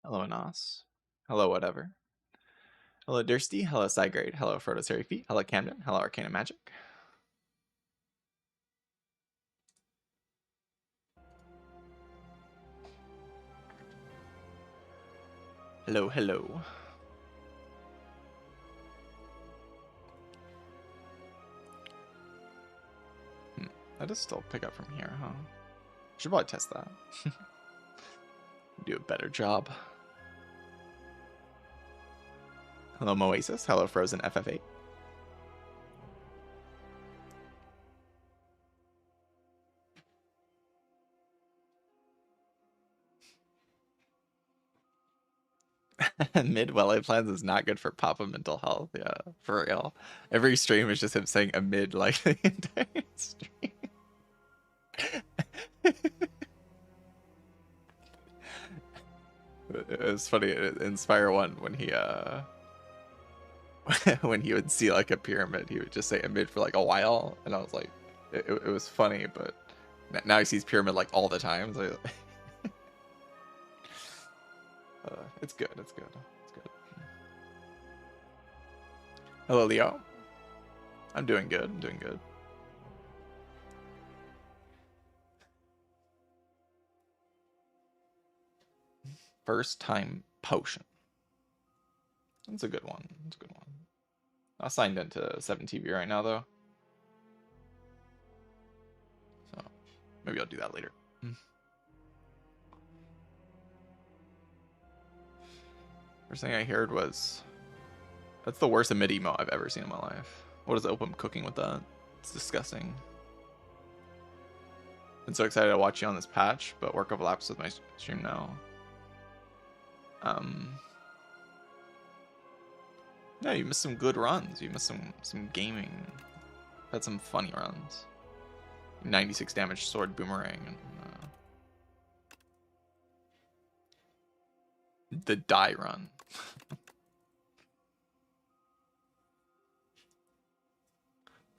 Hello, Anas. Hello, whatever. Hello, Dursty. Hello, Sigrade. Hello, Frodo's Hairy Feet. Hello, Camden. Hello, Arcana Magic. Hello, hello. That does still pick up from here, huh? Should probably test that. Do a better job. Hello, Moasis. Hello, Frozen FF8. Mid well plans is not good for Papa mental health. Yeah, for real. Every stream is just him saying a mid like the entire stream. It was funny in Spire 1 when he when he would see like a pyramid, he would just say a mid for like a while, and I was like, it was funny, but now he sees pyramid like all the time. So it's good. It's good. It's good. Hello, Leo. I'm doing good. I'm doing good. First time potion. That's a good one. That's a good one. I signed into 7TV right now though, so maybe I'll do that later. First thing I heard was, that's the worst mid emo I've ever seen in my life. What is Opum cooking with that? It's disgusting. Been so excited to watch you on this patch, but work overlaps with my stream now. Yeah, you missed some good runs. You missed some gaming. Had some funny runs. 96 damage sword boomerang and the die run.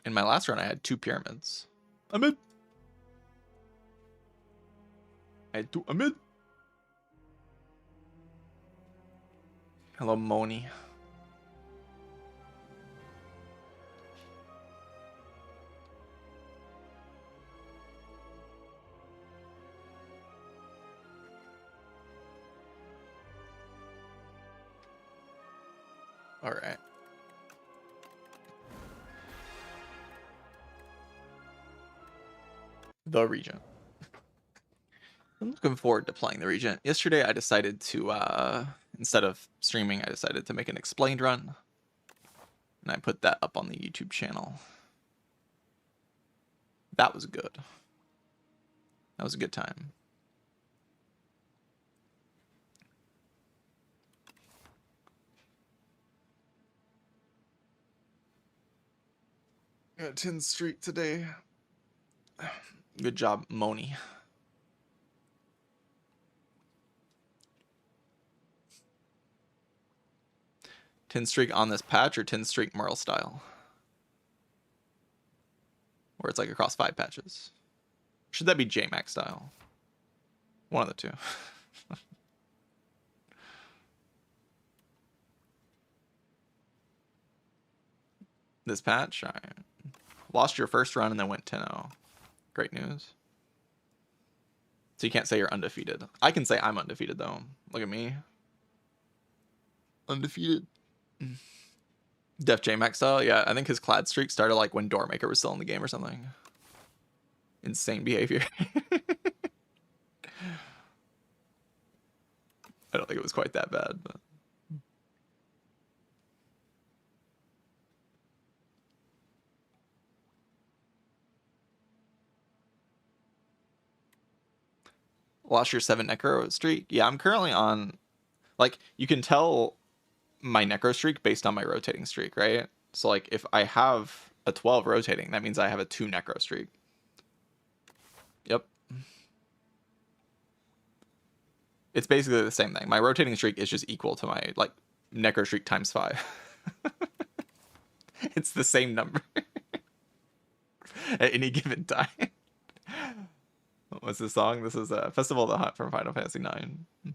In my last run, I had 2 pyramids. Amid. I had 2 amid. Hello, Moni. All right. The Regent. I'm looking forward to playing the Regent. Yesterday, I decided to, instead of streaming, I decided to make an explained run. And I put that up on the YouTube channel. That was good. That was a good time. Got 10th streak today. Good job, Moni. Tin streak on this patch or 10 streak Merle style? Where it's like across 5 patches. Should that be JMax style? One of the two. This patch, all right. Lost your first run and then went 10-0. Great news. So you can't say you're undefeated. I can say I'm undefeated though. Look at me. Undefeated. Def JMax style? Yeah, I think his clad streak started like when Doormaker was still in the game or something. Insane behavior. I don't think it was quite that bad, but lost your 7 necro streak. Yeah, I'm currently on, like, you can tell my necro streak based on my rotating streak, right? So like if I have a 12 rotating, that means I have a 2 necro streak. Yep. It's basically the same thing. My rotating streak is just equal to my like necro streak times 5. It's the same number at any given time. What's this song? This is Festival of the Hunt from Final Fantasy IX.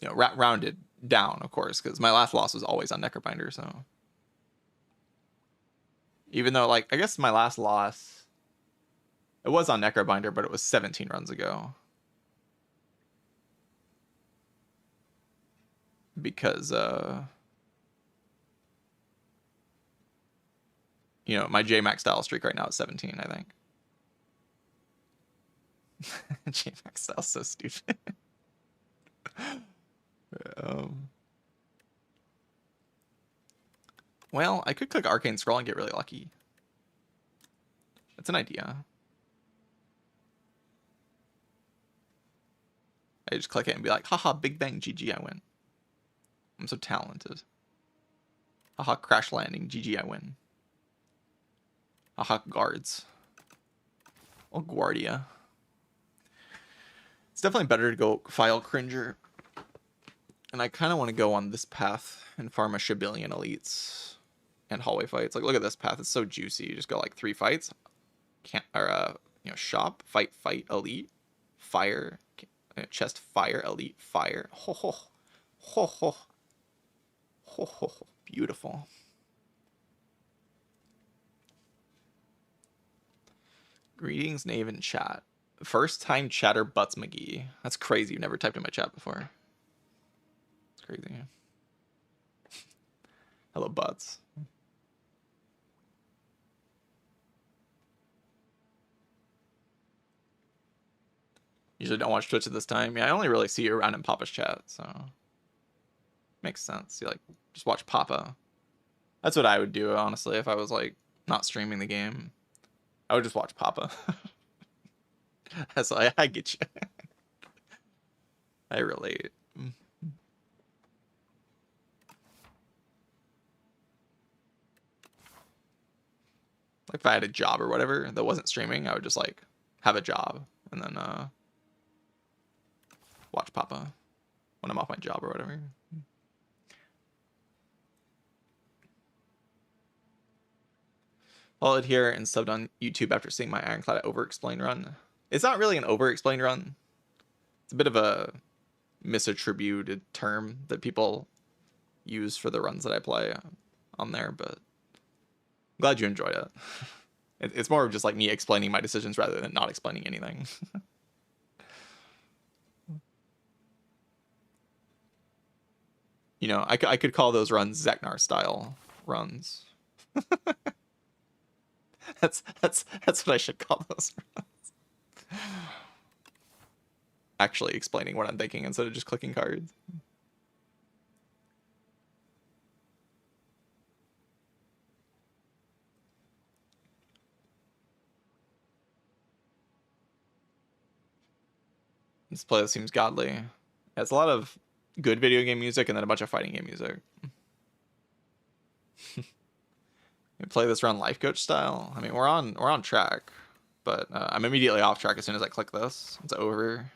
you know, rounded down, of course, because my last loss was always on Necrobinder. So even though, like, I guess my last loss, it was on Necrobinder, but it was 17 runs ago. Because you know, my JMax style streak right now is 17, I think. JMax style so stupid. Well, I could click Arcane Scroll and get really lucky. That's an idea. I just click it and be like, haha, Big Bang, GG, I win. I'm so talented. Haha, Crash Landing, GG, I win. Haha, Guards. Oh, Guardia. It's definitely better to go File Cringer. And I kind of want to go on this path and farm a Shibillion elites and hallway fights. Like, look at this path. It's so juicy. You just go like 3 fights. You know, shop, fight, elite, fire, chest, fire, elite, fire. Ho ho. Ho ho. Ho ho. Beautiful. Greetings, Knave in chat. First time chatter Butts McGee. That's crazy. You've never typed in my chat before. It's crazy. Hello, Butts. Usually don't watch Twitch at this time. Yeah, I only really see you around in Papa's chat, so makes sense. You like just watch Papa. That's what I would do, honestly, if I was like not streaming the game. I would just watch Papa. So I get you. I relate. Like if I had a job or whatever that wasn't streaming, I would just like have a job and then watch Papa when I'm off my job or whatever. Followed here and subbed on YouTube after seeing my Ironclad over-explain run. It's not really an over-explain run. It's a bit of a misattributed term that people use for the runs that I play on there, but I'm glad you enjoyed it. It's more of just like me explaining my decisions rather than not explaining anything. You know, I could call those runs Zeknar style runs. That's what I should call those runs. Actually explaining what I'm thinking instead of just clicking cards. This playlist seems godly. Yeah, it's a lot of good video game music and then a bunch of fighting game music. We play this run life coach style. I mean, we're on track, but I'm immediately off track as soon as I click this. It's over.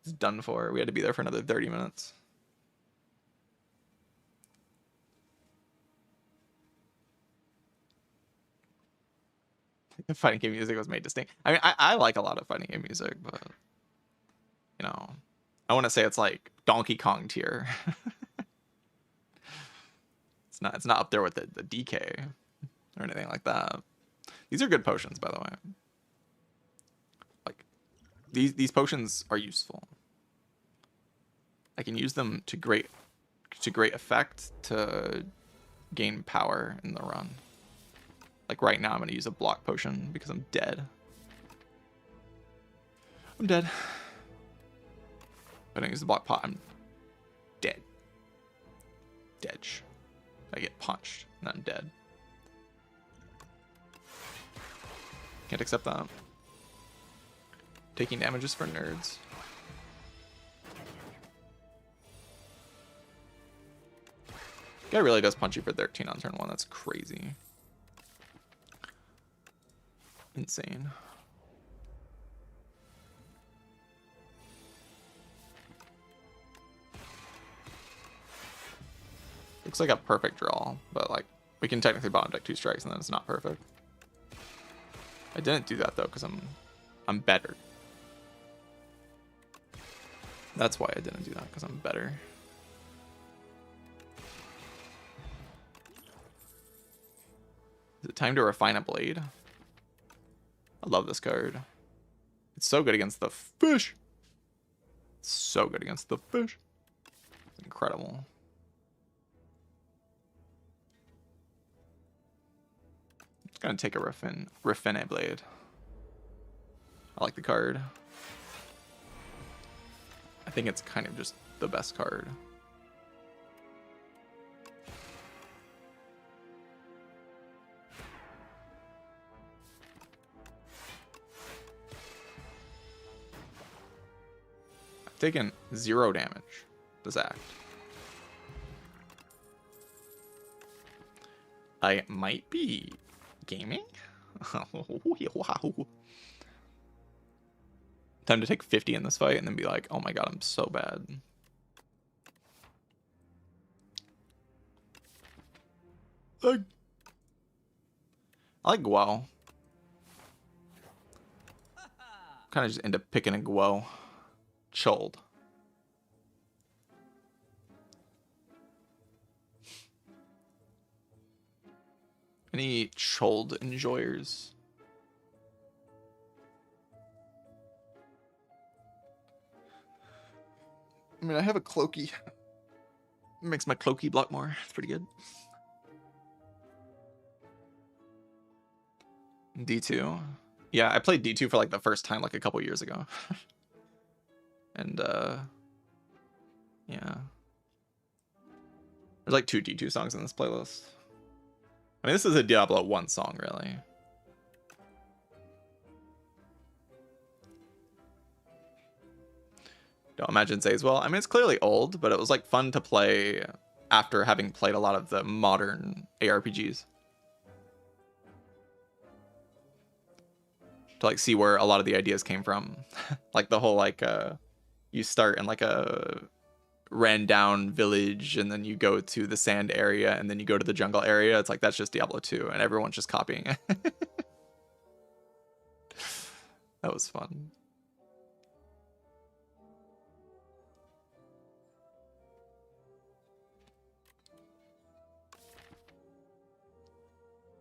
It's done for. We had to be there for another 30 minutes. Fighting game music was made distinct. I mean, I like a lot of fighting game music, but you know, I want to say it's like Donkey Kong tier. It's not up there with the DK or anything like that. These are good potions, by the way. Like these potions are useful. I can use them to great effect to gain power in the run. Like right now, I'm gonna use a block potion because I'm dead. I'm dead. If I don't use the block pot, I'm dead. Dead. I get punched, and I'm dead. Can't accept that. Taking damages for nerds. Guy really does punch you for 13 on turn 1. That's crazy. Insane. Looks like a perfect draw, but like we can technically bottom deck 2 strikes and then it's not perfect. I didn't do that though because I'm better. That's why I didn't do that, because I'm better. Is it time to refine a blade? I love this card. It's so good against the fish. It's so good against the fish. It's incredible. It's gonna take a Refine blade. I like the card. I think it's kind of just the best card. I've taken 0 damage this act. I might be gaming. Wow. Time to take 50 in this fight and then be like, oh my god, I'm so bad. I like Guo. Kind of just end up picking a Guo. Chilled. Any Chilled enjoyers? I mean, I have a Cloaky. It makes my Cloaky block more. It's pretty good. D2. Yeah, I played D2 for like the first time like a couple years ago. And yeah. There's like 2 D2 songs in this playlist. I mean, this is a Diablo 1 song, really. Don't imagine Zay's well. I mean, it's clearly old, but it was like fun to play after having played a lot of the modern ARPGs. To like see where a lot of the ideas came from. Like the whole like you start in like a ran down village and then you go to the sand area and then you go to the jungle area. It's like that's just Diablo 2 and everyone's just copying it. That was fun.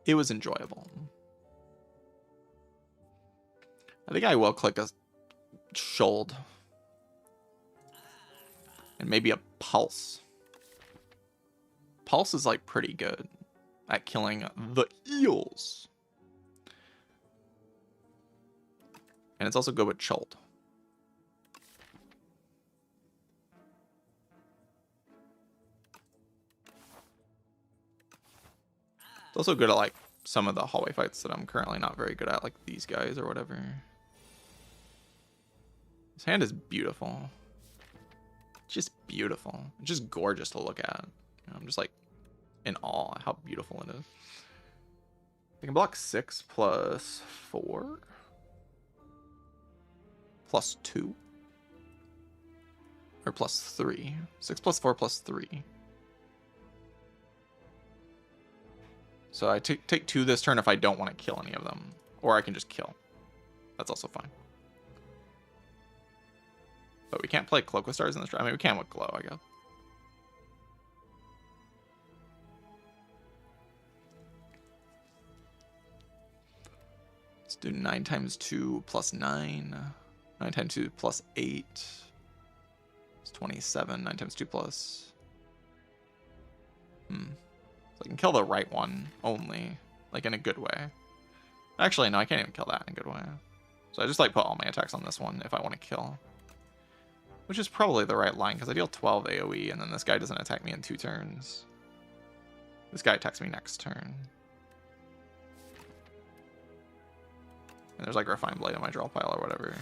It was enjoyable. I think I will click a Shoulder. And maybe a Pulse. Pulse is like pretty good at killing the eels. And it's also good with Chult. It's also good at like some of the hallway fights that I'm currently not very good at, like these guys or whatever. His hand is beautiful. Just beautiful. Just gorgeous to look at. You know, I'm just like in awe at how beautiful it is. I can block 6 plus 4 plus 2 or plus 3. 6 plus 4 plus 3. So I take 2 this turn if I don't want to kill any of them, or I can just kill. That's also fine. But we can't play Cloak with Stars in this. I mean, we can with Glow, I guess. Let's do 9 times 2 plus 9. 9 times 2 plus 8. It's 27. 9 times 2 plus... So I can kill the right one only, like in a good way. Actually, no, I can't even kill that in a good way. So I just like put all my attacks on this one if I want to kill. Which is probably the right line, because I deal 12 AoE, and then this guy doesn't attack me in 2 turns. This guy attacks me next turn. And there's like a Refined Blade in my draw pile or whatever.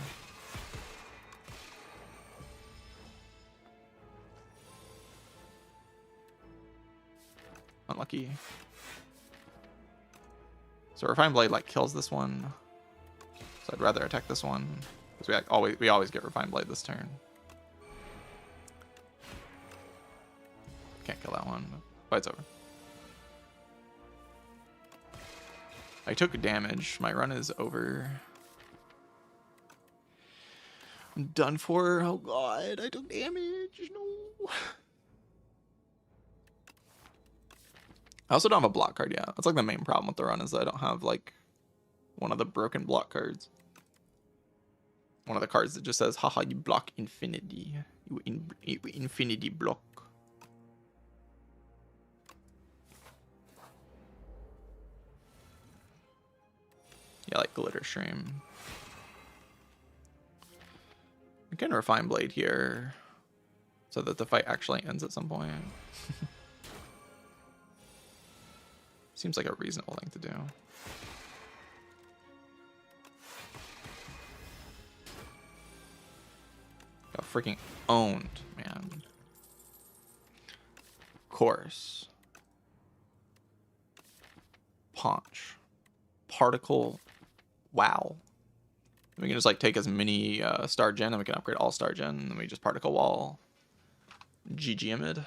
Unlucky. So Refined Blade like kills this one. So I'd rather attack this one. Because we always get Refined Blade this turn. Can't kill that one. Fight's over. I took damage. My run is over. I'm done for. Oh god, I took damage. No. I also don't have a block card yet. That's like the main problem with the run is that I don't have like one of the broken block cards. One of the cards that just says, haha, you block infinity. You infinity block. Yeah, like Glitter Stream. I can Refine Blade here so that the fight actually ends at some point. Seems like a reasonable thing to do. Got freaking owned, man. Course. Punch. Particle. Wow. We can just like take as many Star Gen and we can upgrade all Star Gen and then we just Particle Wall. GG Amid.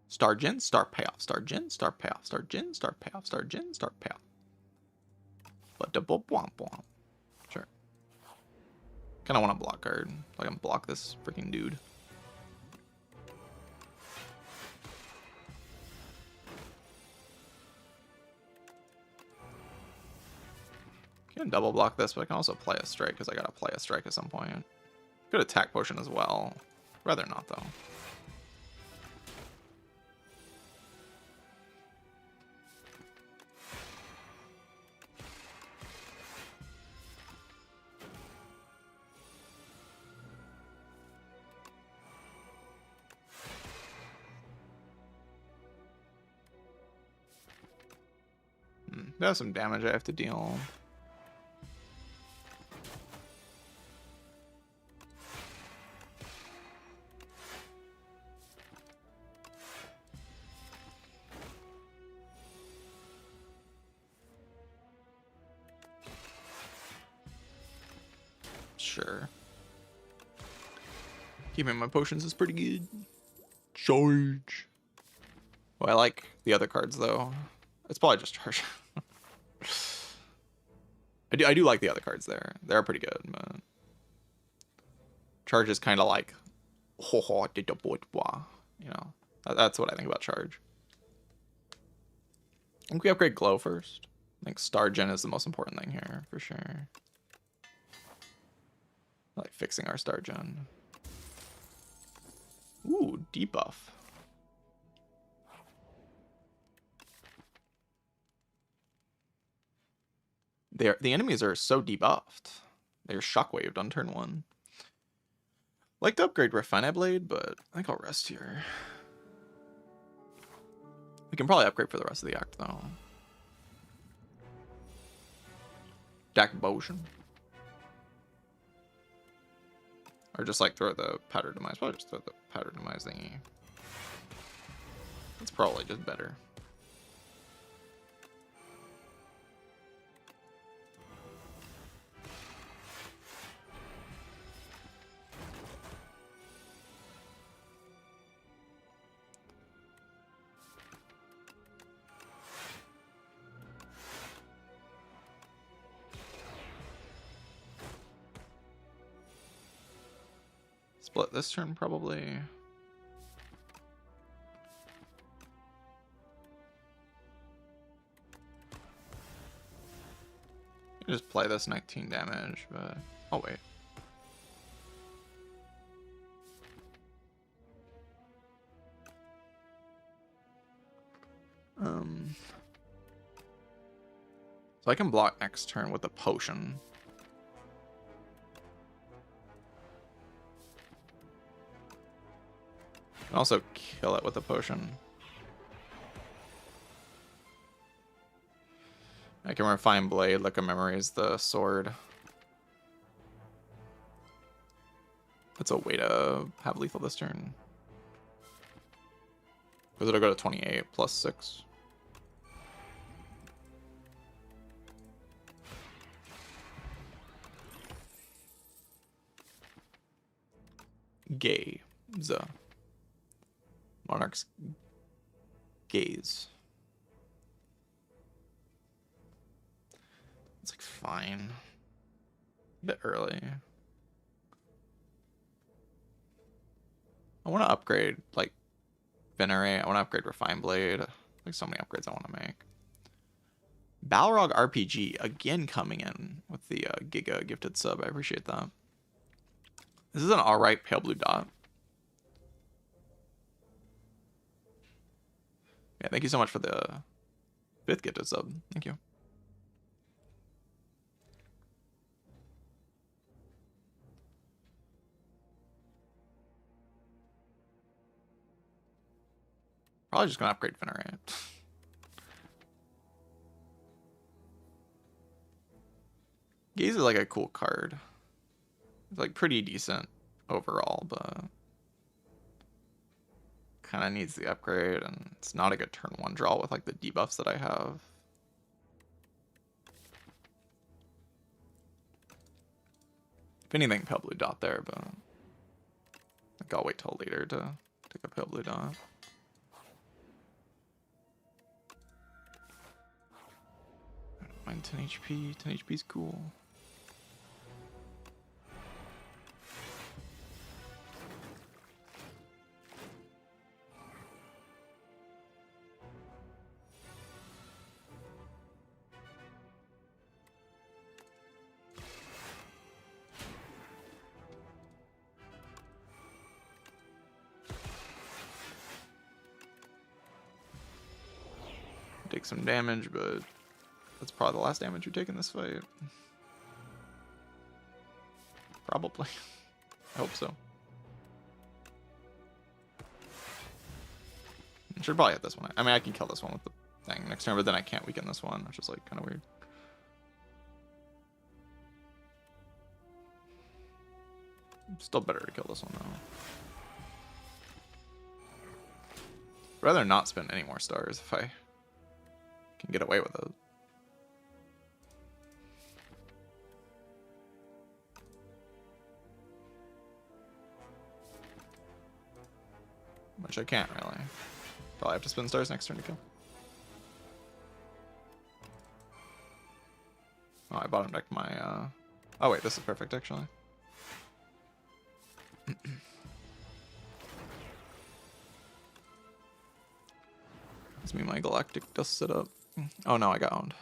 Star Gen, Star Payoff, Star Gen, Star Payoff, Star Gen, Star Payoff, Star Gen, Star Payoff. But double bwomp bwomp. Sure. Kinda want a block card. Like I'm block this freaking dude. Can double block this, but I can also play a strike because I gotta play a strike at some point. Good attack potion as well. Rather not though. There's some damage I have to deal. Sure. Keeping my potions is pretty good. Charge. Oh, I like the other cards though. It's probably just charge. I do like the other cards there. They're pretty good, but charge is kind of like, you know, that's what I think about charge. I think we upgrade glow first. I think Star Gen is the most important thing here for sure. I like fixing our Star Gen. Ooh, debuff. The enemies are so debuffed. They're shockwaved on turn 1. Like to upgrade Refine Blade, but I think I'll rest here. We can probably upgrade for the rest of the act though. Dak Potion. Or just like throw the Powder Demise. Probably just throw the Powder Demise thingy. It's probably just better. Split this turn probably. Just play this 19 damage, but oh wait. So I can block next turn with a potion. I can also kill it with a potion. I can Refine Blade, like a Memories the sword. That's a way to have lethal this turn. Because it'll go to 28 plus 6. Gaze. Monarch's Gaze. fine. A bit early. I want to upgrade, like, Venerate. I want to upgrade Refine Blade. Like, so many upgrades I want to make. Balrog RPG, again coming in with the Giga gifted sub. I appreciate that. This is an alright pale blue dot. Yeah, thank you so much for the 5th gifted sub. Thank you. Probably just gonna upgrade Venerate. Gaze is like a cool card. It's like pretty decent overall, but kind of needs the upgrade, and it's not a good turn 1 draw with like the debuffs that I have. If anything, pale blue dot there, but I think I'll wait till later to take a pale blue dot. I don't mind 10 HP. 10 HP is cool. Take some damage, but that's probably the last damage you take in this fight. Probably. I hope so. I should probably hit this one. I mean, I can kill this one with the thing next turn, but then I can't weaken this one, which is like kind of weird. Still better to kill this one though. Rather not spend any more stars if I can get away with it. Which I can't really. Probably have to spend stars next turn to kill. Oh, I bottom decked my oh wait, this is perfect actually. Gives me my galactic dust setup. Oh no, I got owned.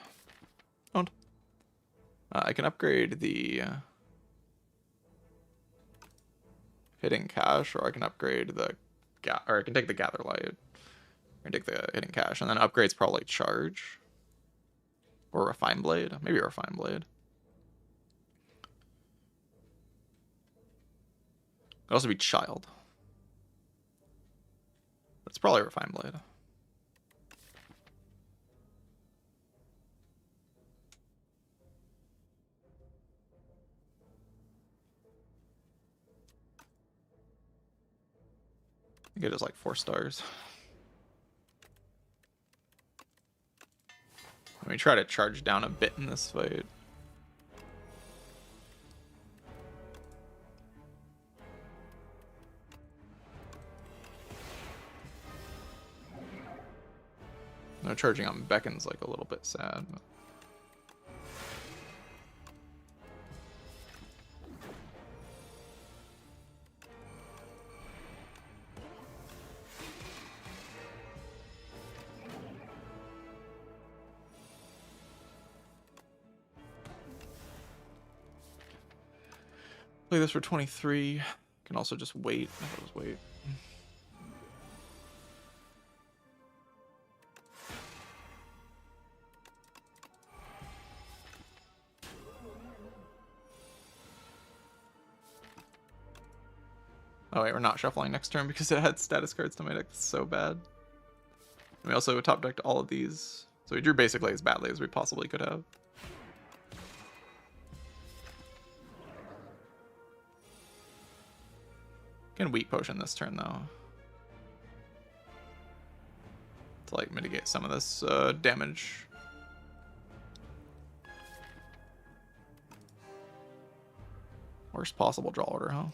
Owned. I can upgrade the Hidden Cache, or I can upgrade the or I can take the Gather Light, or take the Hidden Cache, and then upgrades probably Charge or Refine Blade. Maybe Refine Blade. Could also be Child. That's probably Refine Blade. I think it is like 4 stars. Let me try to charge down a bit in this fight. No charging on Beckon's like a little bit sad. But... play this for 23. Can also just wait. I'll just wait. Oh wait, we're not shuffling next turn because it had status cards to my deck. That's so bad. And we also top decked all of these. So we drew basically as badly as we possibly could have. Can Weak Potion this turn though. To like mitigate some of this damage. Worst possible draw order, huh?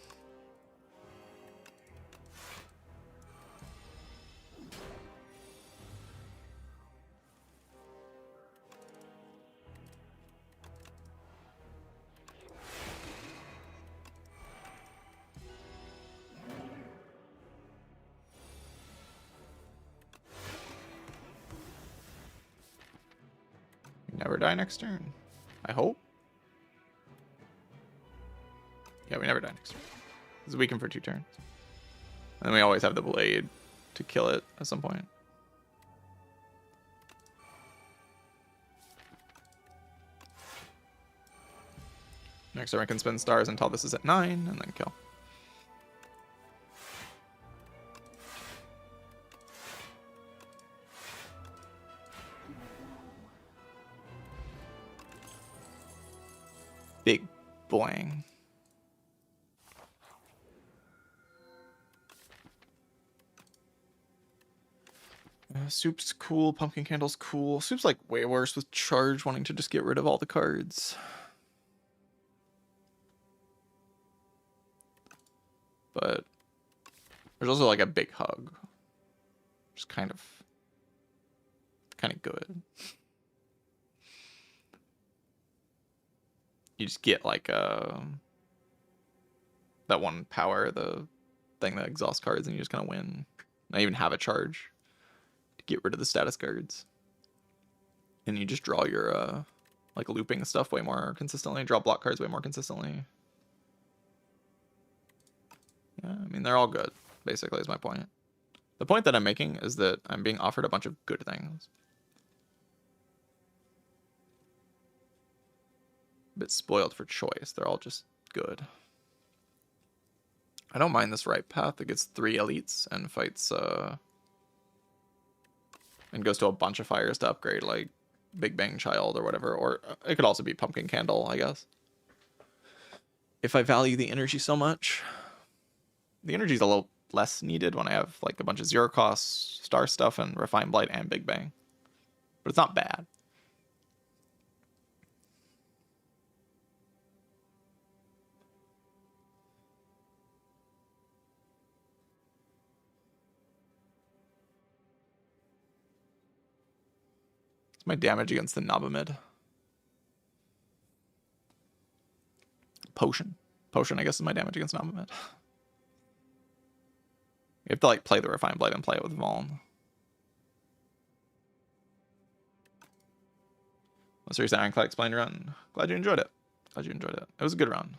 Never die next turn. I hope. Yeah, we never die next turn. It's weakened for 2 turns. And then we always have the blade to kill it at some point. Next turn I can spend stars until this is at 9 and then kill. Big boing. Soup's cool. Pumpkin Candle's cool. Soup's like way worse with charge, wanting to just get rid of all the cards. But there's also like a big hug. Just kind of good. You just get like that one power, the thing that exhausts cards, and you just kind of win. Not even have a charge to get rid of the status cards. And you just draw your like looping stuff way more consistently, draw block cards way more consistently. Yeah, I mean, they're all good, basically, is my point. The point that I'm making is that I'm being offered a bunch of good things. A bit spoiled for choice. They're all just good. I don't mind this right path. It gets 3 elites and fights and goes to a bunch of fires to upgrade, like Big Bang Child or whatever. Or it could also be Pumpkin Candle, I guess. If I value the energy so much. The energy is a little less needed when I have like a bunch of 0 cost star stuff and Refined Blight and Big Bang. But it's not bad. It's my damage against the Nabamid. Potion. Potion, I guess, is my damage against Nabamid. You have to like play the Refined Blight and play it with Vaughn. What's your Ironclad Explained run? Glad you enjoyed it. Glad you enjoyed it. It was a good run.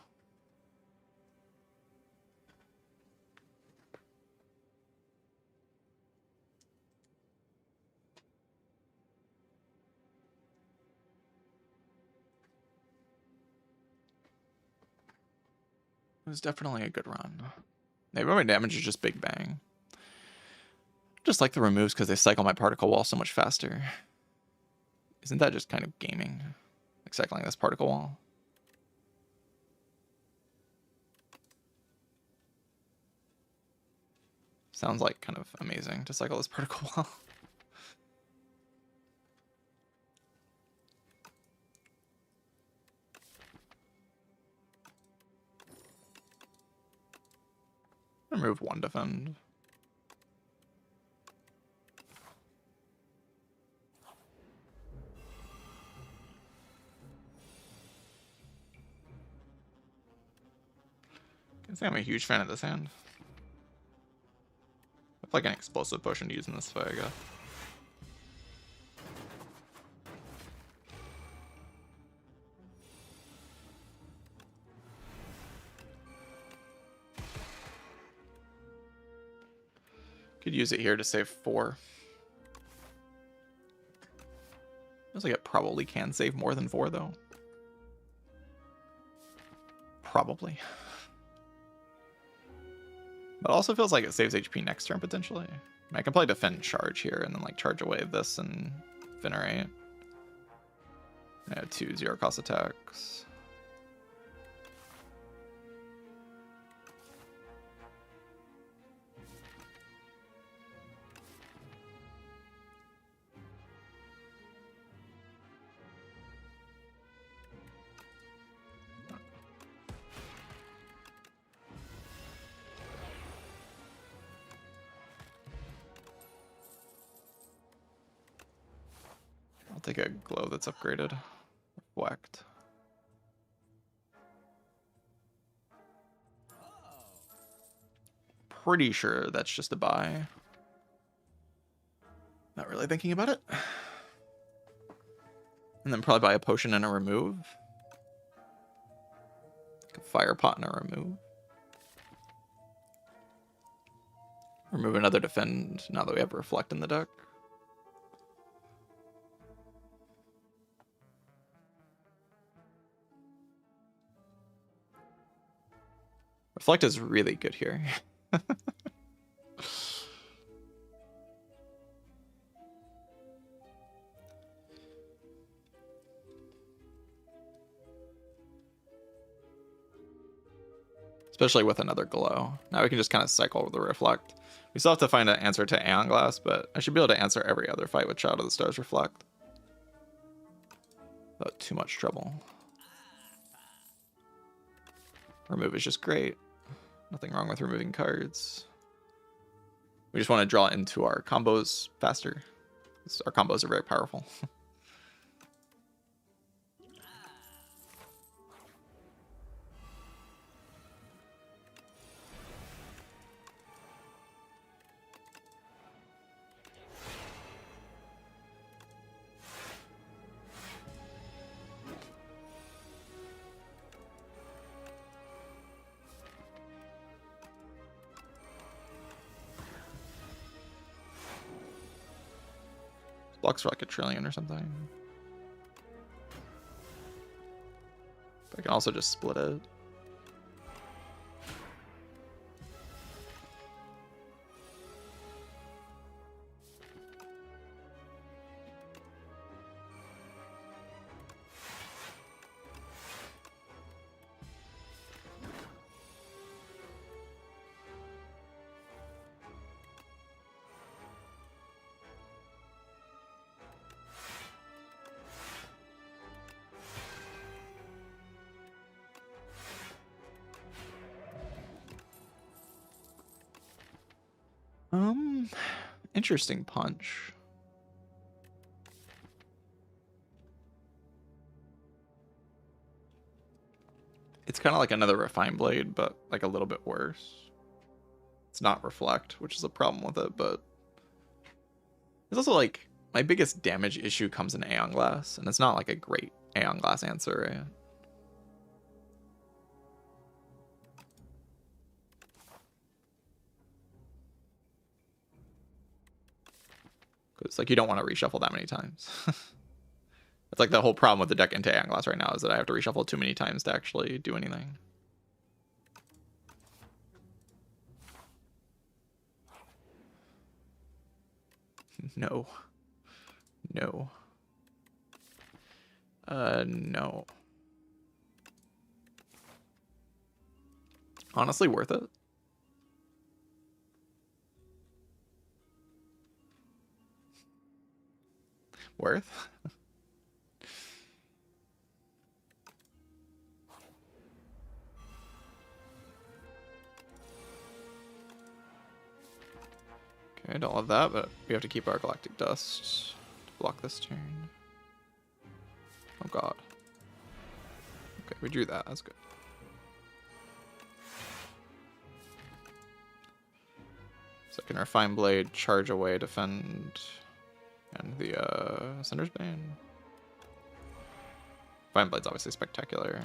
It was definitely a good run. Maybe my damage is just Big Bang. Just like the removes because they cycle my particle wall so much faster. Isn't that just kind of gaming? Like cycling this particle wall? Sounds like kind of amazing to cycle this particle wall. Remove 1 defend. I say I'm a huge fan of this hand. I have like an explosive potion to use in this fight, I guess. Could use it here to save 4. Feels like it probably can save more than 4 though. Probably. But also feels like it saves HP next turn, potentially. I can play Defend Charge here, and then like charge away this and Venerate. Yeah, 2 0-cost attacks. I'll take a glow that's upgraded. Whacked. Pretty sure that's just a buy. Not really thinking about it. And then probably buy a potion and a remove. Like a fire pot and a remove. Remove another defend now that we have reflect in the deck. Reflect is really good here. Especially with another glow. Now we can just kind of cycle with the reflect. We still have to find an answer to Aeon Glass, but I should be able to answer every other fight with Shadow of the Stars Reflect. Without too much trouble. Remove is just great. Nothing wrong with removing cards. We just want to draw into our combos faster. Our combos are very powerful. Blocks for like a trillion or something. But I can also just split it. Interesting punch. It's kind of like another Refined Blade, but like a little bit worse. It's not Reflect, which is a problem with it, but it's also like my biggest damage issue comes in Aeon Glass, and it's not like a great Aeon Glass answer, right? It's like you don't want to reshuffle that many times. It's like the whole problem with the deck into Aeon Glass right now is that I have to reshuffle too many times to actually do anything. No. No. No. Honestly, worth it. Worth? Okay, I don't love that, but we have to keep our Galactic Dust to block this turn. Oh god. Okay, we drew that. That's good. Second Refined Blade, charge away, defend, and the Cinder's Bane. Refined Blade's obviously spectacular.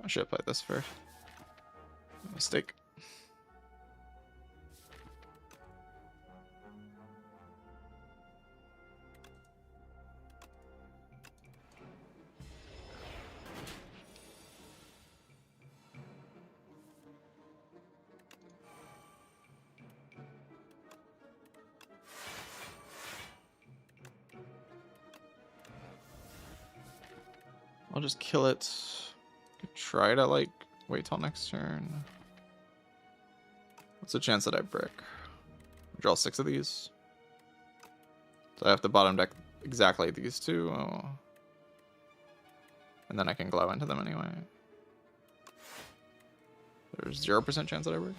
I should have played this first. Mistake. I'll just kill it. Try to like wait till next turn. What's the chance that I brick? Draw 6 of these. So I have to bottom deck exactly these two. Oh. And then I can glow into them anyway. There's 0% chance that I work.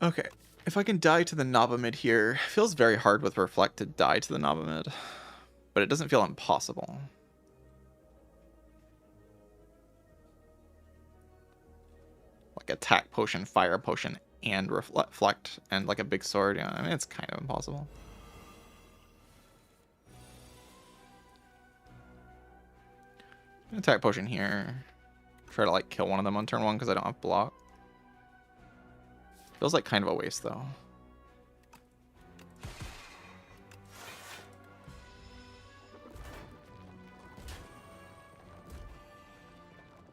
Okay, if I can die to the Nabamid here, it feels very hard with Reflect to die to the Nabamid, but it doesn't feel impossible. Like attack potion, fire potion, and reflect, and like a big sword. Yeah, I mean, it's kind of impossible. Attack potion here. Try to like kill one of them on turn 1 because I don't have block. Feels like kind of a waste though.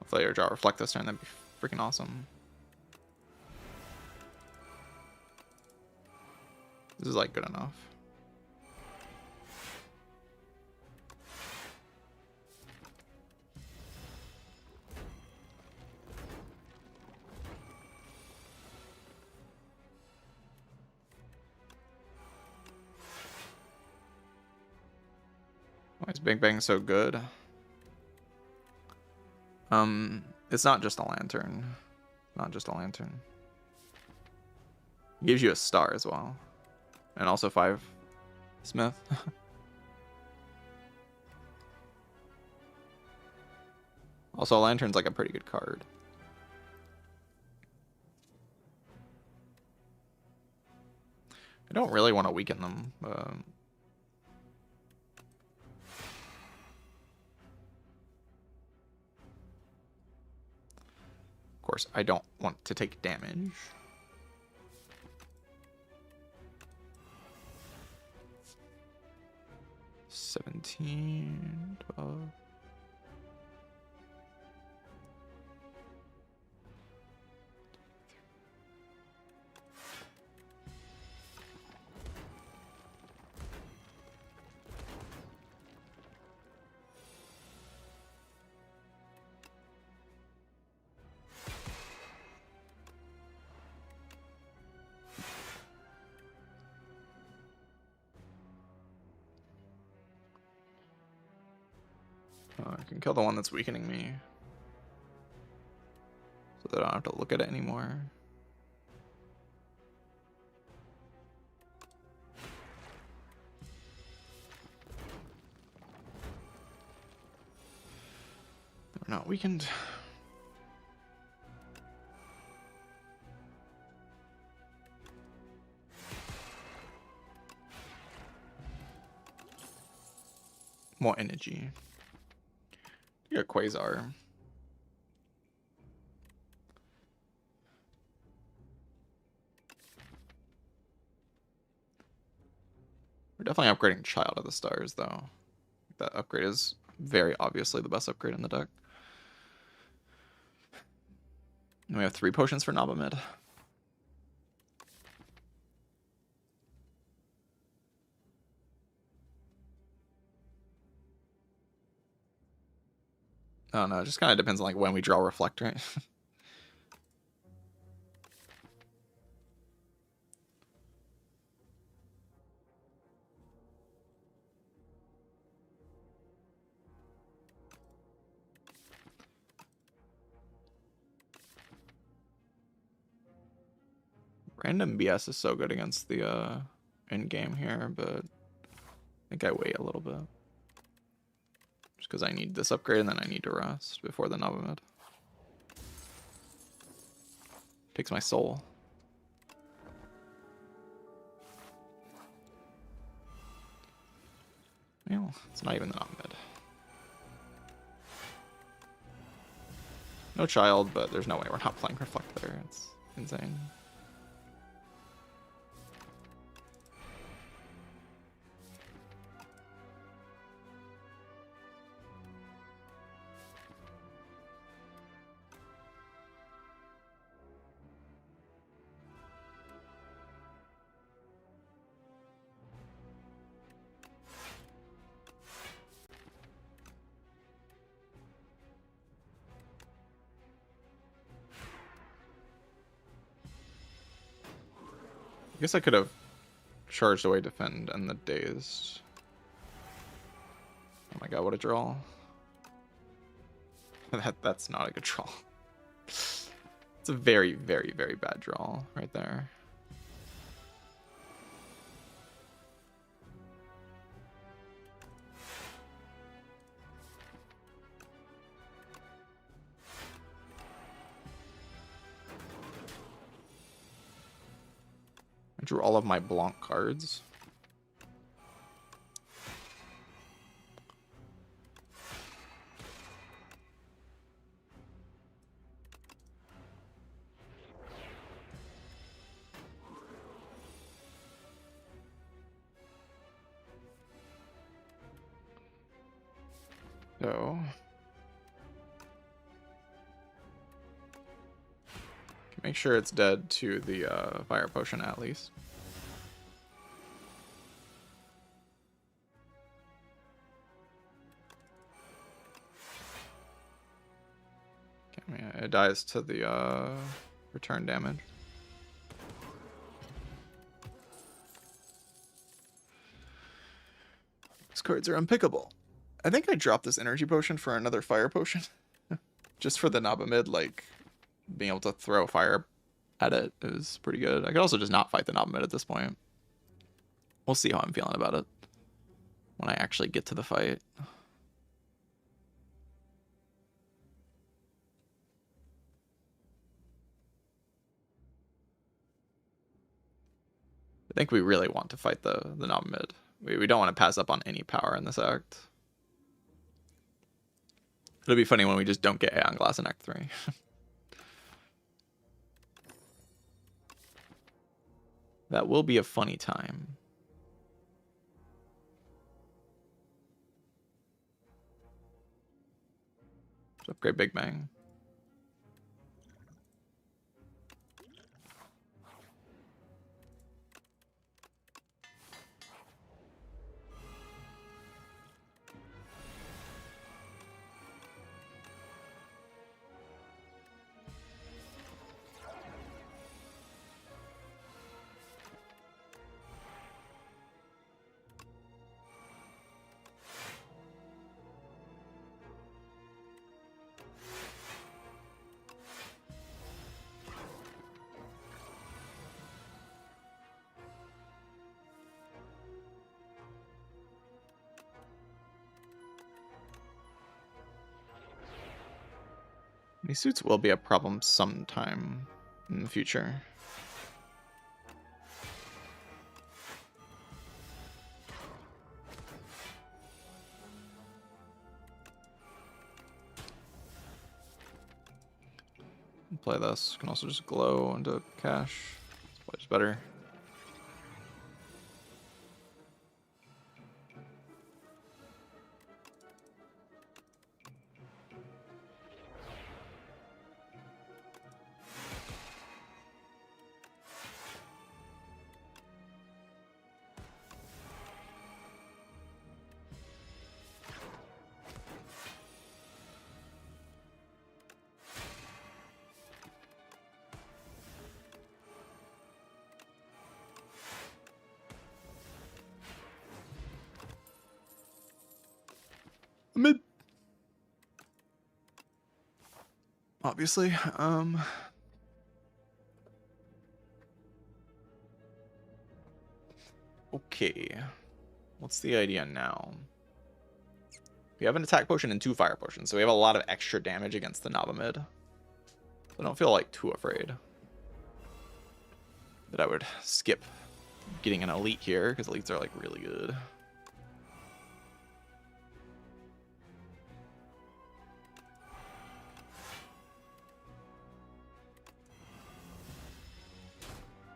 If I draw Reflect this turn, that'd be freaking awesome. This is like good enough. Why is Big Bang so good? It's not just a lantern. Not just a lantern. It gives you a star as well. And also 5 Smith. Also, a lantern's like a pretty good card. I don't really want to weaken them. Of course, I don't want to take damage. $17, $12. I can kill the one that's weakening me. So that I don't have to look at it anymore. They're not weakened. More energy. You got Quasar. We're definitely upgrading Child of the Stars, though. That upgrade is very obviously the best upgrade in the deck. And we have 3 potions for Nabamid. Oh no, it just kind of depends on like when we draw Reflect, right? Random BS is so good against the end game here, but I think I wait a little bit. Just because I need this upgrade and then I need to rest before the Nabamid. Takes my soul. Well, it's not even the Nabamid. No Child, but there's no way we're not playing Reflect there. It's insane. I guess I could have charged away defend and the dazed. Oh my god, what a draw. That's not a good draw. It's a very, very, very bad draw right there. I drew all of my Blanc cards. So make sure it's dead to the fire potion at least. Okay, it dies to the return damage. These cards are unpickable. I think I dropped this energy potion for another fire potion. Just for the Nabamid, like, being able to throw fire at it is pretty good. I could also just not fight the Nabamid at this point. We'll see how I'm feeling about it when I actually get to the fight. I think we really want to fight the Nabamid. We don't want to pass up on any power in this act. It'll be funny when we just don't get Aeon Glass in Act 3. That will be a funny time. Let's upgrade Big Bang. These suits will be a problem sometime in the future. Play this. Can also just glow into cash. It's probably just better. Mid. Obviously. Okay. What's the idea now? We have an attack potion and 2 fire potions, so we have a lot of extra damage against the Nabamid. I don't feel like too afraid that I would skip getting an elite here, because elites are like really good.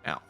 Out.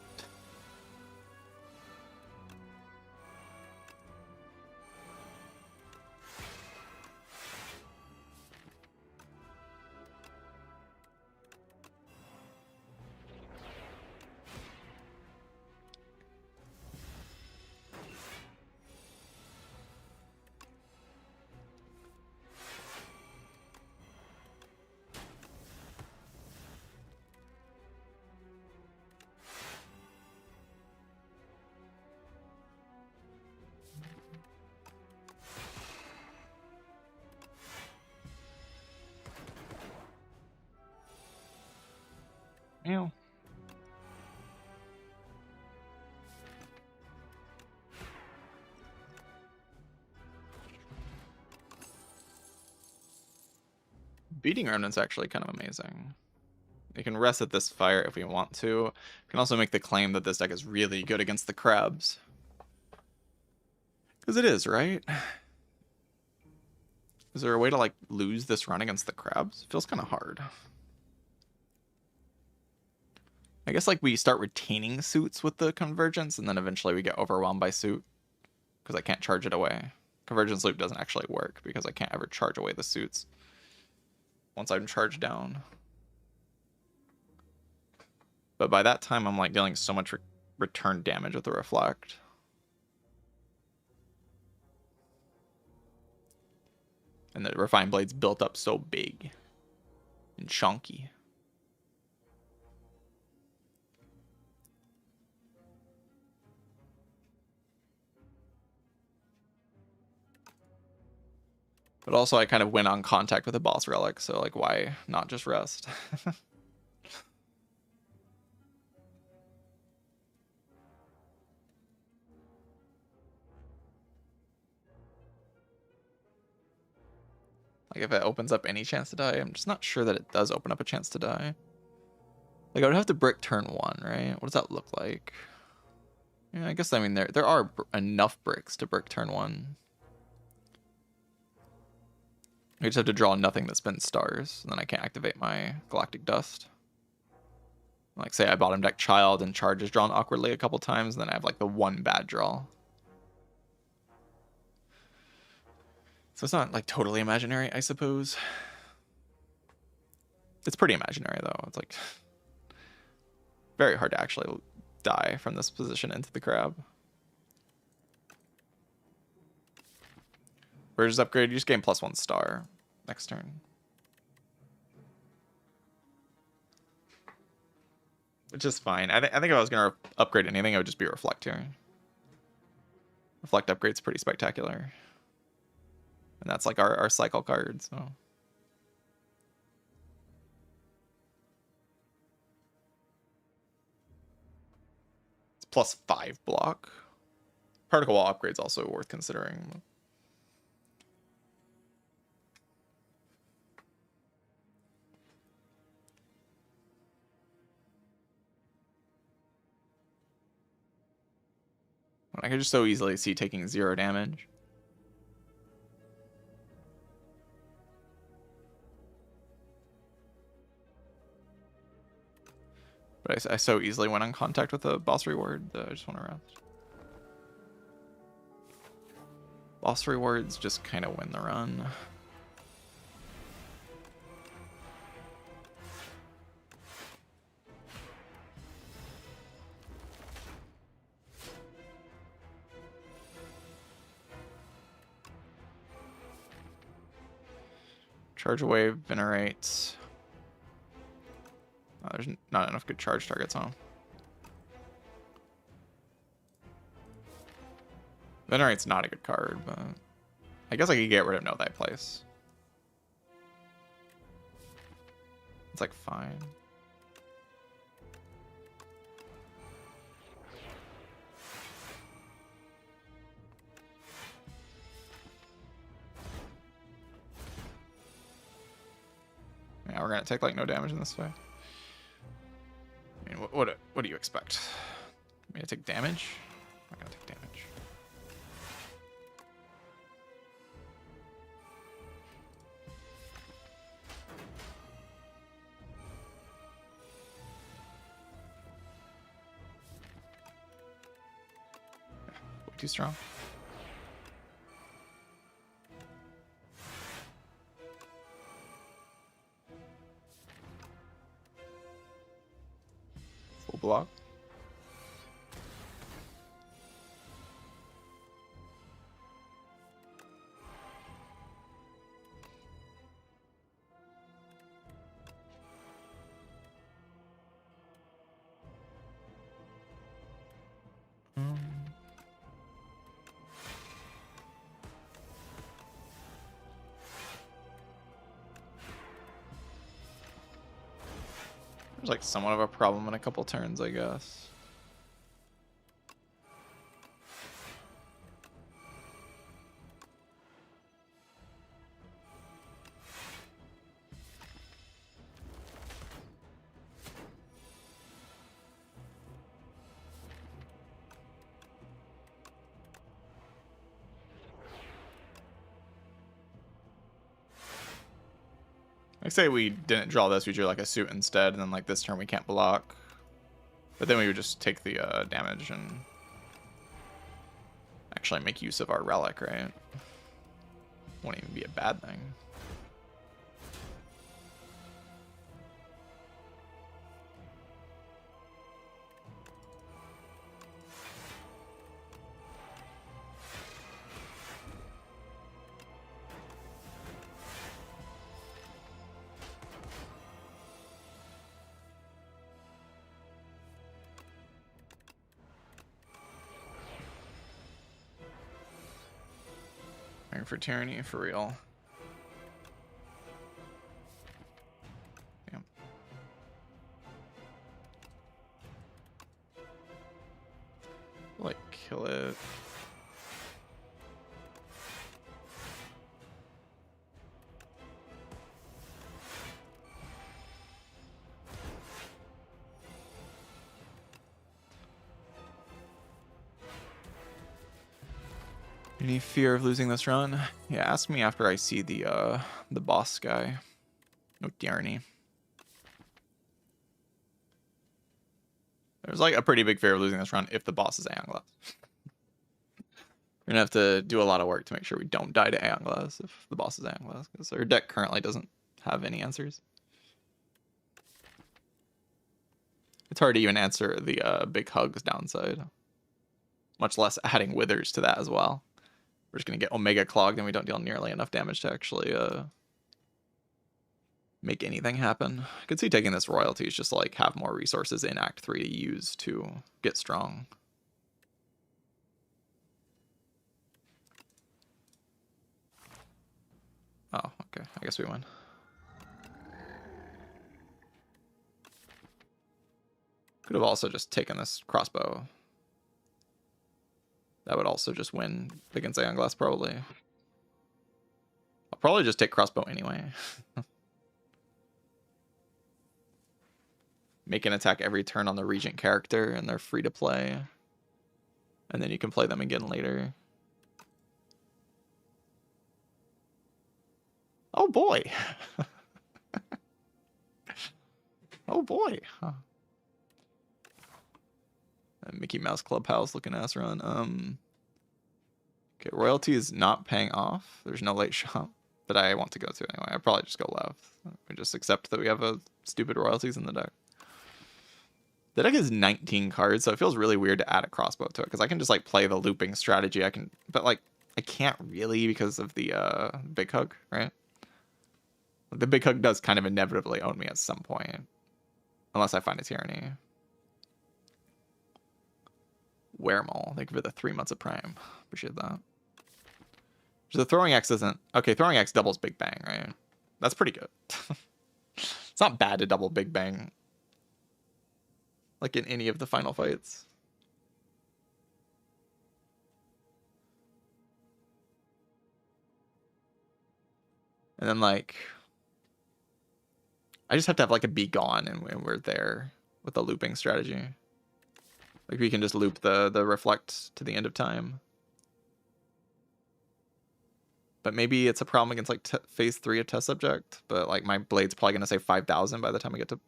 Beating Remnant's actually kind of amazing. We can rest at this fire if we want to. We can also make the claim that this deck is really good against the crabs. Because it is, right? Is there a way to, like, lose this run against the crabs? Feels kind of hard. I guess, like, we start retaining suits with the convergence, and then eventually we get overwhelmed by suit. Because I can't charge it away. Convergence loop doesn't actually work, because I can't ever charge away the suits once I'm charged down. But by that time, I'm, like, dealing so much return damage with the Reflect. And the Refined Blade's built up so big and chunky. But also I kind of went on contact with a boss relic, so like why not just rest? Like if it opens up any chance to die, I'm just not sure that it does open up a chance to die. Like I would have to brick turn 1, right? What does that look like? Yeah, I guess I mean there are enough bricks to brick turn 1. I just have to draw nothing that spends stars, and then I can't activate my Galactic Dust. Like say I bottom deck Child and Charge is drawn awkwardly a couple times, and then I have like the one bad draw. So it's not like totally imaginary, I suppose. It's pretty imaginary though. It's like very hard to actually die from this position into the crab. Versus upgrade, you just gain +1 star next turn. Which is fine. I think if I was going to upgrade anything, it would just be Reflect here. Reflect upgrade's pretty spectacular. And that's like our cycle card, so. It's +5 block. Particle Wall upgrade's also worth considering. I could just so easily see taking 0 damage. But I so easily went on contact with a boss reward that I just want to rest. Boss rewards just kind of win the run. Charge away, Venerate. Oh, there's not enough good charge targets on him. Venerate's not a good card, but I guess I could get rid of Know Thy Place. It's like fine. Yeah, we're gonna take like no damage in this fight. I mean, what do you expect? Me to take damage? I'm not gonna take damage. Way too strong. Full block. There's like somewhat of a problem in a couple turns, I guess. Like say we didn't draw this, we drew like a suit instead, and then like this turn we can't block. But then we would just take the damage and actually make use of our relic, right? Won't even be a bad thing. For tyranny, for real. Yeah. Like, kill it. Any fear of losing this run? Yeah, ask me after I see the boss guy. No tyranny. There's like a pretty big fear of losing this run if the boss is Aeon Glass. We're gonna have to do a lot of work to make sure we don't die to Aeon Glass if the boss is Aeon Glass, because our deck currently doesn't have any answers. It's hard to even answer the Big Hug's downside, much less adding Withers to that as well. We're just gonna get Omega clogged and we don't deal nearly enough damage to actually make anything happen. I could see taking this royalties just to like have more resources in Act 3 to use to get strong. Oh, okay. I guess we win. Could have also just taken this crossbow. That would also just win against Aeon Glass, probably. I'll probably just take crossbow anyway. Make an attack every turn on the Regent character, and they're free to play. And then you can play them again later. Oh boy. Oh boy. Huh. Mickey Mouse Clubhouse looking ass run. Okay, royalty is not paying off. There's no late shop that I want to go to anyway. I'd probably just go left. We just accept that we have a stupid royalties in the deck. The deck is 19 cards, so it feels really weird to add a crossbow to it, because I can just like play the looping strategy. But like I can't really because of the Big Hug, right? The Big Hug does kind of inevitably own me at some point, unless I find a tyranny. Weremole, thank you for the 3 months of Prime. Appreciate that. So the throwing axe isn't okay. Throwing axe doubles Big Bang, right? That's pretty good. It's not bad to double Big Bang, like in any of the final fights. And then like, I just have to have like a be gone, and we're there with the looping strategy. Like we can just loop the reflect to the end of time. But maybe it's a problem against like phase 3 of Test Subject. But like my blade's probably gonna say 5,000 by the time I get to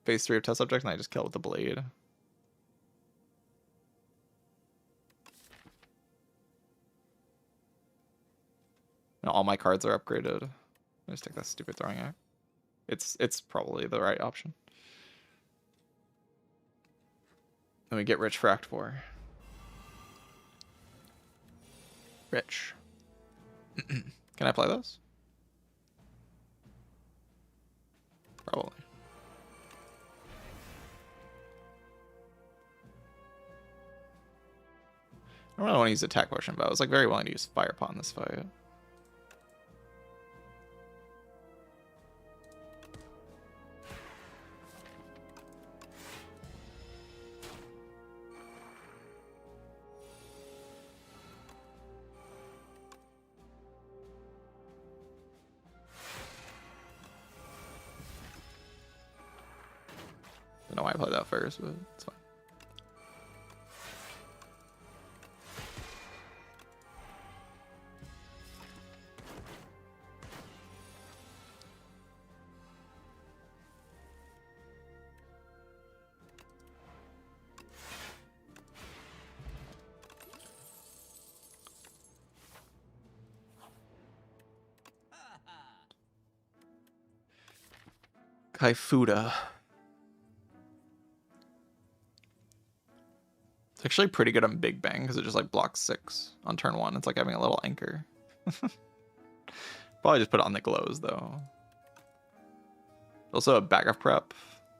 phase 3 of Test Subject, and I just kill it with the blade. Now all my cards are upgraded. I just take that stupid throwing axe. It's probably the right option. Then we get rich for Act 4. Rich. Can I play this? Probably. I don't really want to use attack potion, but I was like very willing to use fire pot in this fight. I don't know why I played that first, but it's fine. Kaifuda. It's actually pretty good on Big Bang because it just like blocks 6 on turn 1. It's like having a little anchor. Probably just put it on the glows though. Also a backup prep.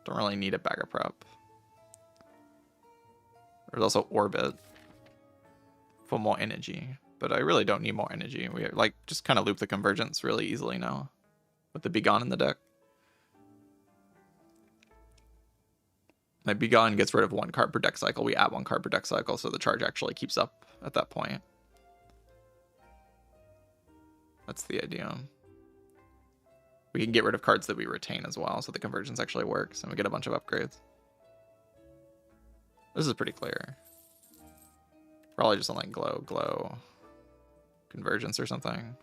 Don't really need a backup prep. There's also Orbit for more energy, but I really don't need more energy. We like just kind of loop the Convergence really easily now with the Begone in the deck. My Begone gets rid of 1 card per deck cycle. We add 1 card per deck cycle, so the charge actually keeps up at that point. That's the idea. We can get rid of cards that we retain as well, so the Convergence actually works, and we get a bunch of upgrades. This is pretty clear. Probably just on like Glow, Convergence or something.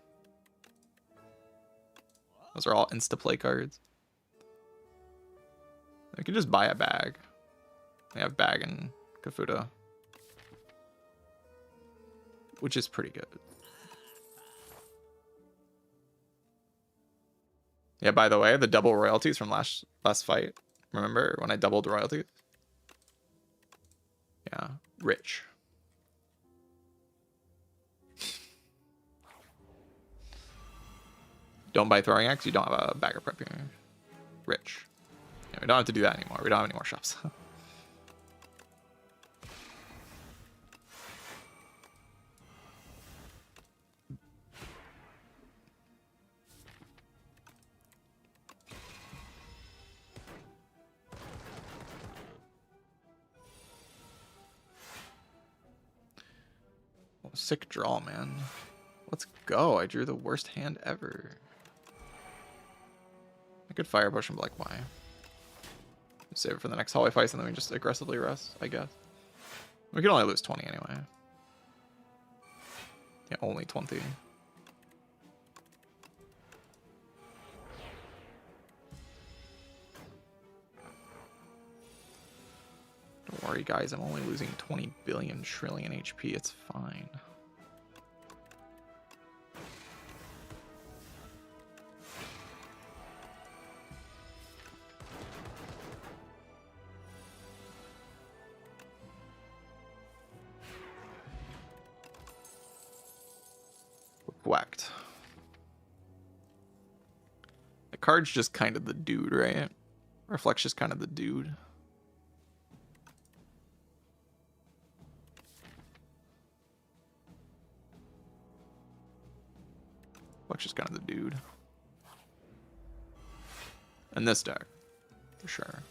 Those are all insta-play cards. We can just buy a bag. We have Bag and Kaifuda, which is pretty good. Yeah, by the way, the double royalties from last fight. Remember when I doubled royalties? Yeah, rich. Don't buy Throwing Axe, you don't have a bagger prep here. Rich. Yeah, we don't have to do that anymore. We don't have any more shops. Oh, sick draw, man. Let's go. I drew the worst hand ever. I could Fire Push and Black Y. Save it for the next hallway fights, and then we just aggressively rest, I guess. We can only lose 20 anyway. Yeah, only 20. Don't worry, guys. I'm only losing 20 billion trillion HP. It's fine. Whacked. The card's just kind of the dude, right? Reflect's just kind of the dude. Reflect's just kind of the dude. In this deck, for sure.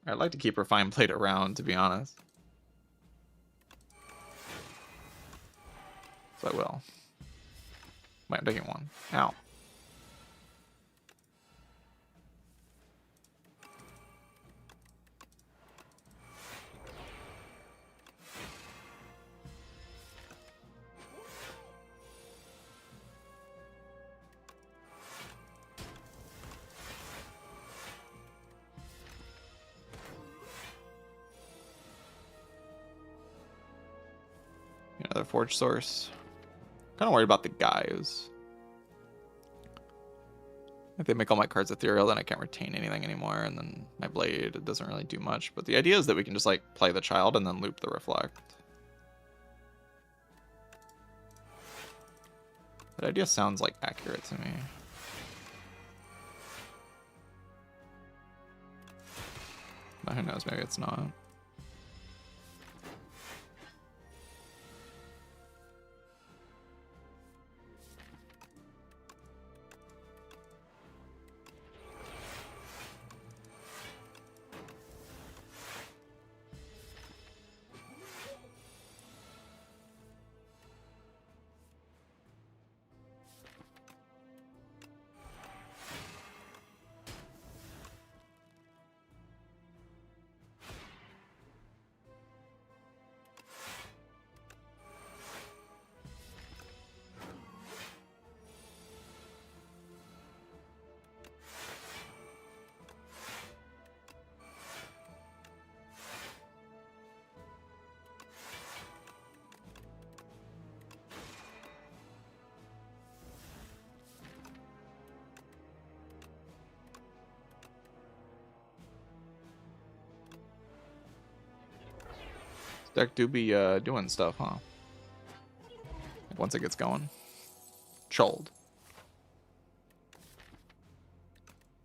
I'd like to keep Refined Plate around, to be honest. So I will. Wait, I'm taking 1. Ow. Another Forge Source. Kind of worried about the guys. If they make all my cards ethereal, then I can't retain anything anymore, and then my blade, it doesn't really do much. But the idea is that we can just like play the child and then loop the reflect. That idea sounds like accurate to me. But who knows, maybe it's not. Deck do be doing stuff, huh? Like once it gets going. Chold.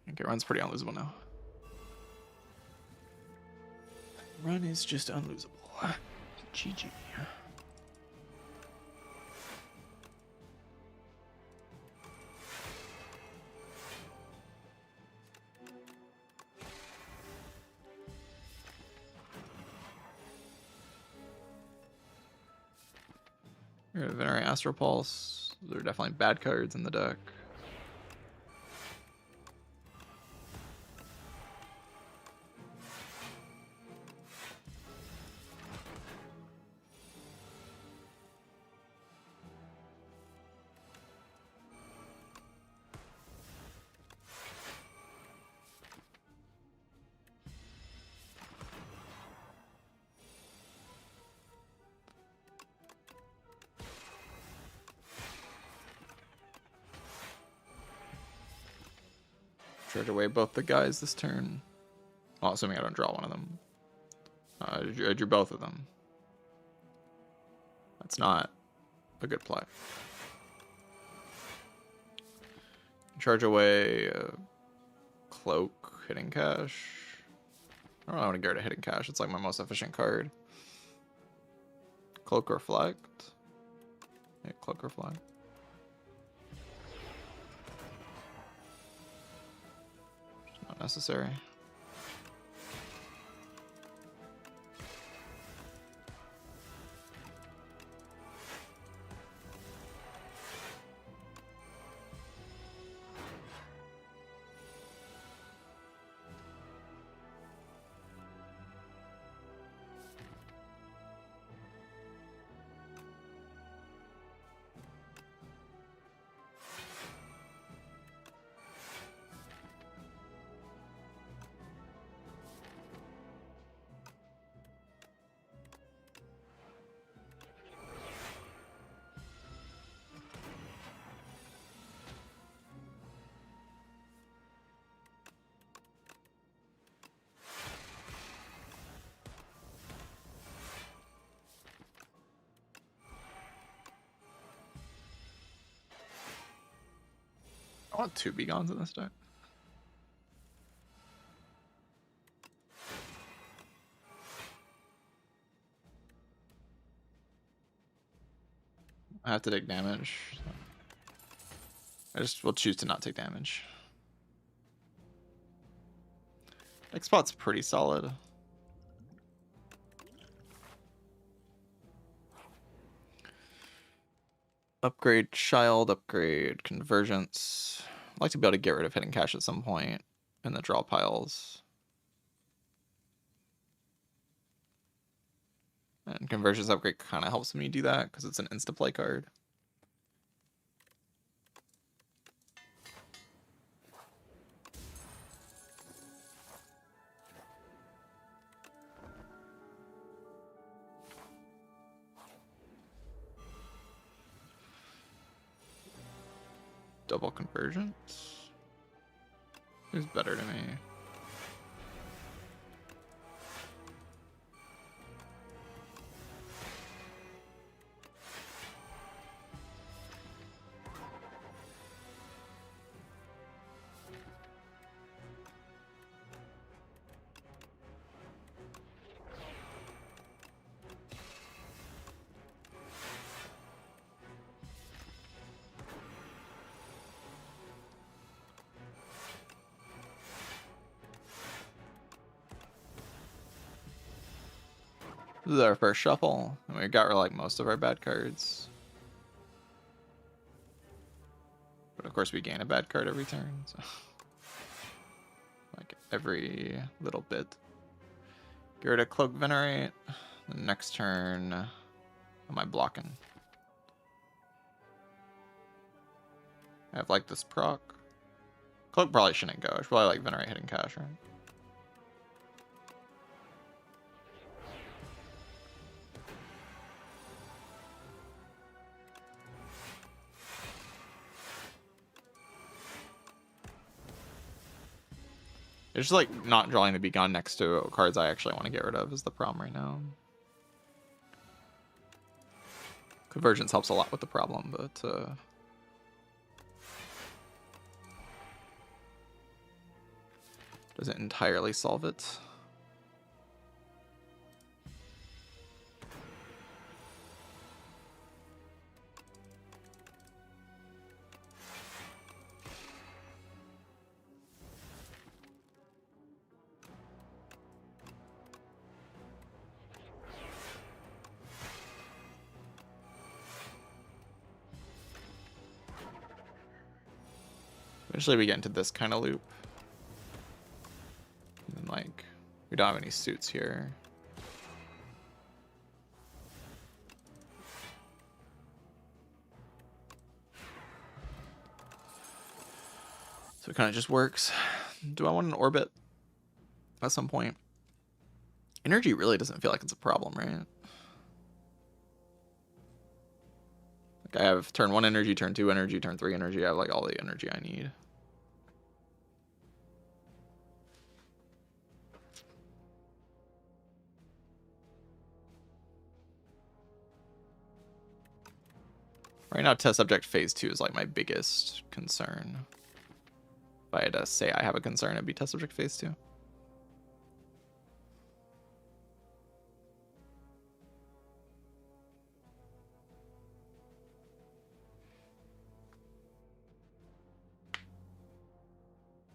Okay, run's pretty unlosable now. Run is just unlosable. GG. Venerate Astral Pulse. There are definitely bad cards in the deck. Charge away both the guys this turn. Well, assuming I don't draw one of them. I drew both of them. That's not a good play. Charge away Cloak, Hidden Cash. I don't want to get rid of Hidden Cash. It's like my most efficient card. Cloak Reflect. Yeah, Cloak Reflect. Not necessary. I want 2 Begons in this deck. I have to take damage. So I just will choose to not take damage. Next spot's pretty solid. Upgrade Child, upgrade Convergence. I'd like to be able to get rid of Hidden Cash at some point in the draw piles. And Convergence upgrade kind of helps me do that because it's an insta-play card. Double Convergence? Who's better to me? This is our first shuffle, and we got rid of like most of our bad cards. But of course we gain a bad card every turn, so like every little bit. Get rid of Cloak Venerate. The next turn, am I blocking? I have like this proc. Cloak probably shouldn't go. I should probably like Venerate Hidden Cash, right? It's just like not drawing the Begone next to cards I actually want to get rid of is the problem right now. Convergence helps a lot with the problem, but doesn't entirely solve it. Eventually we get into this kind of loop. And then, like, we don't have any suits here. So it kind of just works. Do I want an orbit at some point? Energy really doesn't feel like it's a problem, right? Like I have turn 1 energy, turn 2 energy, turn 3 energy. I have like all the energy I need. Right now, test subject phase 2 is like my biggest concern. If I had to say I have a concern, it'd be test subject phase 2.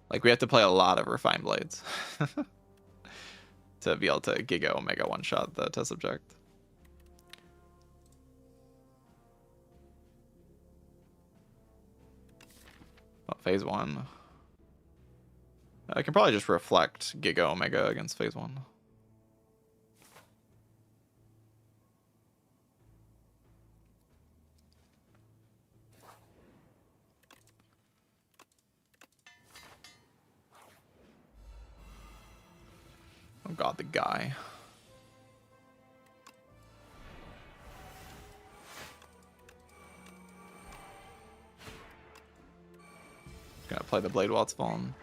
Like we have to play a lot of refined blades to be able to Giga Omega one shot the test subject. Oh, phase 1. I can probably just reflect Giga Omega against phase 1. Oh god, the guy. Gonna play the blade while it's falling.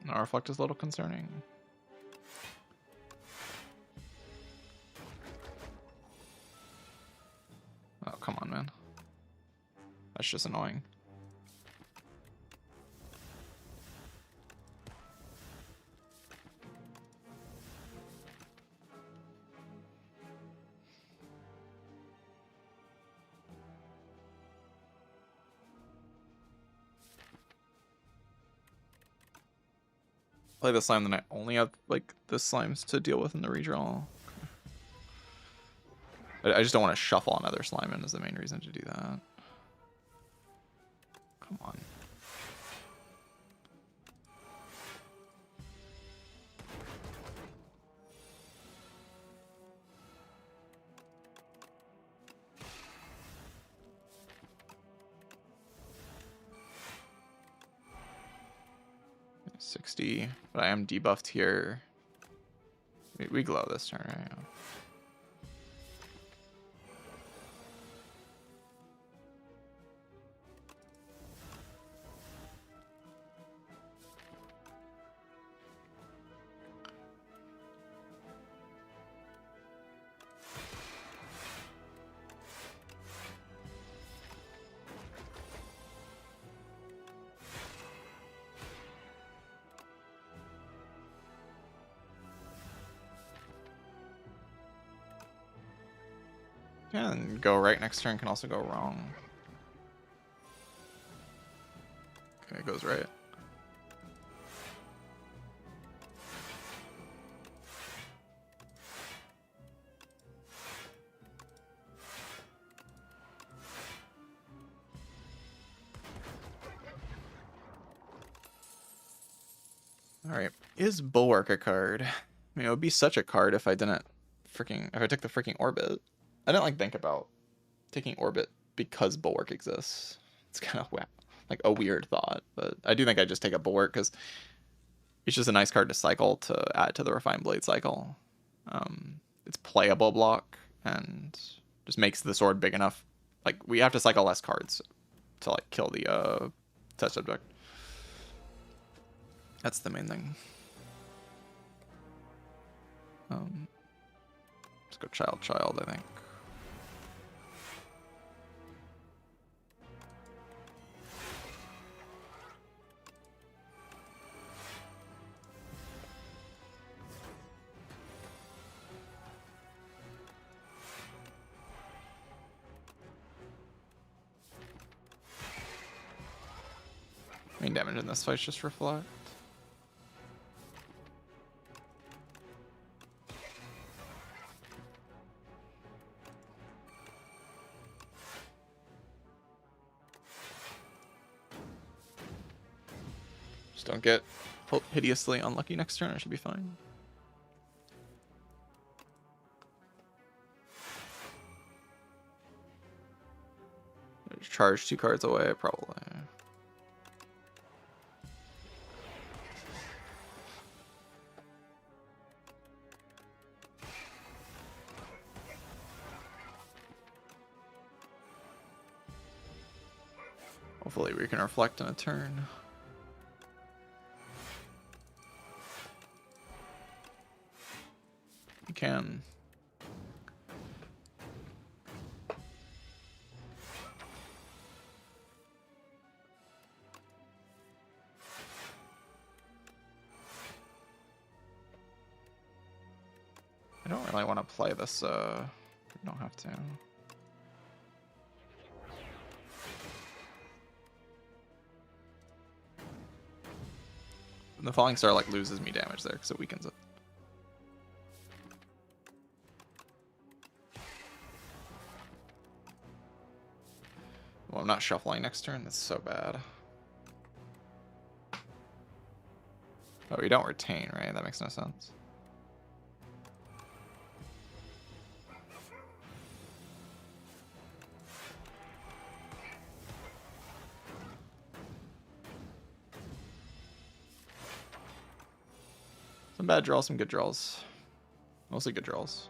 Our reflect is a little concerning. Oh, come on, man. That's just annoying. Play the slime, then I only have like the slimes to deal with in the redraw. I just don't want to shuffle another slime in is the main reason to do that. Come on. $60, but I am debuffed here. We glow this turn, right? Yeah, and go right next turn can also go wrong. Okay, it goes right. Alright, is Bulwark a card? I mean, it would be such a card if I didn't if I took the freaking Orbit. I didn't like think about taking Orbit because Bulwark exists. It's kind of like a weird thought, but I do think I just take a Bulwark because it's just a nice card to cycle to add to the Refined Blade cycle. It's playable block and just makes the sword big enough. Like, we have to cycle less cards to like kill the test subject. That's the main thing. Let's go child, I think. Main damage in this fight's just reflect. Just don't get hideously unlucky next turn. I should be fine. Charge 2 cards away, probably. Hopefully we can reflect in a turn. You can. I don't really want to play this, I don't have to. And the Falling Star like loses me damage there because it weakens it. Well, I'm not shuffling next turn. That's so bad. Oh, you don't retain, right? That makes no sense. Some bad draws, some good draws. Mostly good draws.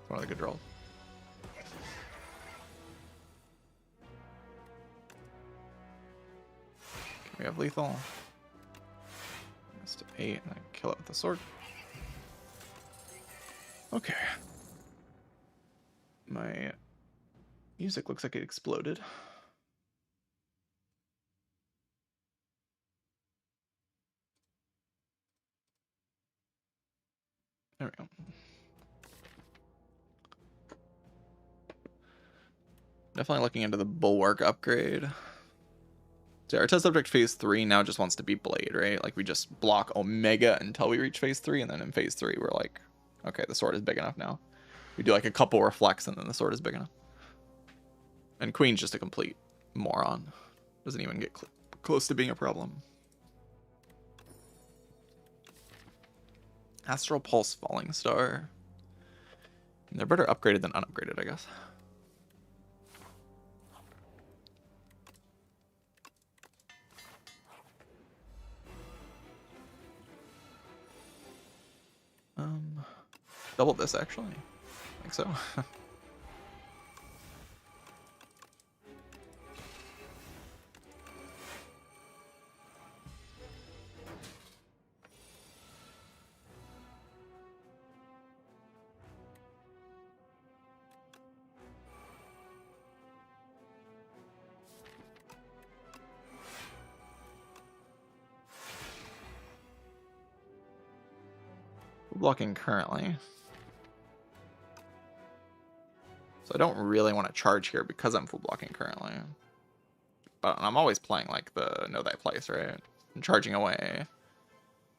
One of the good draws. Okay, we have lethal. That's to 8, and I kill it with the sword. Okay. My music looks like it exploded. There we go. Definitely looking into the Bulwark upgrade. So our test subject phase 3 now just wants to be Blade, right? Like we just block Omega until we reach phase 3, and then in phase 3 we're like, okay, the sword is big enough now. We do like a couple reflects and then the sword is big enough. And Queen's just a complete moron. Doesn't even get close to being a problem. Astral Pulse Falling Star. They're better upgraded than unupgraded, I guess. Double this actually. I think so. Blocking currently. So I don't really want to charge here because I'm full blocking currently. But I'm always playing like the Know Thy Place, right? And charging away.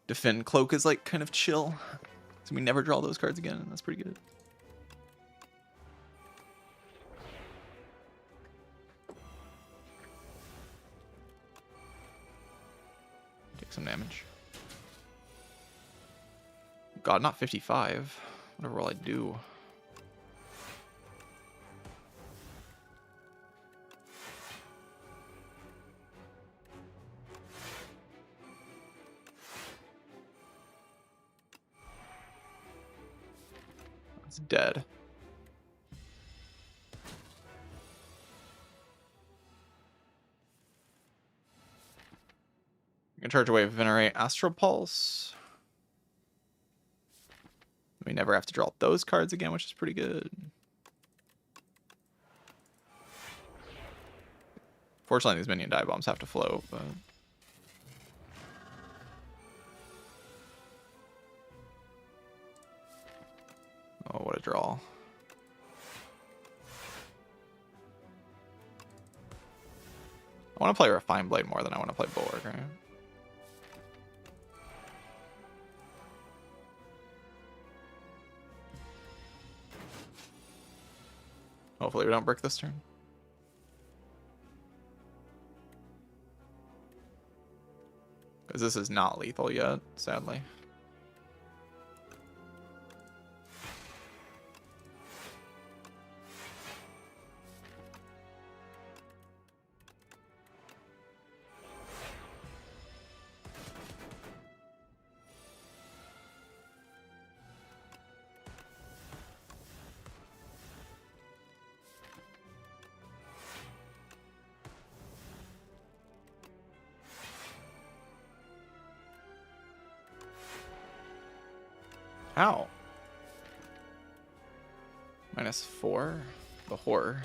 Defend Cloak is like kind of chill. So we never draw those cards again, and that's pretty good. some damage. God, not 55. Whatever will I do? It's dead. You can charge away Venerate Astral Pulse. We never have to draw those cards again, which is pretty good. Fortunately, these minion die bombs have to float, but... Oh, what a draw. I want to play Refined Blade more than I want to play Bulwark, right? Hopefully we don't brick this turn. Because this is not lethal yet, sadly. How? -4? The horror.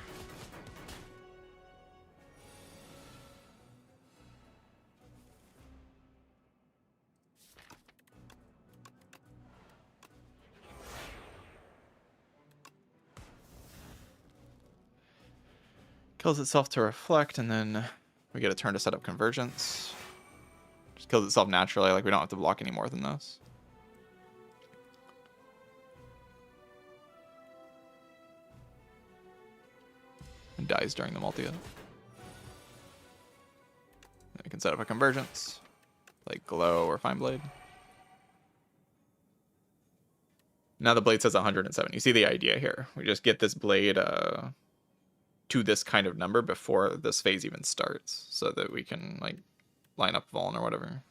Kills itself to reflect, and then we get a turn to set up Convergence. Just kills itself naturally, like we don't have to block any more than this. And dies during the multi. Then we can set up a Convergence, like Glow or Fine Blade. Now the blade says 107. You see the idea here. We just get this blade to this kind of number before this phase even starts, so that we can like line up Vuln or whatever.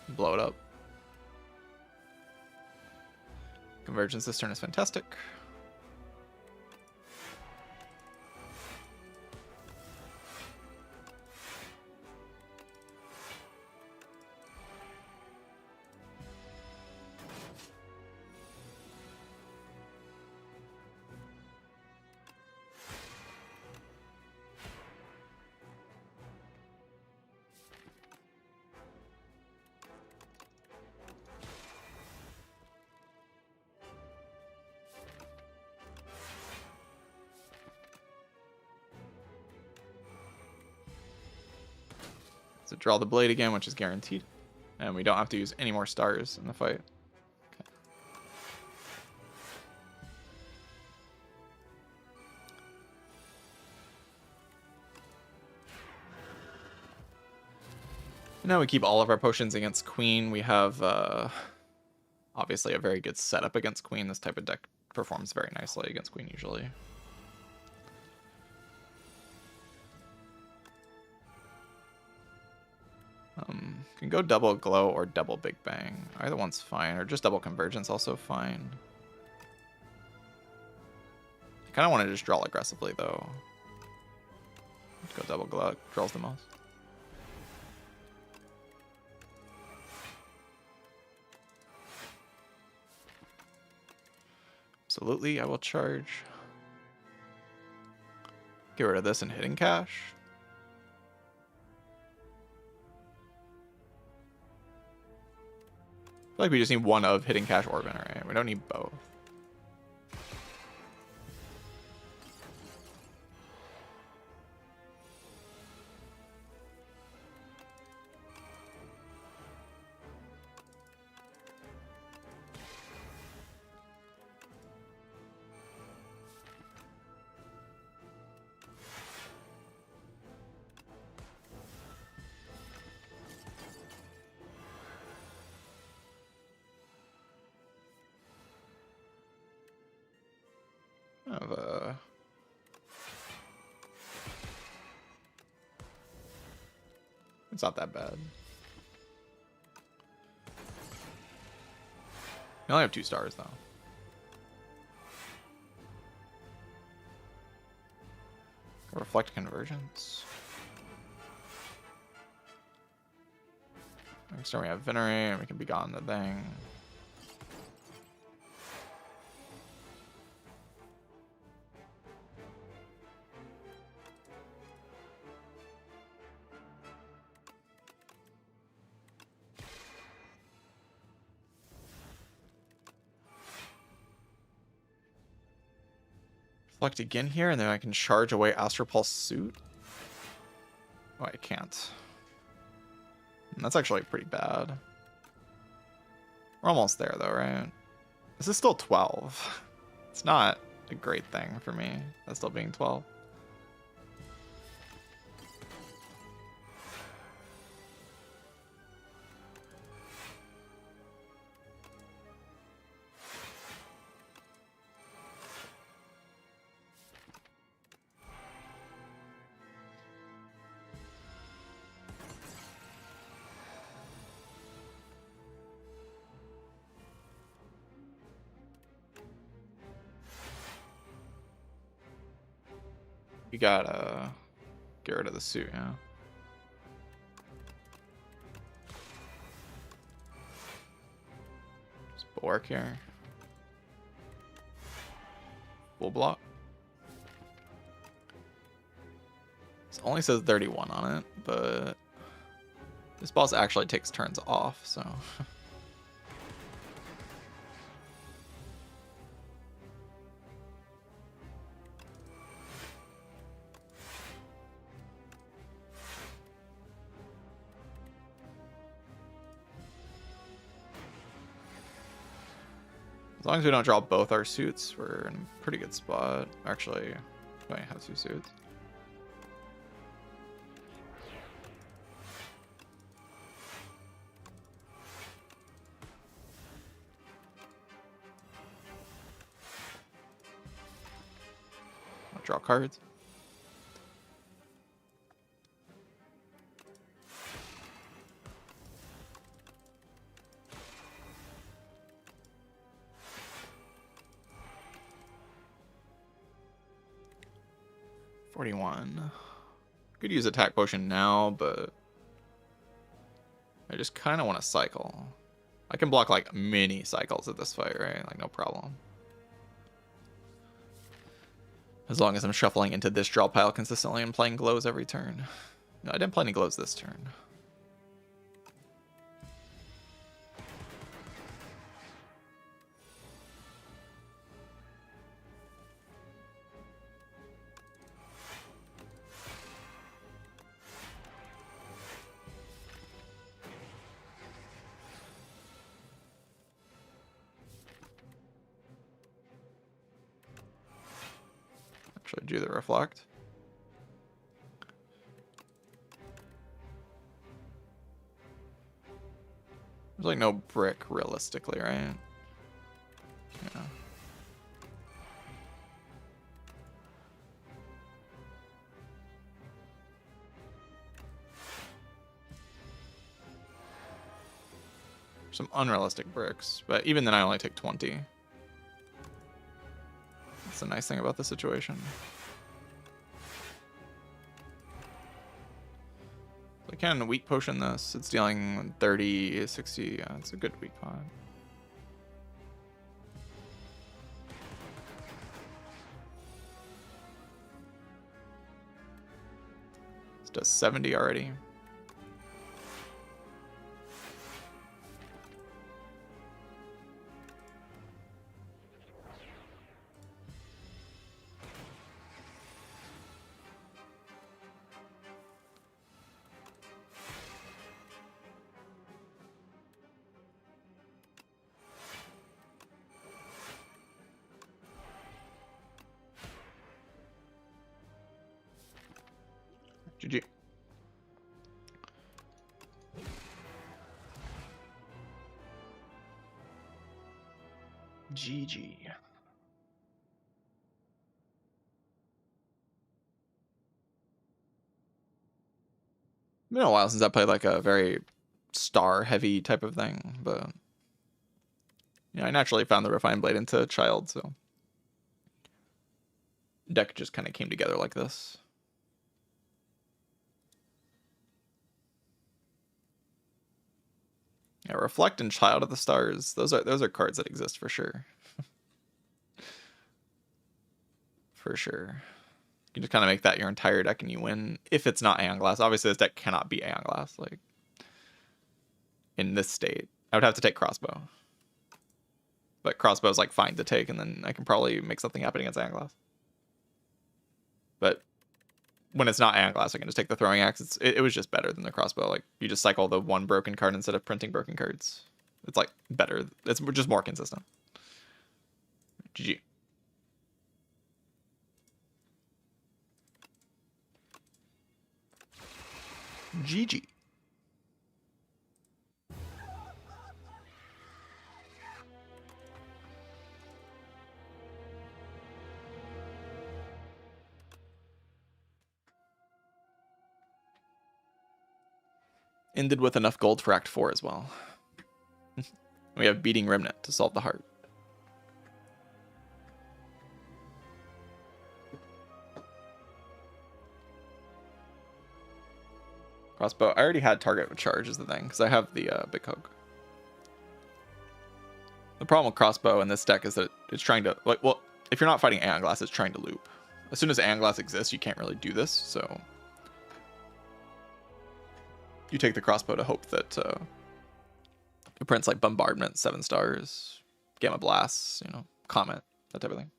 Blow it up. Convergence this turn is fantastic. So draw the blade again, which is guaranteed. And we don't have to use any more stars in the fight. Okay. And now we keep all of our potions against Queen. We have obviously a very good setup against Queen. This type of deck performs very nicely against Queen usually. Can go double Glow or double Big Bang. Either one's fine, or just double Convergence also fine. I kind of want to just draw aggressively though. Let's go double Glow, it draws the most. Absolutely, I will charge. Get rid of this and Hidden Cache. I feel like we just need one of Hidden Cache or Venerate. We don't need both. Kind of it's not that bad. We only have 2 stars though. Reflect convergence. Next turn we have Venerate, and we can Begone the thing. Reflect again here, and then I can charge away Astral Pulse Suit. Oh, I can't. That's actually pretty bad. We're almost there though, right? This is still 12. It's not a great thing for me, that's still being 12. You gotta get rid of the suit, yeah. Just bulwark here. Full block. It only says 31 on it, but this boss actually takes turns off, so. As long as we don't draw both our suits, we're in a pretty good spot. Actually, I have 2 suits. I'll draw cards. Could use attack potion now, but I just kind of want to cycle. I can block like mini cycles at this fight, right? Like no problem. As long as I'm shuffling into this draw pile consistently and playing glows every turn. No, I didn't play any glows this turn. Actually do the reflect. There's like no brick realistically, right? Yeah. Some unrealistic bricks, but even then I only take 20. That's the nice thing about the situation. I can weak potion this. It's dealing 30, 60. Yeah, it's a good weak pot. It does 70 already. GG. GG. been a while since I played like a very star heavy type of thing, but yeah, I naturally found the Refined Blade into Child, so deck just kind of came together like this. Yeah, Reflect and Child of the Stars. Those are cards that exist for sure. For sure. You can just kind of make that your entire deck and you win if it's not Aeon Glass. Obviously, this deck cannot be Aeon Glass. Like, in this state, I would have to take Crossbow. But Crossbow is like fine to take, and then I can probably make something happen against Aeon Glass. But when it's not Aeon Glass, I can just take the Throwing Axe. It was just better than the Crossbow. Like, you just cycle the one broken card instead of printing broken cards. It's like better. It's just more consistent. GG. GG. Ended with enough gold for Act 4 as well. We have Beating Remnant to solve the heart. Crossbow. I already had target with charge is the thing, because I have the big hook. The problem with Crossbow in this deck is that it's trying to, like, well, if you're not fighting Aeon Glass, it's trying to loop. As soon as Aeon Glass exists, you can't really do this, so you take the Crossbow to hope that it prints like Bombardment, 7 stars, Gamma Blasts, you know, Comet, that type of thing.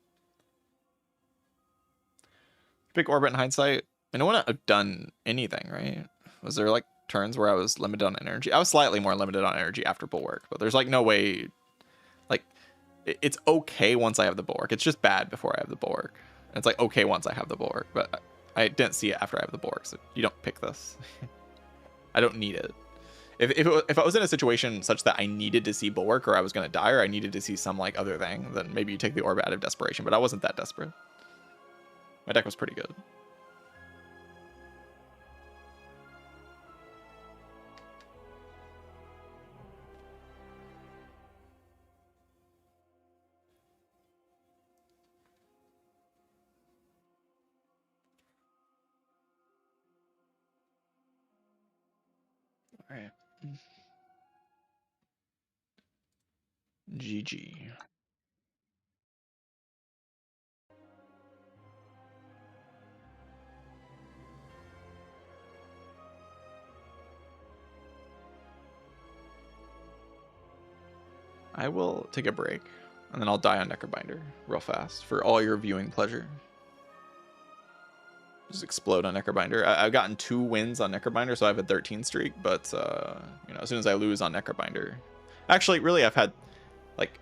Big Orbit in hindsight. I don't want to have done anything, right? Was there like turns where I was limited on energy? I was slightly more limited on energy after Bulwark, but there's like no way. Like, it's okay once I have the Bulwark. It's just bad before I have the Bulwark. It's like okay once I have the Bulwark, but I didn't see it after I have the Bulwark, so you don't pick this. I don't need it. If I was in a situation such that I needed to see Bulwark or I was going to die or I needed to see some like other thing, then maybe you take the Orbit out of desperation, but I wasn't that desperate. My deck was pretty good. All right. GG. I will take a break, and then I'll die on Necrobinder real fast for all your viewing pleasure. Just explode on Necrobinder. I've gotten 2 wins on Necrobinder, so I have a 13 streak, but you know, as soon as I lose on Necrobinder... Actually, really, I've had, like,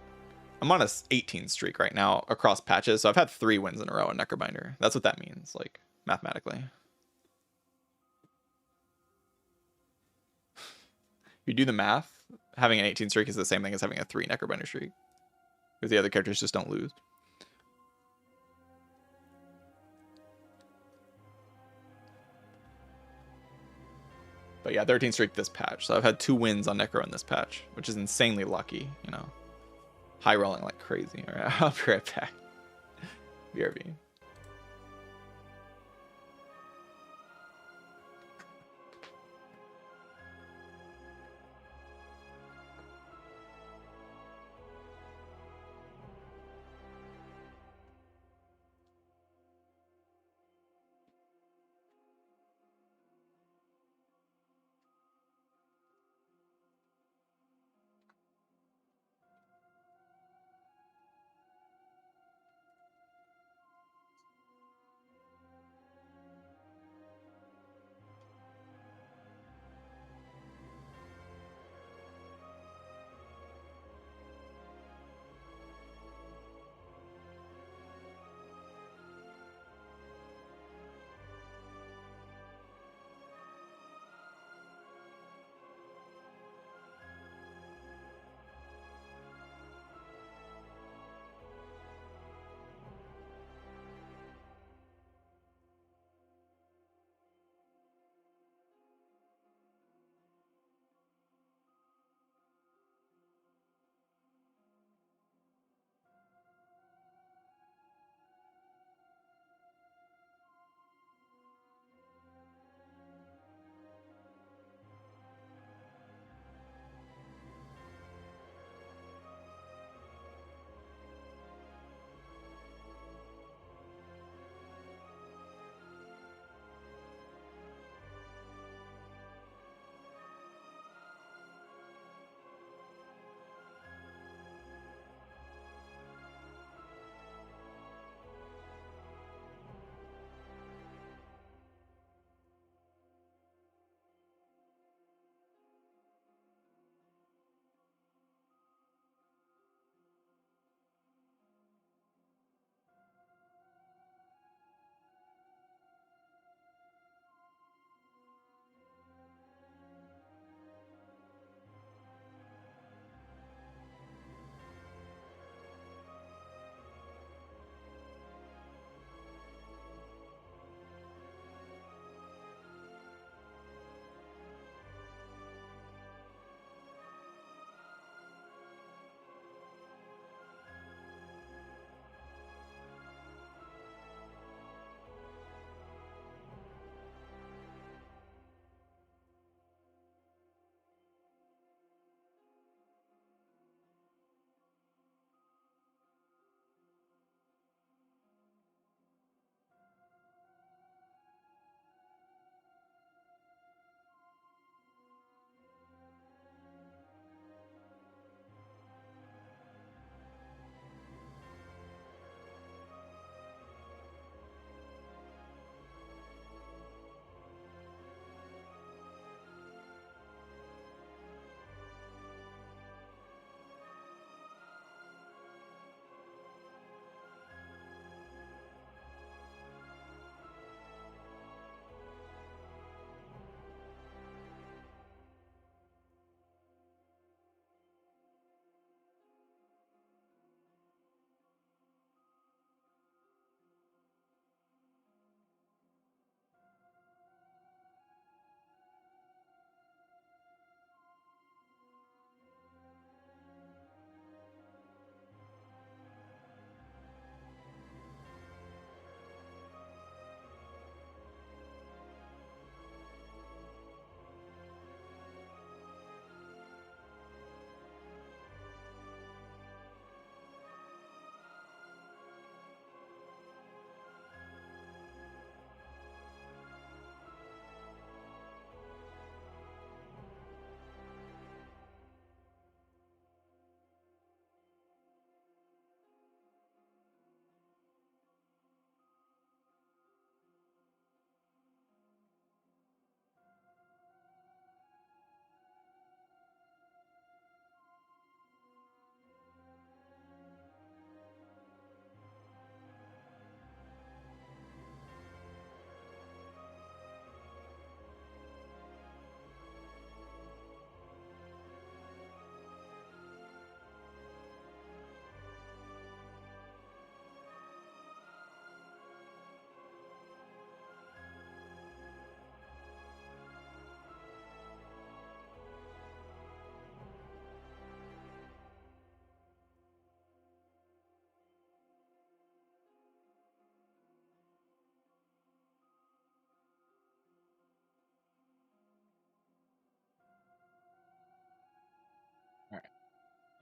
I'm on a 18 streak right now across patches, so I've had 3 wins in a row on Necrobinder. That's what that means, like, mathematically. If you do the math, having an 18 streak is the same thing as having a 3 Necrobinder streak. Because the other characters just don't lose. But yeah, 13 streak this patch. So I've had 2 wins on Necro in this patch, which is insanely lucky, you know. High rolling like crazy. All right, I'll be right back. BRB.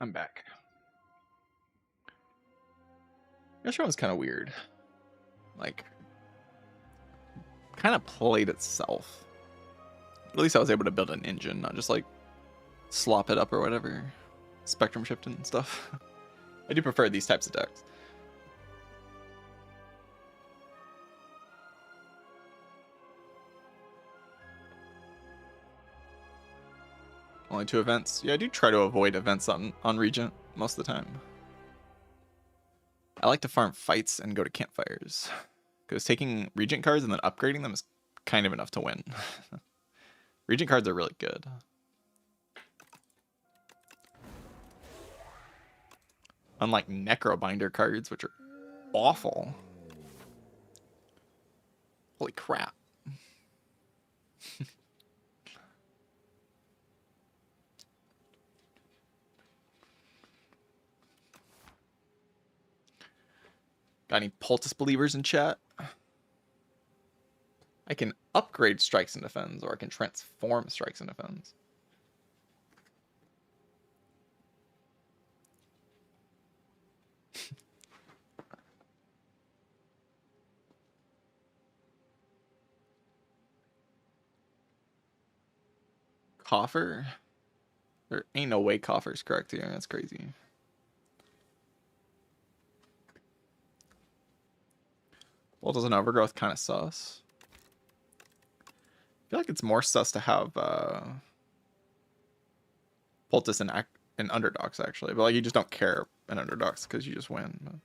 I'm back. Yesterday was kind of weird. Like, kind of played itself. At least I was able to build an engine, not just like slop it up or whatever. Spectrum shifting and stuff. I do prefer these types of decks. Only 2 events. Yeah, I do try to avoid events on Regent most of the time. I like to farm fights and go to campfires. Because taking Regent cards and then upgrading them is kind of enough to win. Regent cards are really good. Unlike Necrobinder cards, which are awful. Holy crap. Got any Poultice believers in chat? I can upgrade Strikes and Defends, or I can transform Strikes and Defends. Coffer? There ain't no way Coffer's correct here. That's crazy. Well, does an Overgrowth kind of sus? I feel like it's more sus to have Poultice and Underdogs, actually. But like, you just don't care in Underdogs because you just win. But...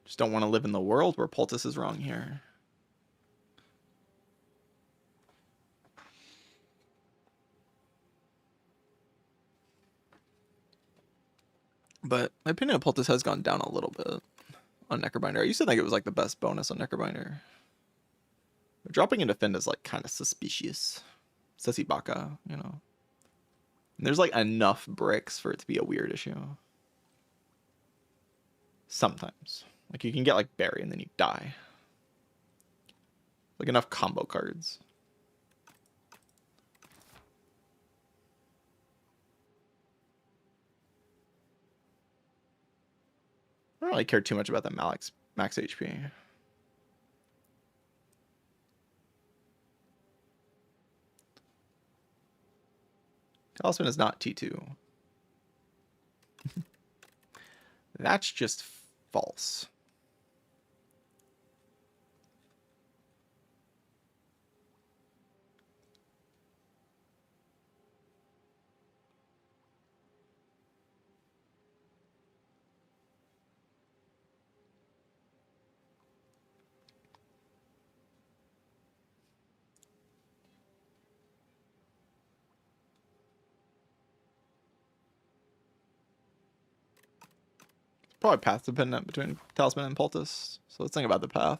just don't want to live in the world where Poultice is wrong here. But my opinion of Poultice has gone down a little bit on Necrobinder. I used to think it was like the best bonus on Necrobinder. But dropping into Defend is like kind of suspicious. Sessy Baka, you know. And there's like enough bricks for it to be a weird issue. Sometimes. Like you can get like Berry and then you die. Like enough combo cards. I don't really care too much about the max HP. Talisman is not T2. That's just false. Probably path dependent between Talisman and Poultice. So let's think about the path.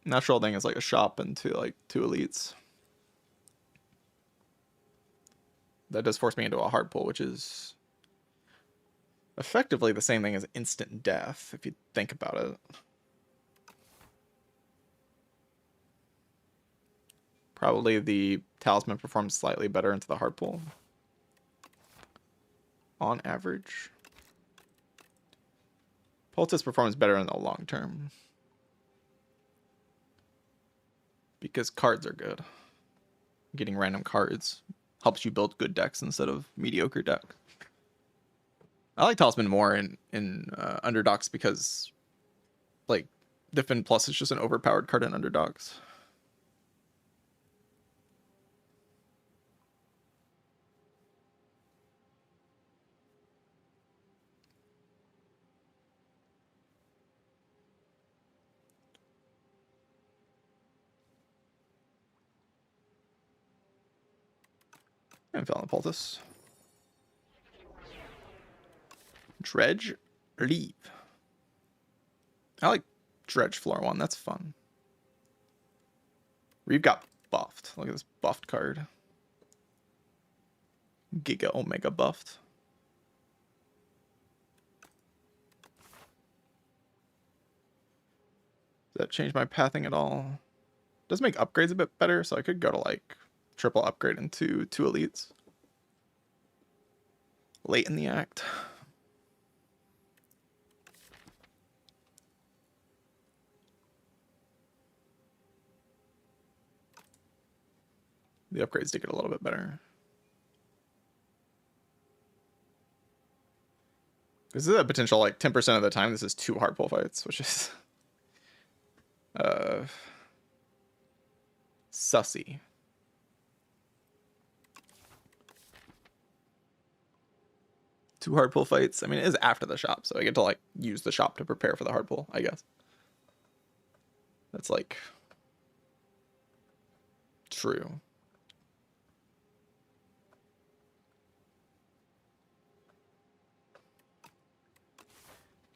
Natural thing is like a shop and two elites. That does force me into a hard pull, which is effectively the same thing as instant death, if you think about it. Probably the Talisman performs slightly better into the hard pull. On average. Poultice performs better in the long term. Because cards are good. Getting random cards helps you build good decks instead of mediocre decks. I like Talisman more in Underdogs because, like, Defend Plus is just an overpowered card in Underdogs. And fell on Poultice. Dredge, leave. I like Dredge floor 1. That's fun. We've got buffed. Look at this buffed card. Giga Omega buffed. Does that change my pathing at all? Does make upgrades a bit better, so I could go to like triple upgrade into 2 elites. Late in the act. The upgrades did get a little bit better. This is a potential like 10% of the time this is 2 hard pull fights, which is sussy. Two hard pull fights. I mean, it is after the shop, so I get to like use the shop to prepare for the hard pull, I guess. That's like true.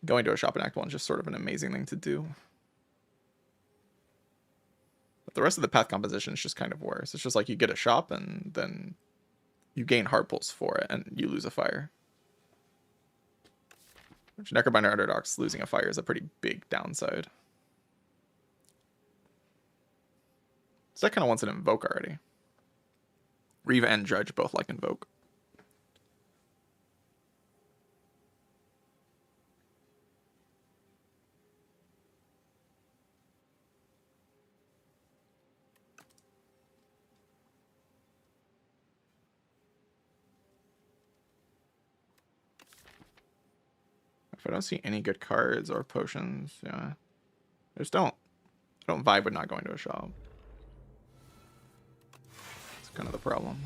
Going to a shop in Act 1 is just sort of an amazing thing to do. But the rest of the path composition is just kind of worse. It's just like you get a shop and then you gain hard pulls for it and you lose a fire. Which Necrobinder Underdogs losing a fire is a pretty big downside. So that kind of wants an Invoke already. Reeve and Judge both like Invoke. If I don't see any good cards or potions, yeah. I just don't. I don't vibe with not going to a shop. That's kind of the problem.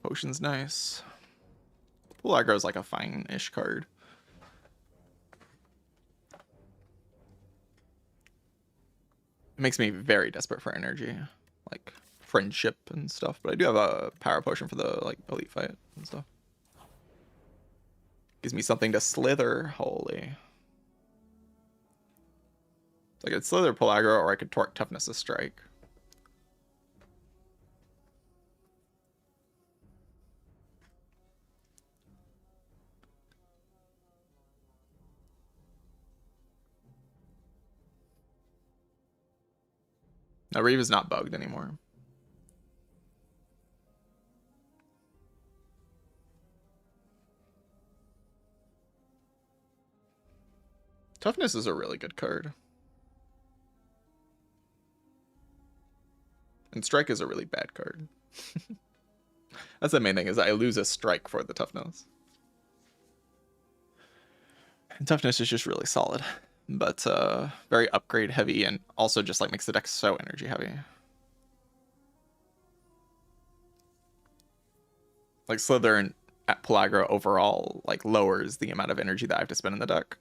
Potion's nice. Pool aggro is like a fine-ish card. It makes me very desperate for energy, like friendship and stuff. But I do have a power potion for the like elite fight and stuff. Gives me something to slither. Holy. So I could slither pull aggro, or I could torque toughness to strike. Now Reeve is not bugged anymore. Toughness is a really good card. And strike is a really bad card. That's the main thing, is I lose a strike for the toughness. And toughness is just really solid. But very upgrade heavy, and also just like makes the deck so energy heavy. Like Slither at Pelagra overall like lowers the amount of energy that I have to spend in the deck.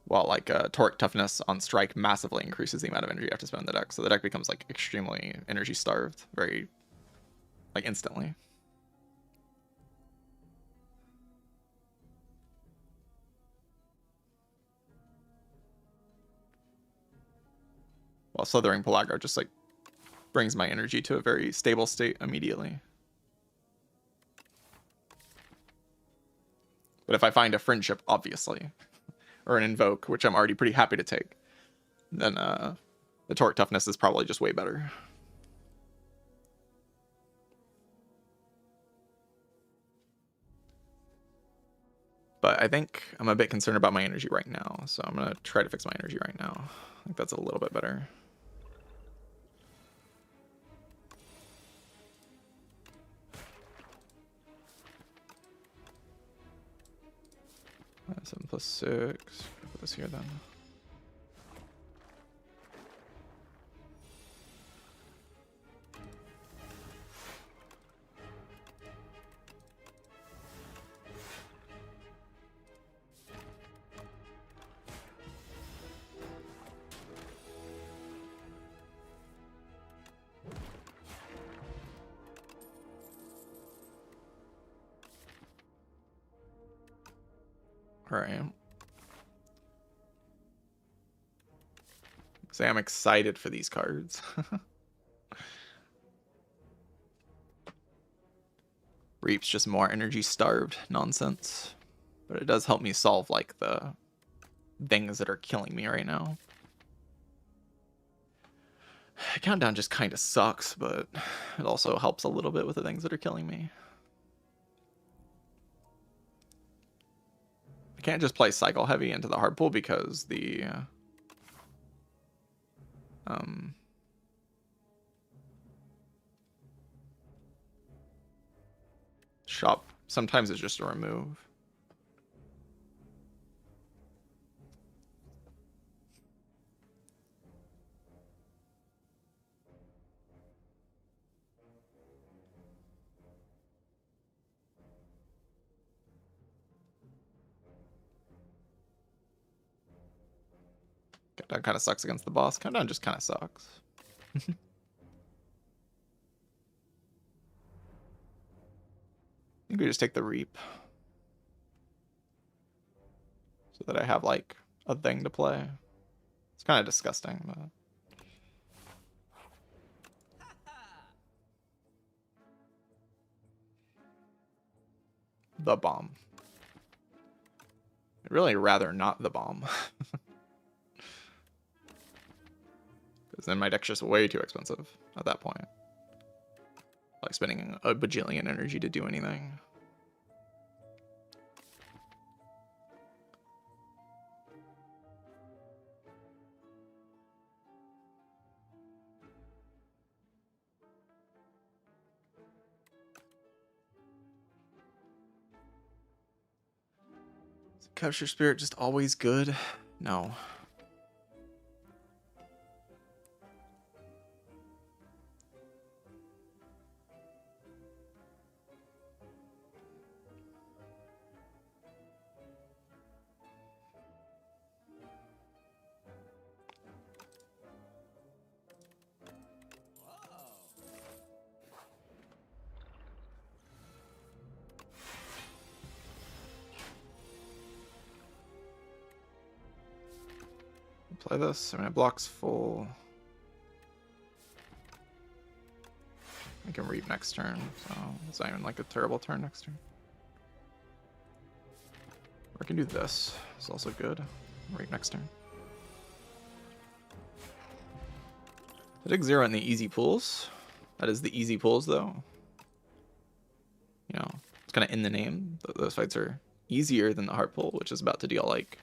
While like Torque Toughness on strike massively increases the amount of energy I have to spend in the deck. So the deck becomes like extremely energy starved, very like instantly. While Slithering Pelagra just like brings my energy to a very stable state immediately. But if I find a friendship, obviously, or an invoke, which I'm already pretty happy to take, then the Torque Toughness is probably just way better. But I think I'm a bit concerned about my energy right now, so I'm going to try to fix my energy right now. I think that's a little bit better. 7 + 6. Put this here then. All right. Say I'm excited for these cards. Reap's just more energy starved nonsense. But it does help me solve like the things that are killing me right now. Countdown just kind of sucks, but it also helps a little bit with the things that are killing me. I can't just play Cycle Heavy into the hard pull because the shop sometimes it's just a remove. Countdown kind of sucks against the boss. Countdown just kind of sucks. I think we just take the Reap. So that I have like a thing to play. It's kind of disgusting, but the bomb. I'd really rather not the bomb. Because then my deck's just way too expensive at that point. Like spending a bajillion energy to do anything. Is Capture Spirit just always good? No. Play this. I mean, it blocks full. I can Reap next turn, so it's not even like a terrible turn next turn. Or I can do this. It's also good. Reap next turn. I took 0 in the easy pools. That is the easy pools, though. You know, it's kind of in the name. Those fights are easier than the hard pull, which is about to deal like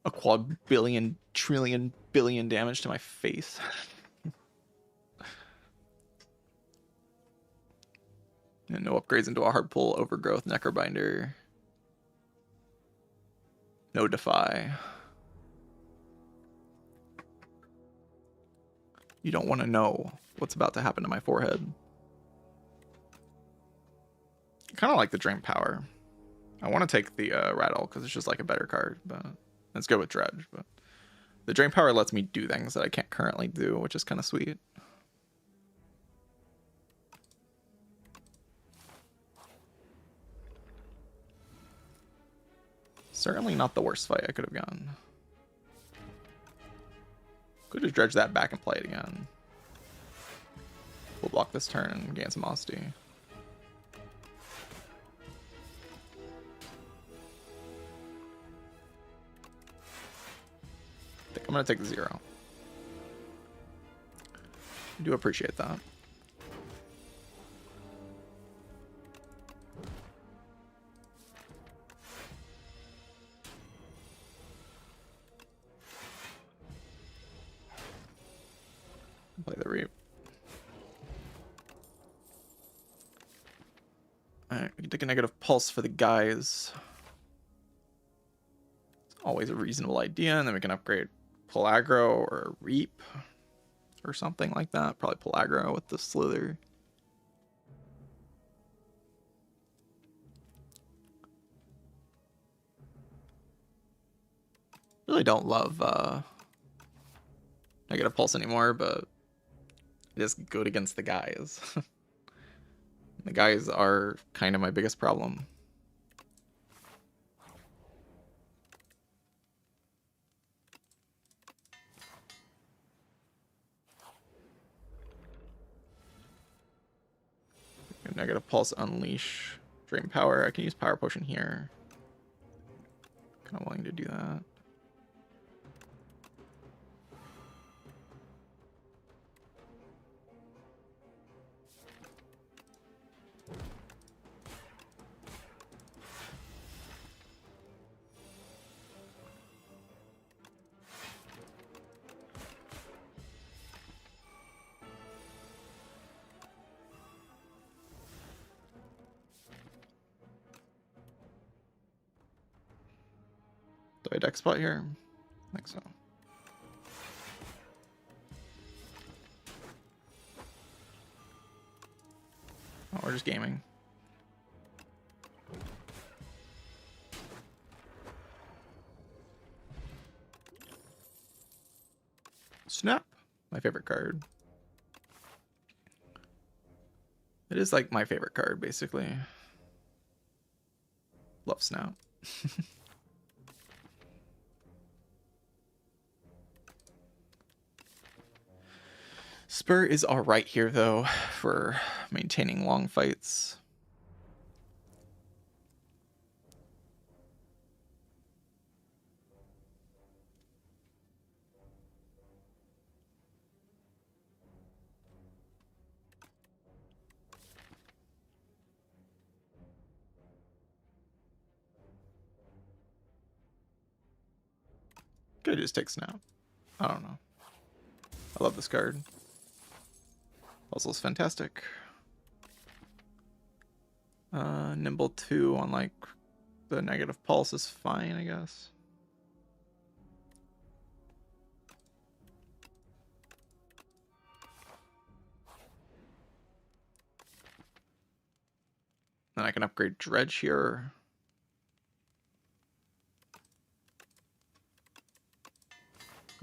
a quadrillion, trillion, billion damage to my face. And no upgrades into a hard pull, overgrowth, necrobinder. No defy. You don't want to know what's about to happen to my forehead. I kind of like the Drain Power. I want to take the Rattle because it's just like a better card, but let's go with Dredge. But the Drain Power lets me do things that I can't currently do, which is kind of sweet. Certainly not the worst fight I could have gotten. Could just dredge that back and play it again. We'll block this turn and gain some Osty. I think I'm going to take the 0. I do appreciate that. Play the Reap. Alright, we can take a negative pulse for the guys. It's always a reasonable idea, and then we can upgrade Pellaggro or Reap or something like that. Probably Pellaggro with the Slither. Really don't love negative pulse anymore, but I just good against the guys. The guys are kind of my biggest problem. Negative Pulse, Unleash, Drain Power. I can use Power Potion here. Kind of willing to do that. Do I deck spot here? I think so. Oh, we're just gaming. Snap, my favorite card. It is like my favorite card, basically. Love Snap. Spur is alright here, though, for maintaining long fights. Could just take Snap. I don't know. I love this card. Puzzle's fantastic. Nimble 2 on like the Negative Pulse is fine, I guess. Then I can upgrade Dredge here.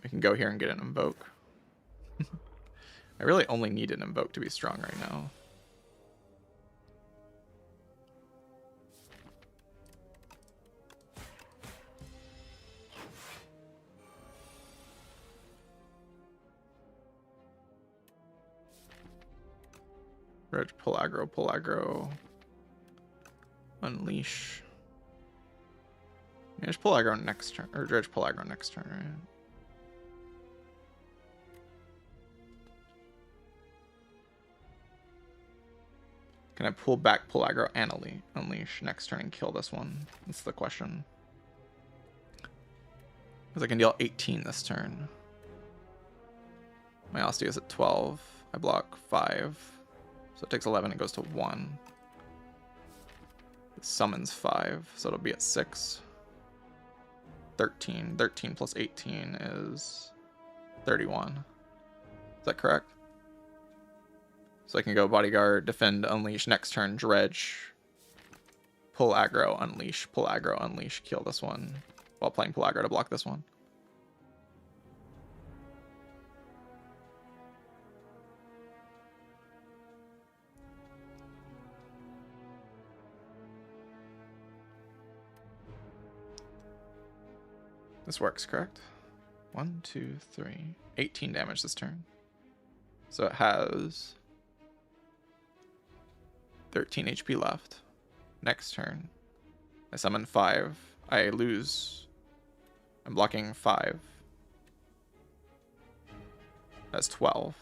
We can go here and get an Invoke. I really only need an Invoke to be strong right now. Dredge, pull aggro. Unleash. Yeah, just pull aggro next turn, or Dredge pull aggro next turn, right? Can I pull back, pull aggro, and unleash next turn and kill this one? That's the question. Because I can deal 18 this turn. My Ostia is at 12. I block 5. So it takes 11 and goes to 1. It summons 5, so it'll be at 6. 13. 13 plus 18 is 31. Is that correct? So I can go Bodyguard, defend, unleash, next turn, Dredge, pull aggro, unleash, kill this one, while playing pull aggro to block this one. This works, correct? 1, 2, 3, 18 damage this turn. So it has 13 HP left. Next turn, I summon 5. I lose. I'm blocking 5. That's 12.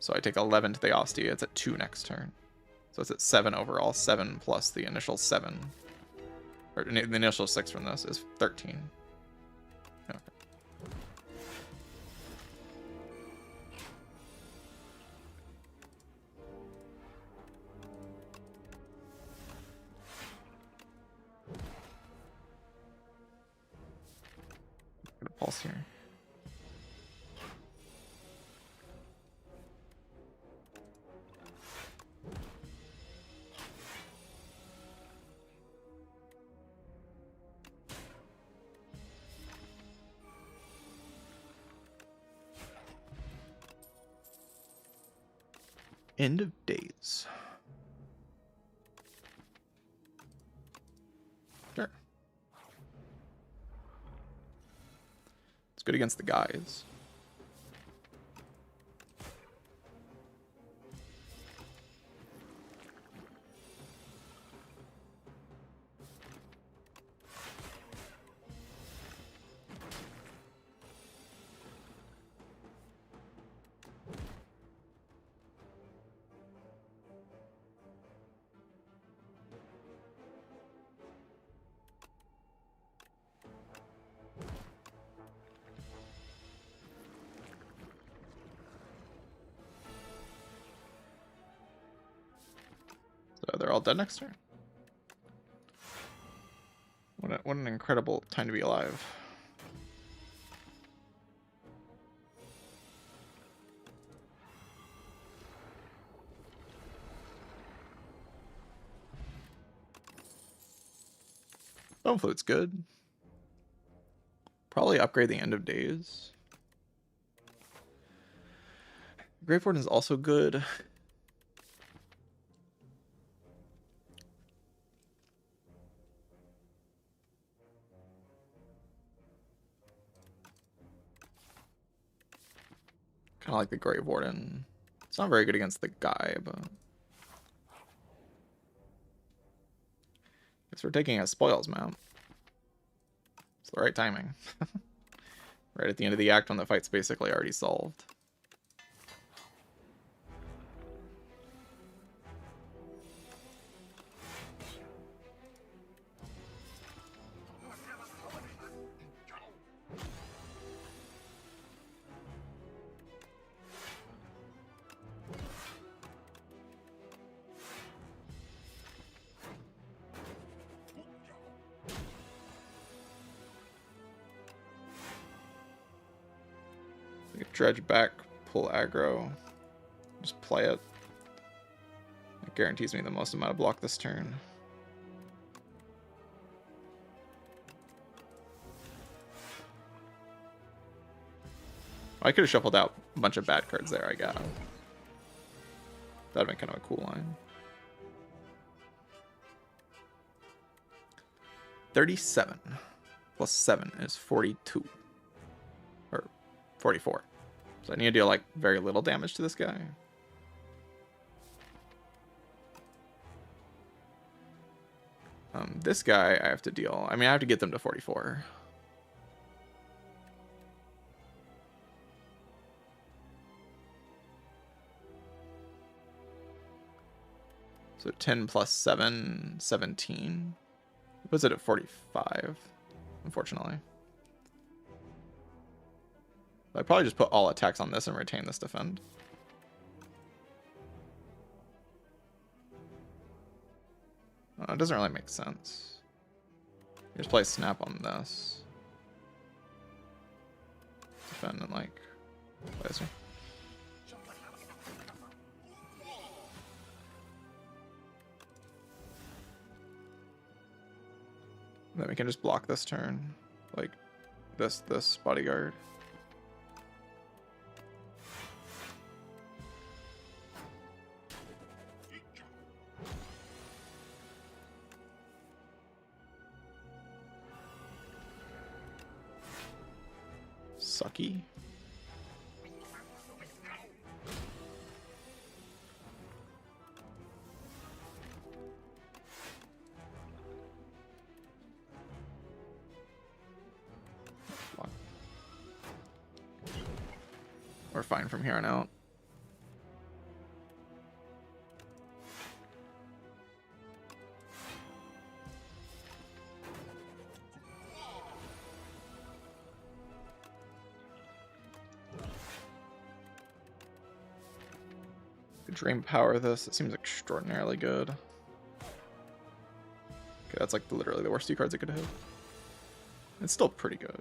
So I take 11 to the Ostia. It's at 2 next turn. So it's at 7 overall. 7 plus the initial 7. Or the initial 6 from this is 13. Okay. Get a pulse here. End of days. Sure. It's good against the guys. all dead next turn. What an incredible time to be alive. Bone Flute's good. Probably upgrade the End of Days. Grave Warden is also good. Kind of like the Grave Warden. It's not very good against the guy, but guess we're taking a spoils mount. It's the right timing. Right at the end of the act when the fight's basically already solved. Dredge back, pull aggro, just play it. It guarantees me the most amount of block this turn. I could have shuffled out a bunch of bad cards there, I guess. That'd been kind of a cool line. 37 plus 7 is 42. Or 44. So I need to deal like very little damage to this guy. This guy I have to deal. I mean, I have to get them to 44. So 10 plus 7, 17. Was it at 45? Unfortunately. I'd probably just put all attacks on this and retain this defend. It doesn't really make sense. You just play snap on this. Defend and like play this. Then we can just block this turn. Like this bodyguard. Sucky. We're fine from here on out. Dream power this. It seems extraordinarily good. Okay, that's like literally the worst two cards it could have. It's still pretty good.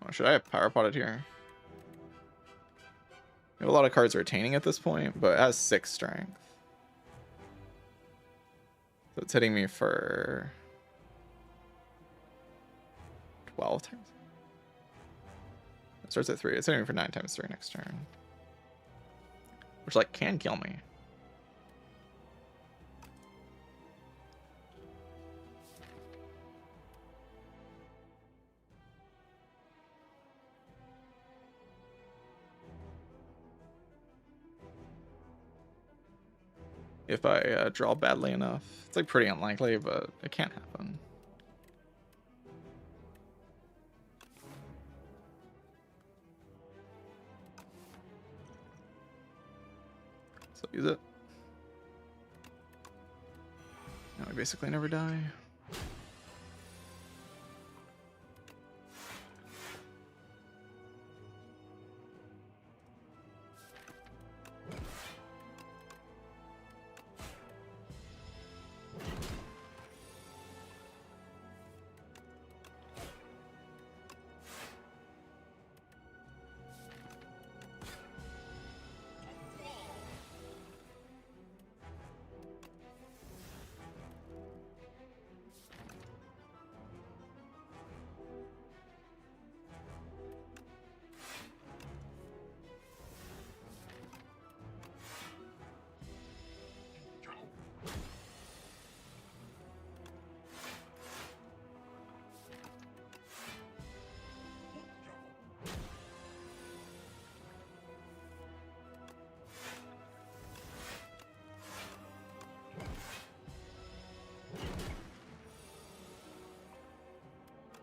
Oh, should I have power potted here? We have a lot of cards retaining at this point, but it has 6 strength. So it's hitting me for 12 times. It starts at 3. It's hitting me for 9 times 3 next turn. Which, like, can kill me. If I draw badly enough. It's, like, pretty unlikely, but it can happen. So use it. Now I basically never die.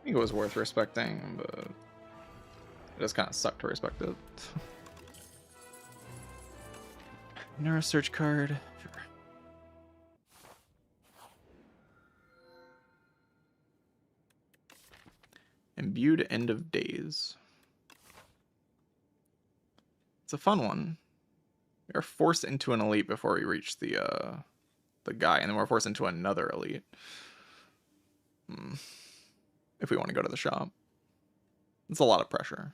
think it was worth respecting, but it just kind of sucked to respect it. Neuro search card. Sure. Imbued End of Days. It's a fun one. We are forced into an elite before we reach the guy, and then we're forced into another elite. If we want to go to the shop. It's a lot of pressure.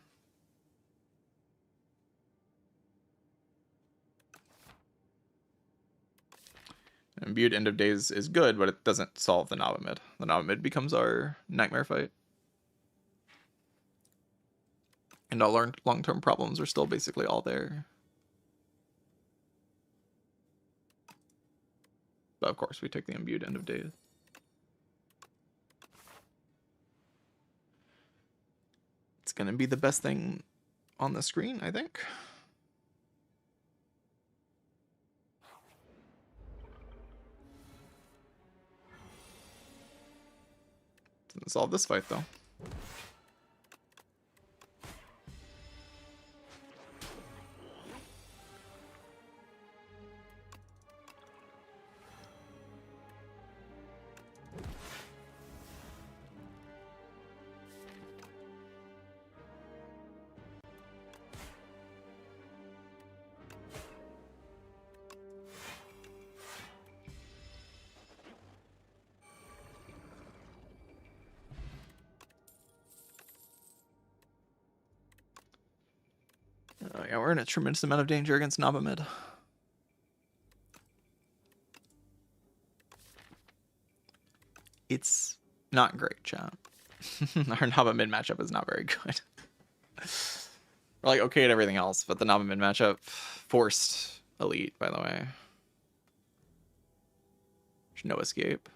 Imbued End of Days is good, but it doesn't solve the Navamid. The Navamid becomes our nightmare fight. And our long-term problems are still basically all there. But of course, we take the Imbued End of Days. It's going to be the best thing on the screen, I think. Doesn't solve this fight, though. Yeah, we're in a tremendous amount of danger against Navamid. It's not great, chat. Our Navamid matchup is not very good. We're like okay at everything else, but the Navamid matchup forced elite, by the way. There's no escape.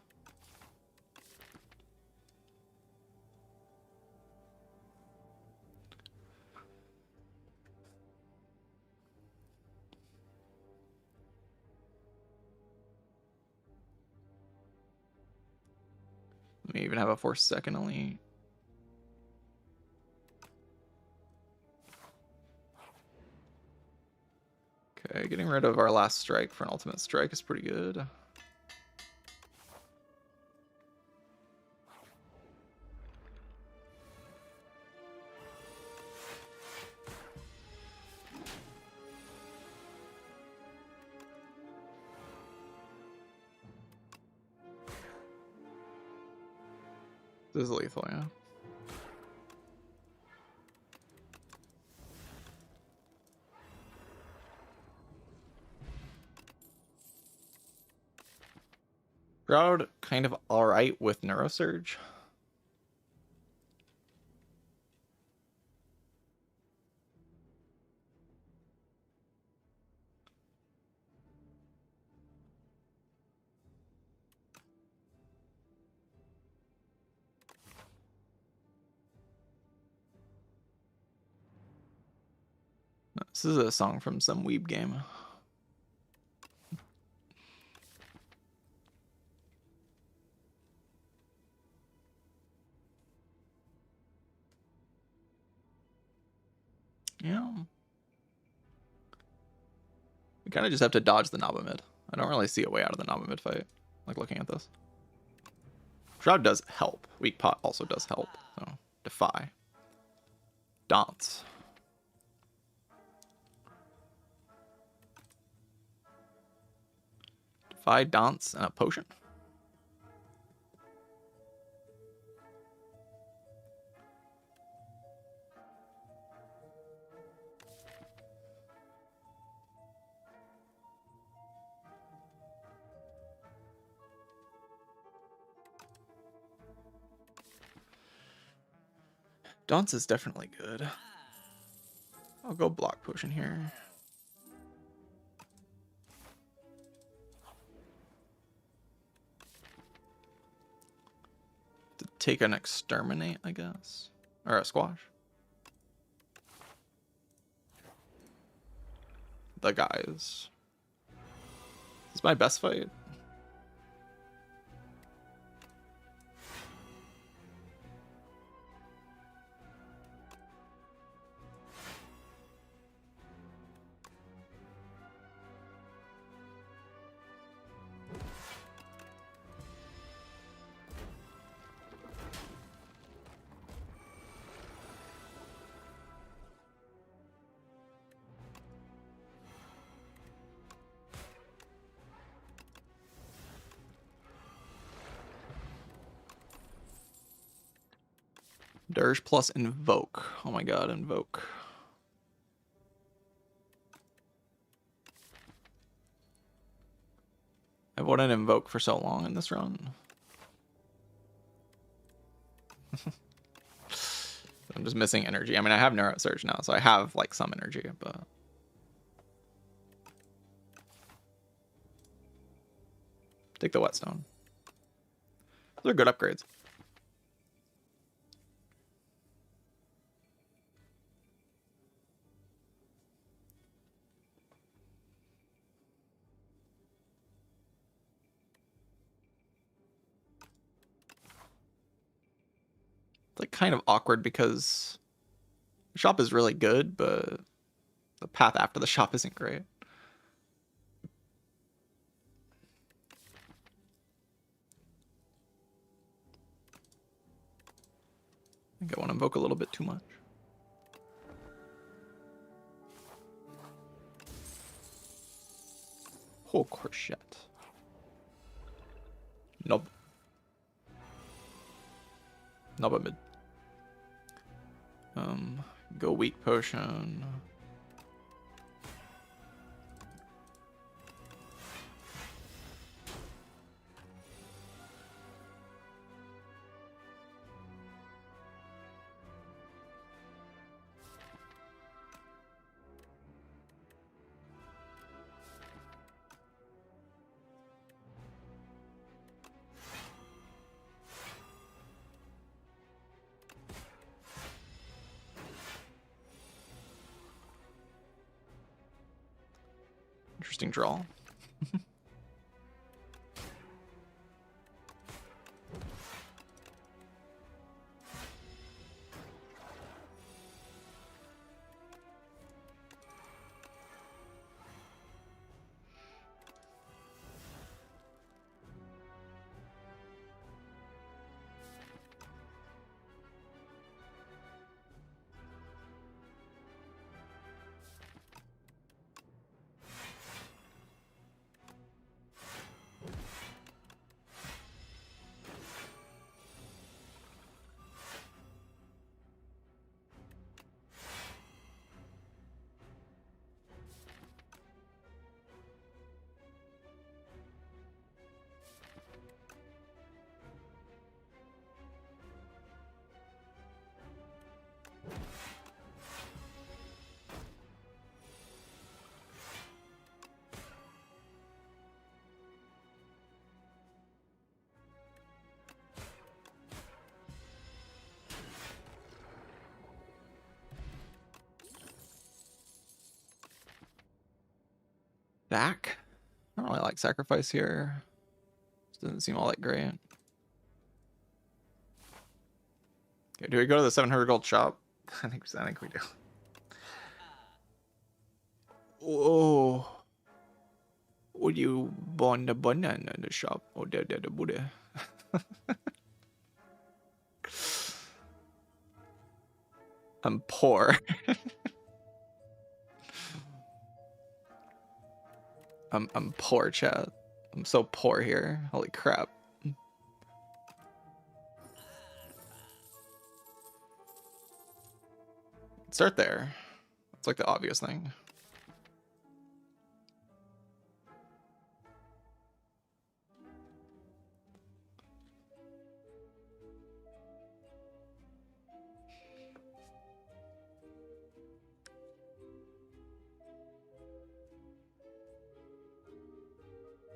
We even have a forced second elite. Okay, getting rid of our last strike for an ultimate strike is pretty good. This is lethal, yeah. Crowd kind of alright with Neurosurge. This is a song from some weeb game. Yeah. We kind of just have to dodge the Navamid. I don't really see a way out of the Navamid fight, like looking at this. Shroud does help. Weak Pot also does help. So, Defy. Dance. Defy, Dance, and a Potion. Dance is definitely good. I'll go Block Potion here. To take an Exterminate, I guess. Or a Squash. The guys. This is my best fight. Dirge plus Invoke. Oh my god, Invoke. I've wanted Invoke for so long in this run. I'm just missing energy. I mean, I have Neuro Surge now, so I have like some energy, but take the Whetstone. Those are good upgrades. It's like kind of awkward because the shop is really good, but the path after the shop isn't great. I think I want to invoke a little bit too much. Oh, Corchette. Nope. Nope, mid. Go weak potion. Interesting draw. Back? I don't really like sacrifice here. This doesn't seem all that great. Okay, do we go to the 700 gold shop? I think we do. Oh. Would you want a banana in the shop? Oh, da da da Buddha. I'm poor. I'm poor, chat. I'm so poor here. Holy crap. Start there. It's like the obvious thing.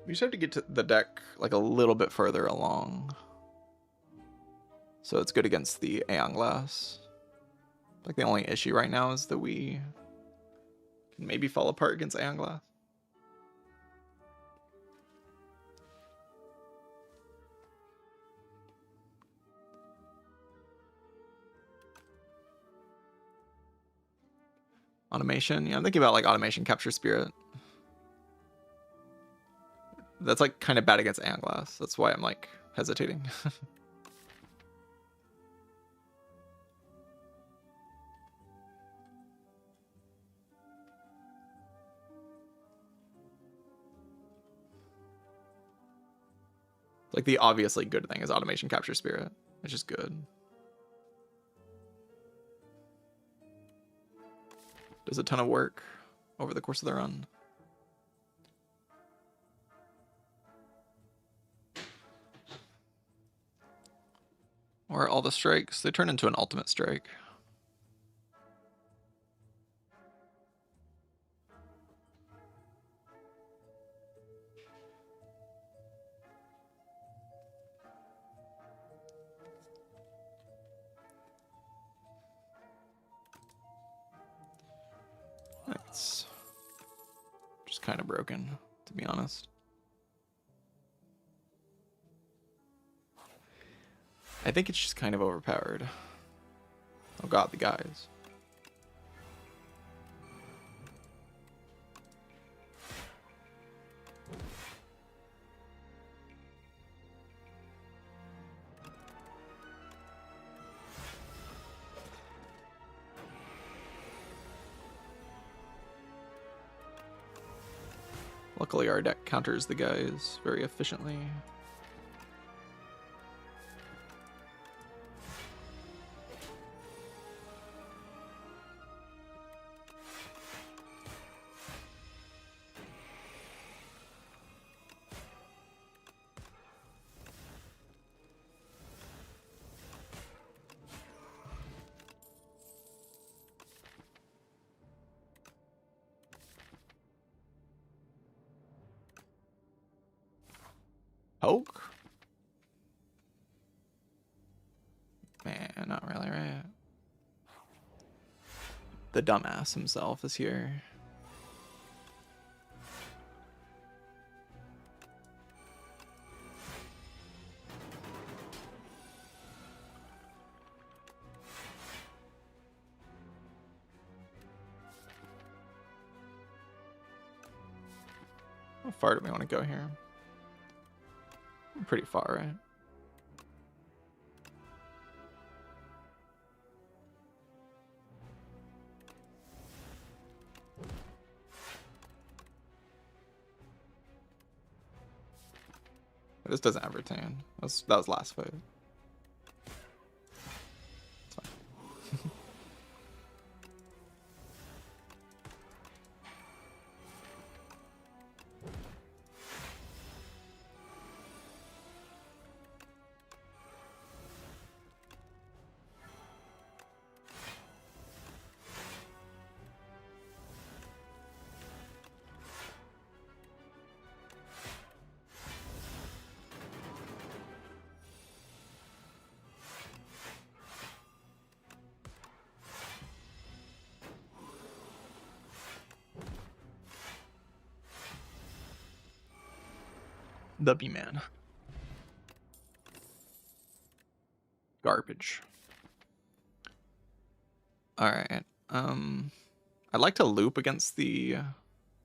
We just have to get to the deck like a little bit further along. So it's good against the Aeon Glass. Like the only issue right now is that we can maybe fall apart against Aeon Glass. Automation. Yeah, I'm thinking about like automation capture spirit. That's like kind of bad against Aeon Glass. That's why I'm like hesitating. Like the obviously good thing is automation capture spirit. It's just good. does a ton of work over the course of the run. Or all the strikes, they turn into an ultimate strike. It's just kind of broken, to be honest. I think it's just kind of overpowered. Oh god, the guys. Luckily our deck counters the guys very efficiently. Poke? Man, not really, right? The dumbass himself is here. How far do we want to go here? Pretty far, right? This doesn't have retain. That was last fight. It's fine. The B-Man. Garbage. Alright. I'd like to loop against the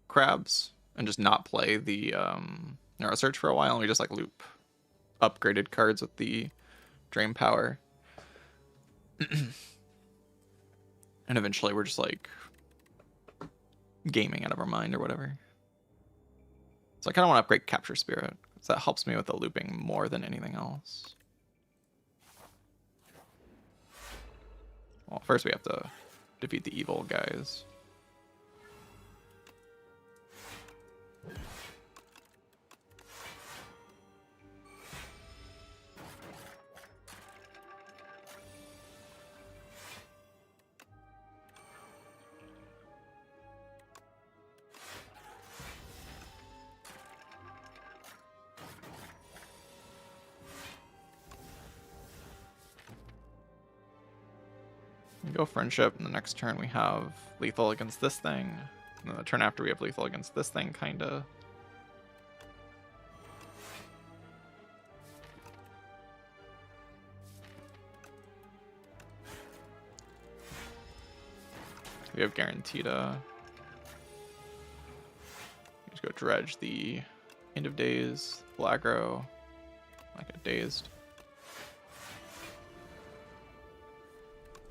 crabs and just not play the Neuro Search for a while, and we just like loop upgraded cards with the Drain Power. And eventually we're just like gaming out of our mind or whatever. So I kind of want to upgrade Capture Spirit, because that helps me with the looping more than anything else. Well, first we have to defeat the evil guys. We go Friendship, and the next turn we have lethal against this thing. And then the turn after we have lethal against this thing, kinda. We have Guaranteeda. Just go Dredge the End of Days, Aggro, like a Dazed.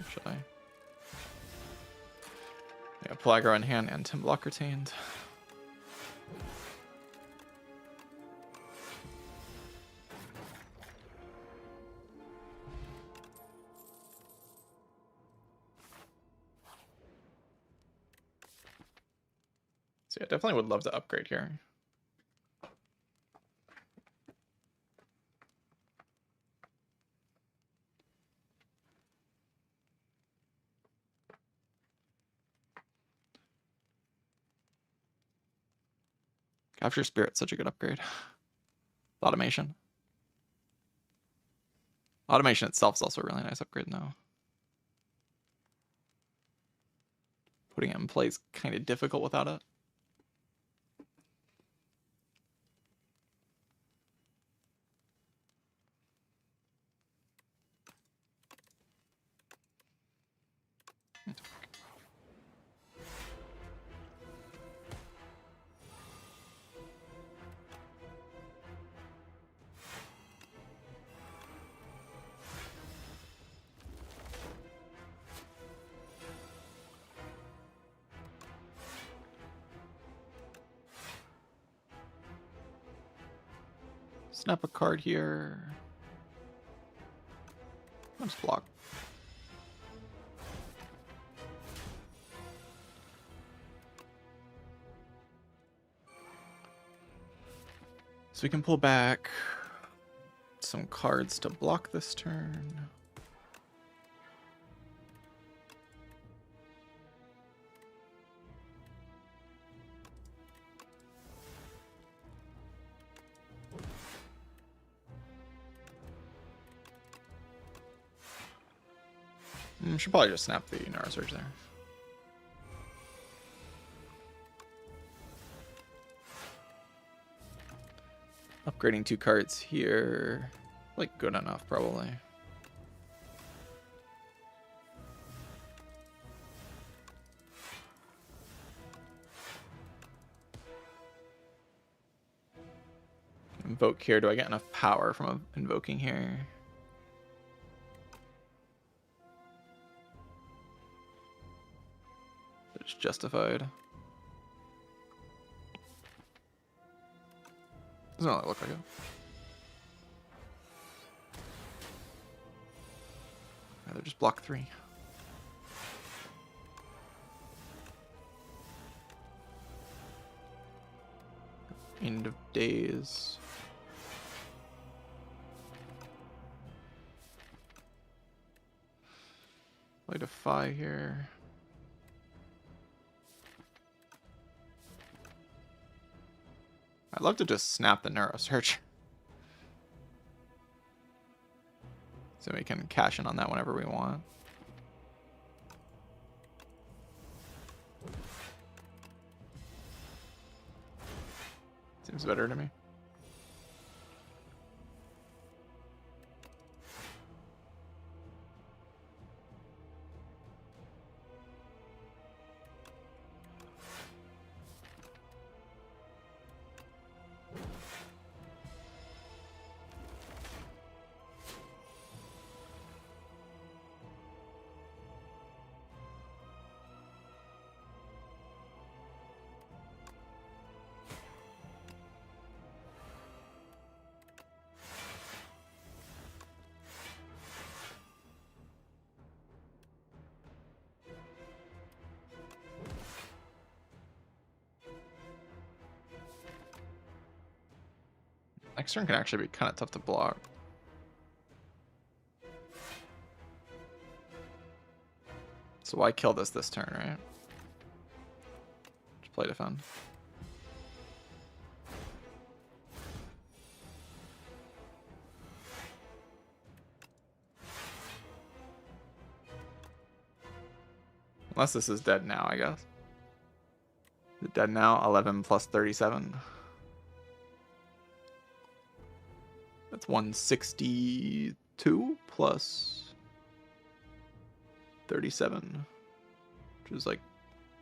Actually. Yeah, Aggro in hand and Tim Block retained. So yeah, definitely would love to upgrade here. Capture Spirit, such a good upgrade. Automation. Automation itself is also a really nice upgrade now. Putting it in play is kind of difficult without it. Snap a card here. I'll just block. So we can pull back some cards to block this turn. Should probably just snap the Neurosurge there. Upgrading 2 cards here, like good enough probably. Invoke here. Do I get enough power from invoking here? It's justified. Doesn't really look like it. Rather just block 3. End of days. Play Defy here. I'd love to just snap the Neurosurge. So we can cash in on that whenever we want. Seems better to me. Next turn can actually be kind of tough to block. So why kill this turn, right? Just play defend. Unless this is dead now, I guess. Is it dead now? 11 plus 37. That's 162 plus 37, which is like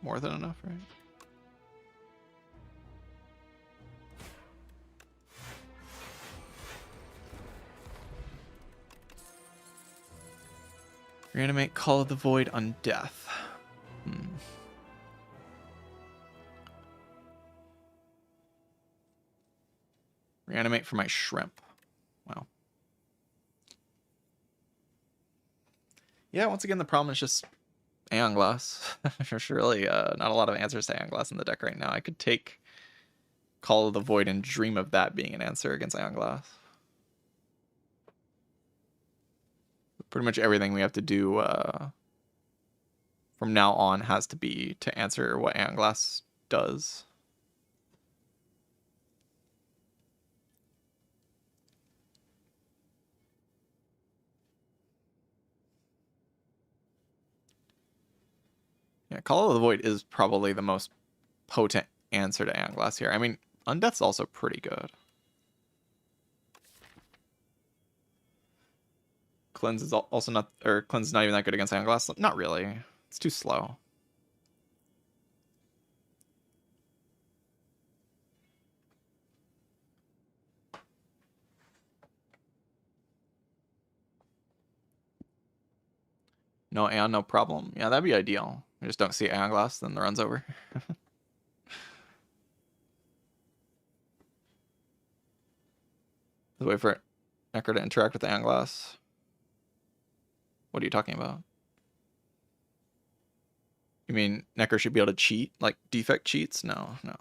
more than enough, right? Reanimate Call of the Void on death. Reanimate for my shrimp. Wow. Yeah, once again, the problem is just Aeon Glass. There's really not a lot of answers to Aeon Glass in the deck right now. I could take Call of the Void and dream of that being an answer against Aeon Glass. Pretty much everything we have to do from now on has to be to answer what Aeon Glass does. Yeah, Call of the Void is probably the most potent answer to Aeon Glass here. I mean, Undeath's also pretty good. Cleanse is also not, or Cleanse is not even that good against Aeon Glass. Not really. It's too slow. No Aeon, no problem. Yeah, that'd be ideal. We just don't see Aeon Glass, then the run's over. Let's wait for Necro to interact with Aeon Glass. What are you talking about? You mean Necro should be able to cheat? Like defect cheats? No, no.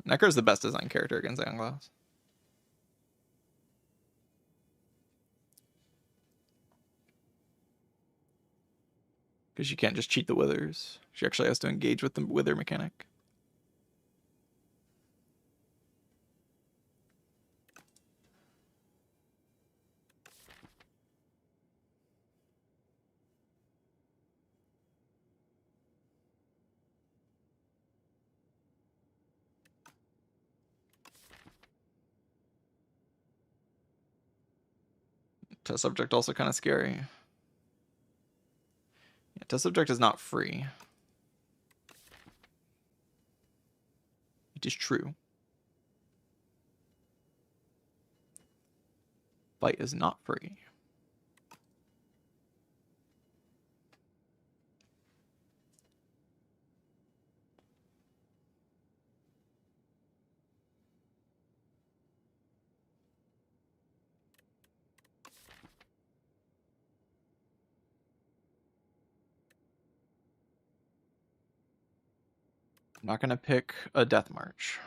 Necro's the best design character against Aeon Glass. Because she can't just cheat the withers. She actually has to engage with the wither mechanic. Test subject also kind of scary. Yeah, test subject is not free. It is true. Fight is not free. I'm not gonna pick a Death March.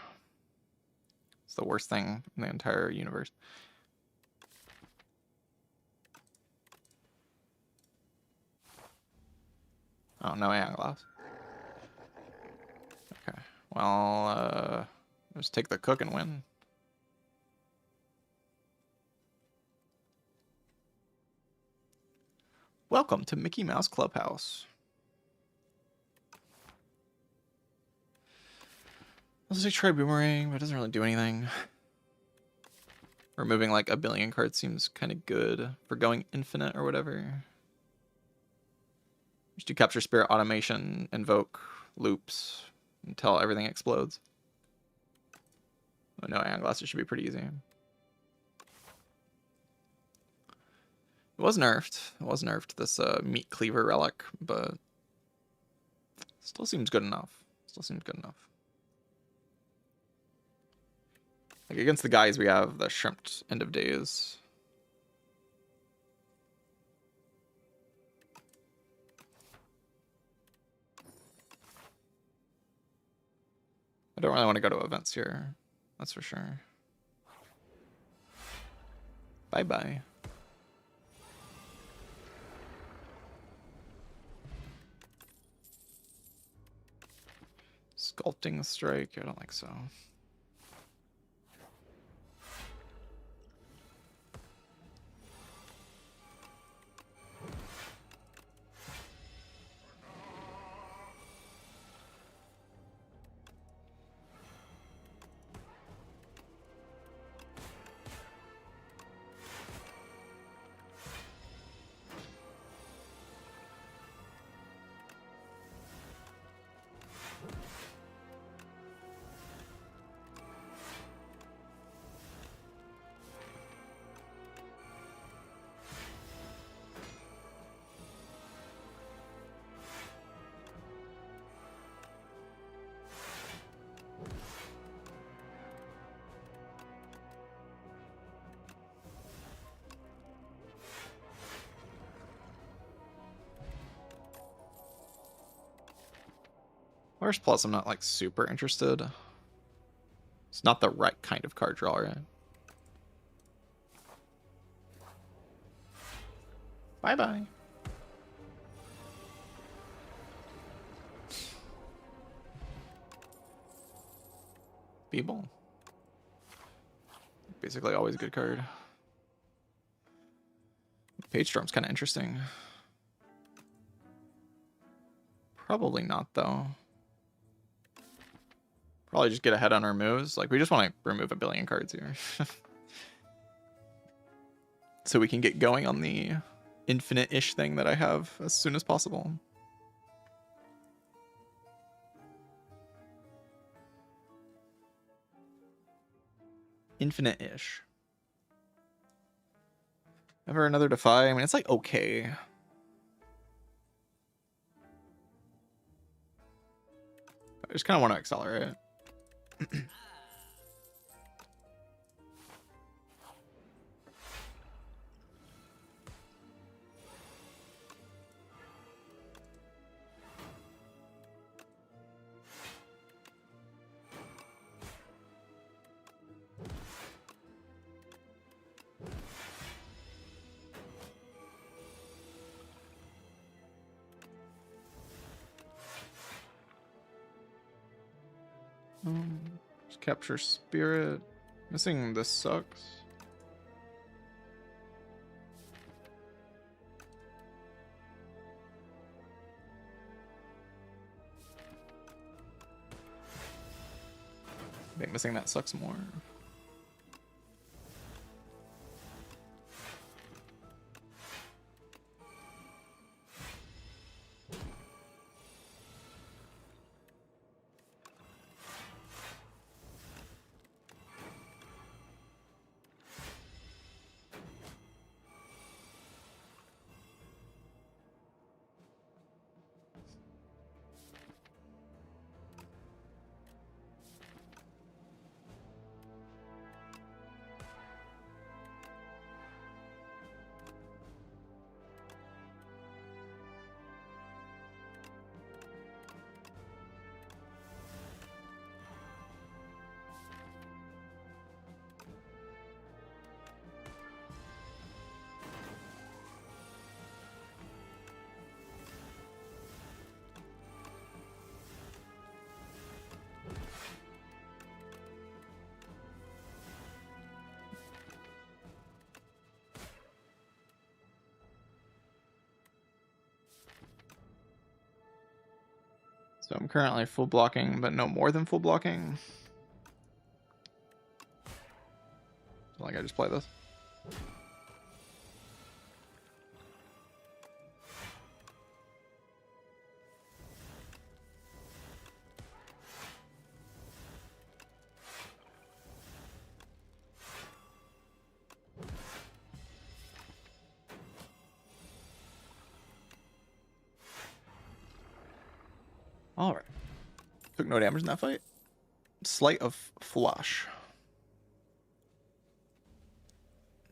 It's the worst thing in the entire universe. Oh, no Aeon Glass. Okay. Well, just take the cook and win. Welcome to Mickey Mouse Clubhouse. Let's say try Boomerang, but it doesn't really do anything. Removing like a billion cards seems kind of good for going infinite or whatever. Just do Capture Spirit, Automation, Invoke, Loops, until everything explodes. Oh, no Aeon Glass, it should be pretty easy. It was nerfed. It was nerfed, this Meat Cleaver Relic, but still seems good enough. Still seems good enough. Like against the guys we have, the Shrimped End of Days. I don't really want to go to events here. That's for sure. Bye-bye. Sculpting Strike? I don't think so. Force Plus, I'm not like super interested. It's not the right kind of card draw, right? Bye bye. Feeble. Basically always a good card. Page Storm's kind of interesting. Probably not, though. Probably just get ahead on our moves. Like, we just want to remove a billion cards here. So we can get going on the infinite-ish thing that I have as soon as possible. Infinite-ish. Ever another Defy? I mean, it's like okay. I just kind of want to accelerate. Just capture spirit. Missing this sucks. I think missing that sucks more. So I'm currently full blocking, but no more than full blocking. Like I just play this. All right. Took no damage in that fight. Sleight of Flush.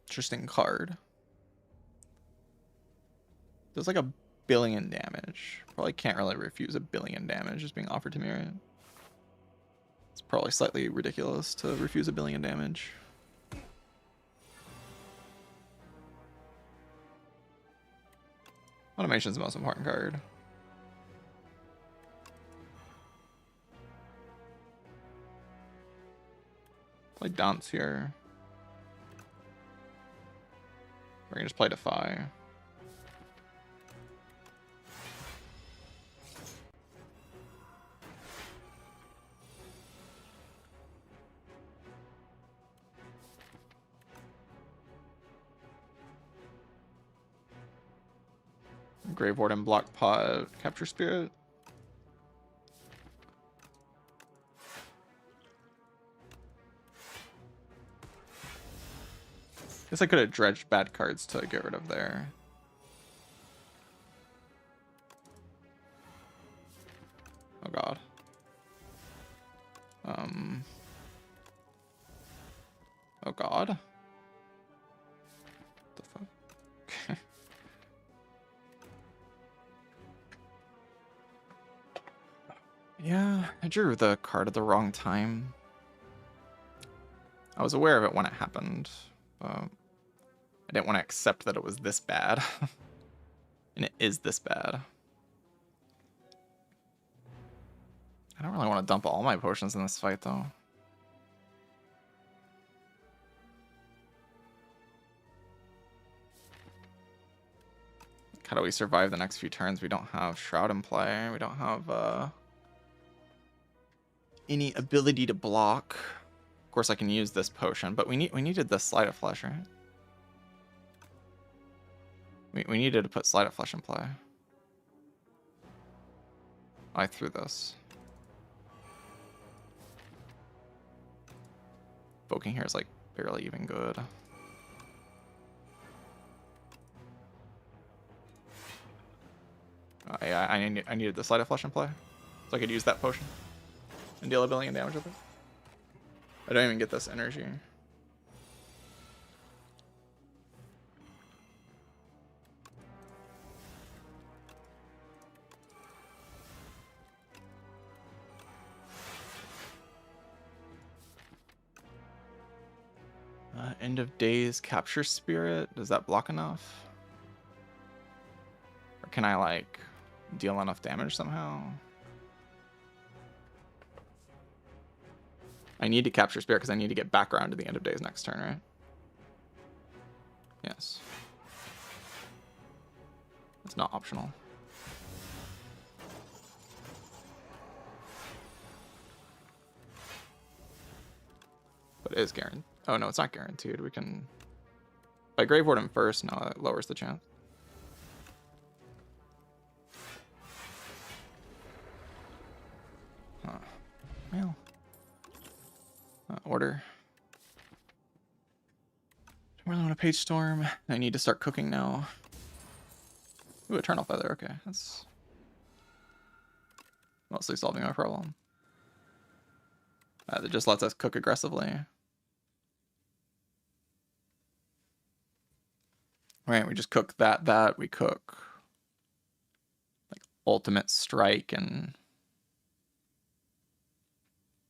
Interesting card. Does like a billion damage. Probably can't really refuse a billion damage just being offered to me, right? It's probably slightly ridiculous to refuse a billion damage. Automation's the most important card. Play Dance here. We're gonna just play Defy. Grave Warden, block pod, capture spirit. Guess I could have dredged bad cards to get rid of there. Oh god. Oh god. What the fuck? Yeah. I drew the card at the wrong time. I was aware of it when it happened. I didn't want to accept that it was this bad. And it is this bad. I don't really want to dump all my potions in this fight, though. How do we survive the next few turns? We don't have Shroud in play. We don't have any ability to block. Of course, I can use this potion, but we needed the Sleight of Flesh, right? We needed to put Sleight of Flesh in play. I threw this. Poking here is like barely even good. Yeah, I needed the Sleight of Flesh in play, so I could use that potion and deal a billion damage with it. I don't even get this energy. End of Days Capture Spirit. Does that block enough? Or can I like deal enough damage somehow? I need to Capture Spirit because I need to get back around to the End of Days next turn, right? Yes. It's not optional. But it is guaranteed. Oh no, it's not guaranteed. We can... If I Grave Ward him first, no, that lowers the chance. Well... order. I really want a Page Storm. I need to start cooking now. Ooh, Eternal Feather, okay. That's... mostly solving my problem. That just lets us cook aggressively. Right, we just cook that. We cook like Ultimate Strike and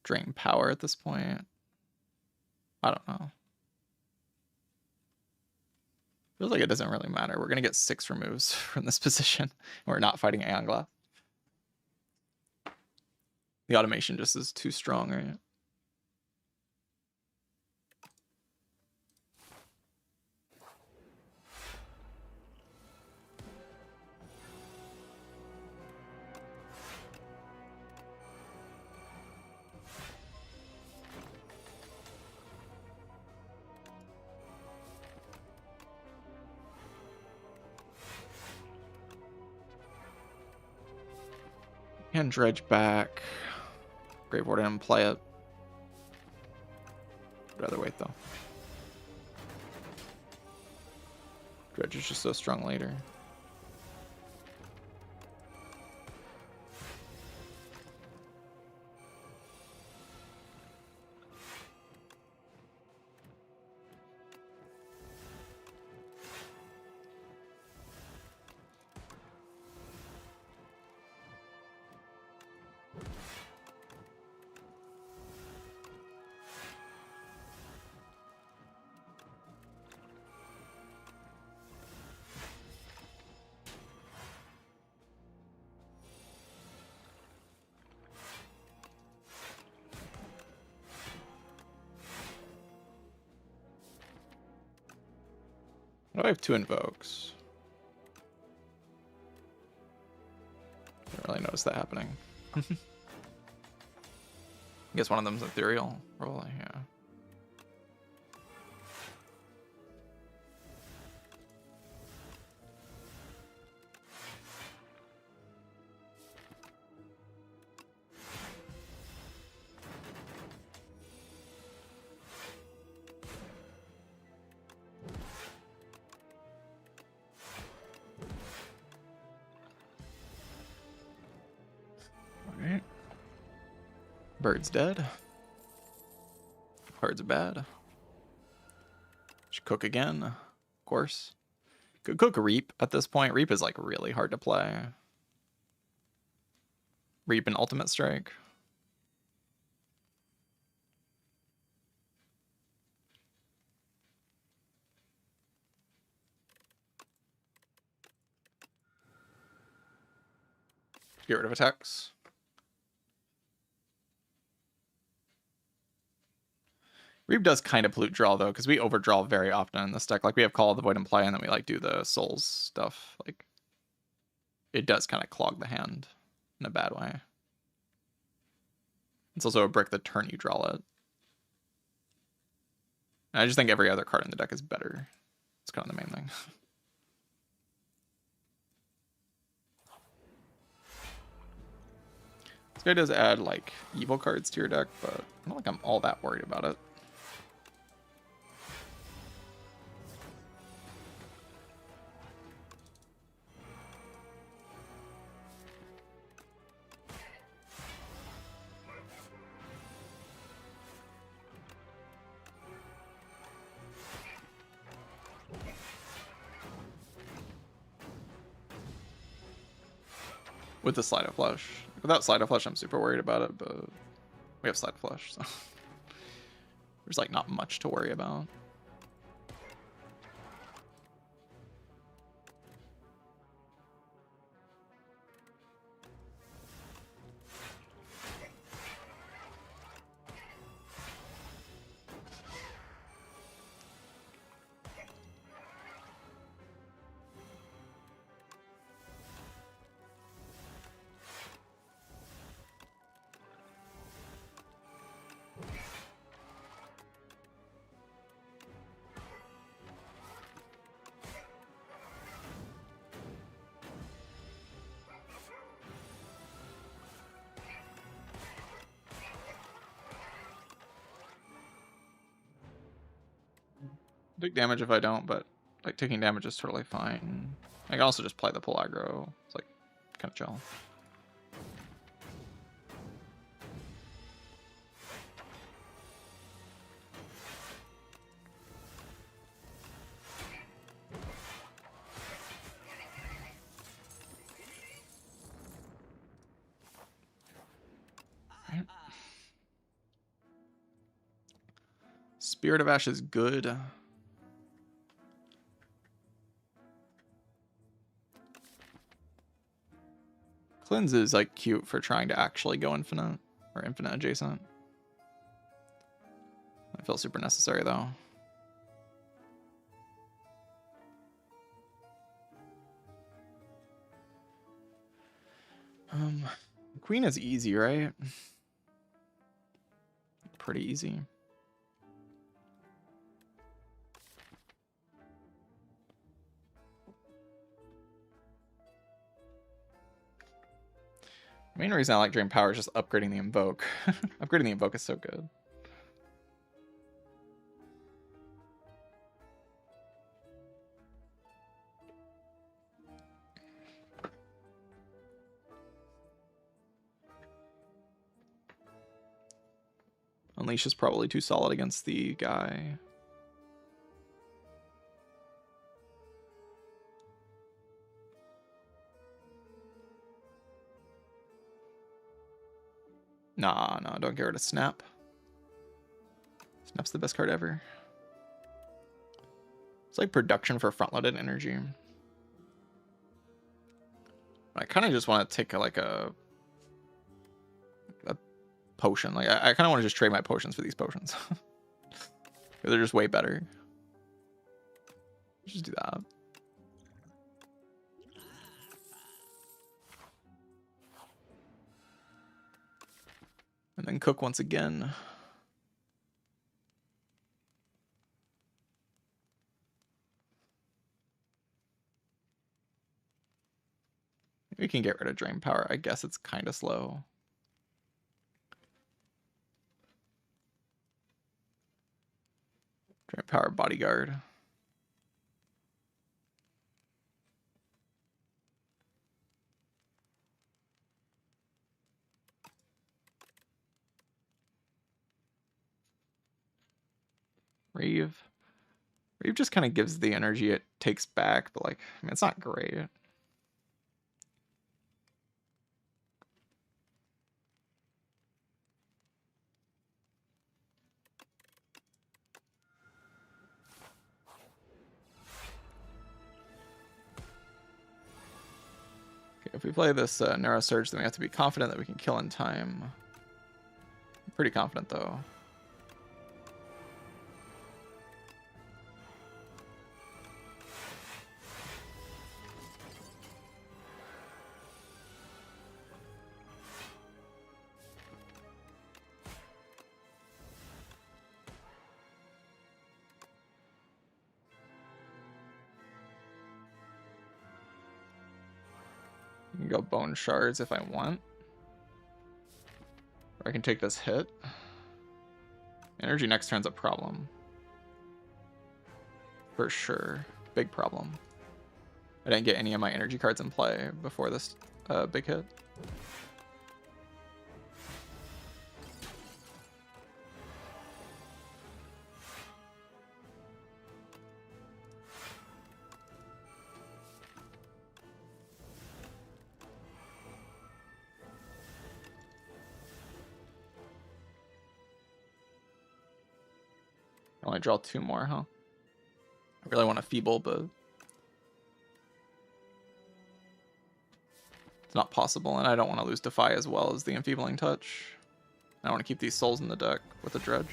Drain Power at this point. I don't know. Feels like it doesn't really matter. We're gonna get 6 removes from this position. We're not fighting Aeon Glass. The automation just is too strong, right? And Dredge back. Grave Ward didn't play it. I'd rather wait though. Dredge is just so strong later. Oh, I have 2 invokes. Didn't really notice that happening. I guess one of them's ethereal, probably, yeah. Bird's dead. Cards are bad. Should cook again, of course. Could cook Reap at this point. Reap is like really hard to play. Reap and Ultimate Strike. Get rid of attacks. Reap does kind of pollute draw though, because we overdraw very often in this deck. Like we have Call of the Void and play, and then we like do the Souls stuff. Like it does kind of clog the hand in a bad way. It's also a brick the turn you draw it. And I just think every other card in the deck is better. It's kind of the main thing. This guy does add like evil cards to your deck, but I don't think I'm all that worried about it. With the Sleight of Flesh. Without Sleight of Flesh, I'm super worried about it, but we have Sleight of Flesh, so there's like not much to worry about. Take damage if I don't, but like taking damage is totally fine. I can also just play the pull aggro. It's like kind of chill. Spirit of Ash is good. Cleanse is like cute for trying to actually go infinite or infinite adjacent. I feel super necessary though. Queen is easy, right? Pretty easy. The main reason I like Drain Power is just upgrading the Invoke. Upgrading the Invoke is so good. Unleash is probably too solid against the guy. Nah, don't get rid of Snap. Snap's the best card ever. It's like production for front-loaded energy. I kind of just want to take a potion. Like I kind of want to just trade my potions for these potions. They're just way better. Let's just do that. And then cook once again. We can get rid of Drain Power. I guess it's kind of slow. Drain Power Bodyguard. Reeve. Reeve just kind of gives the energy it takes back, but like, I mean, it's not great. Okay, if we play this Neurosurge, then we have to be confident that we can kill in time. I'm pretty confident, though. I can go Bone Shards if I want. Or I can take this hit. Energy next turn's a problem. For sure. Big problem. I didn't get any of my energy cards in play before this big hit. I only draw 2 more, huh? I really want a Feeble, but it's not possible, and I don't want to lose Defy as well as the Enfeebling Touch. I want to keep these souls in the deck with the Dredge.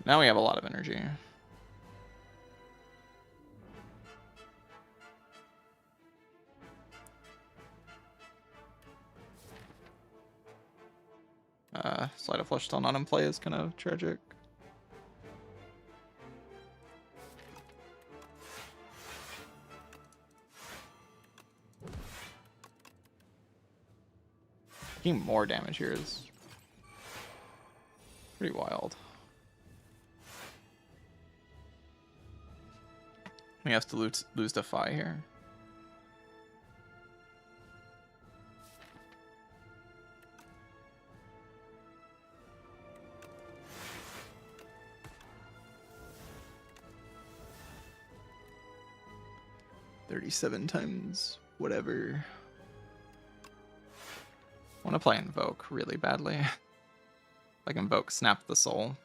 Now we have a lot of energy. Sleight of Flush still not in play is kind of tragic. Taking more damage here is pretty wild. He has to lose Defy here. $37 times whatever. I want to play Invoke really badly. Like Invoke Snap the Soul.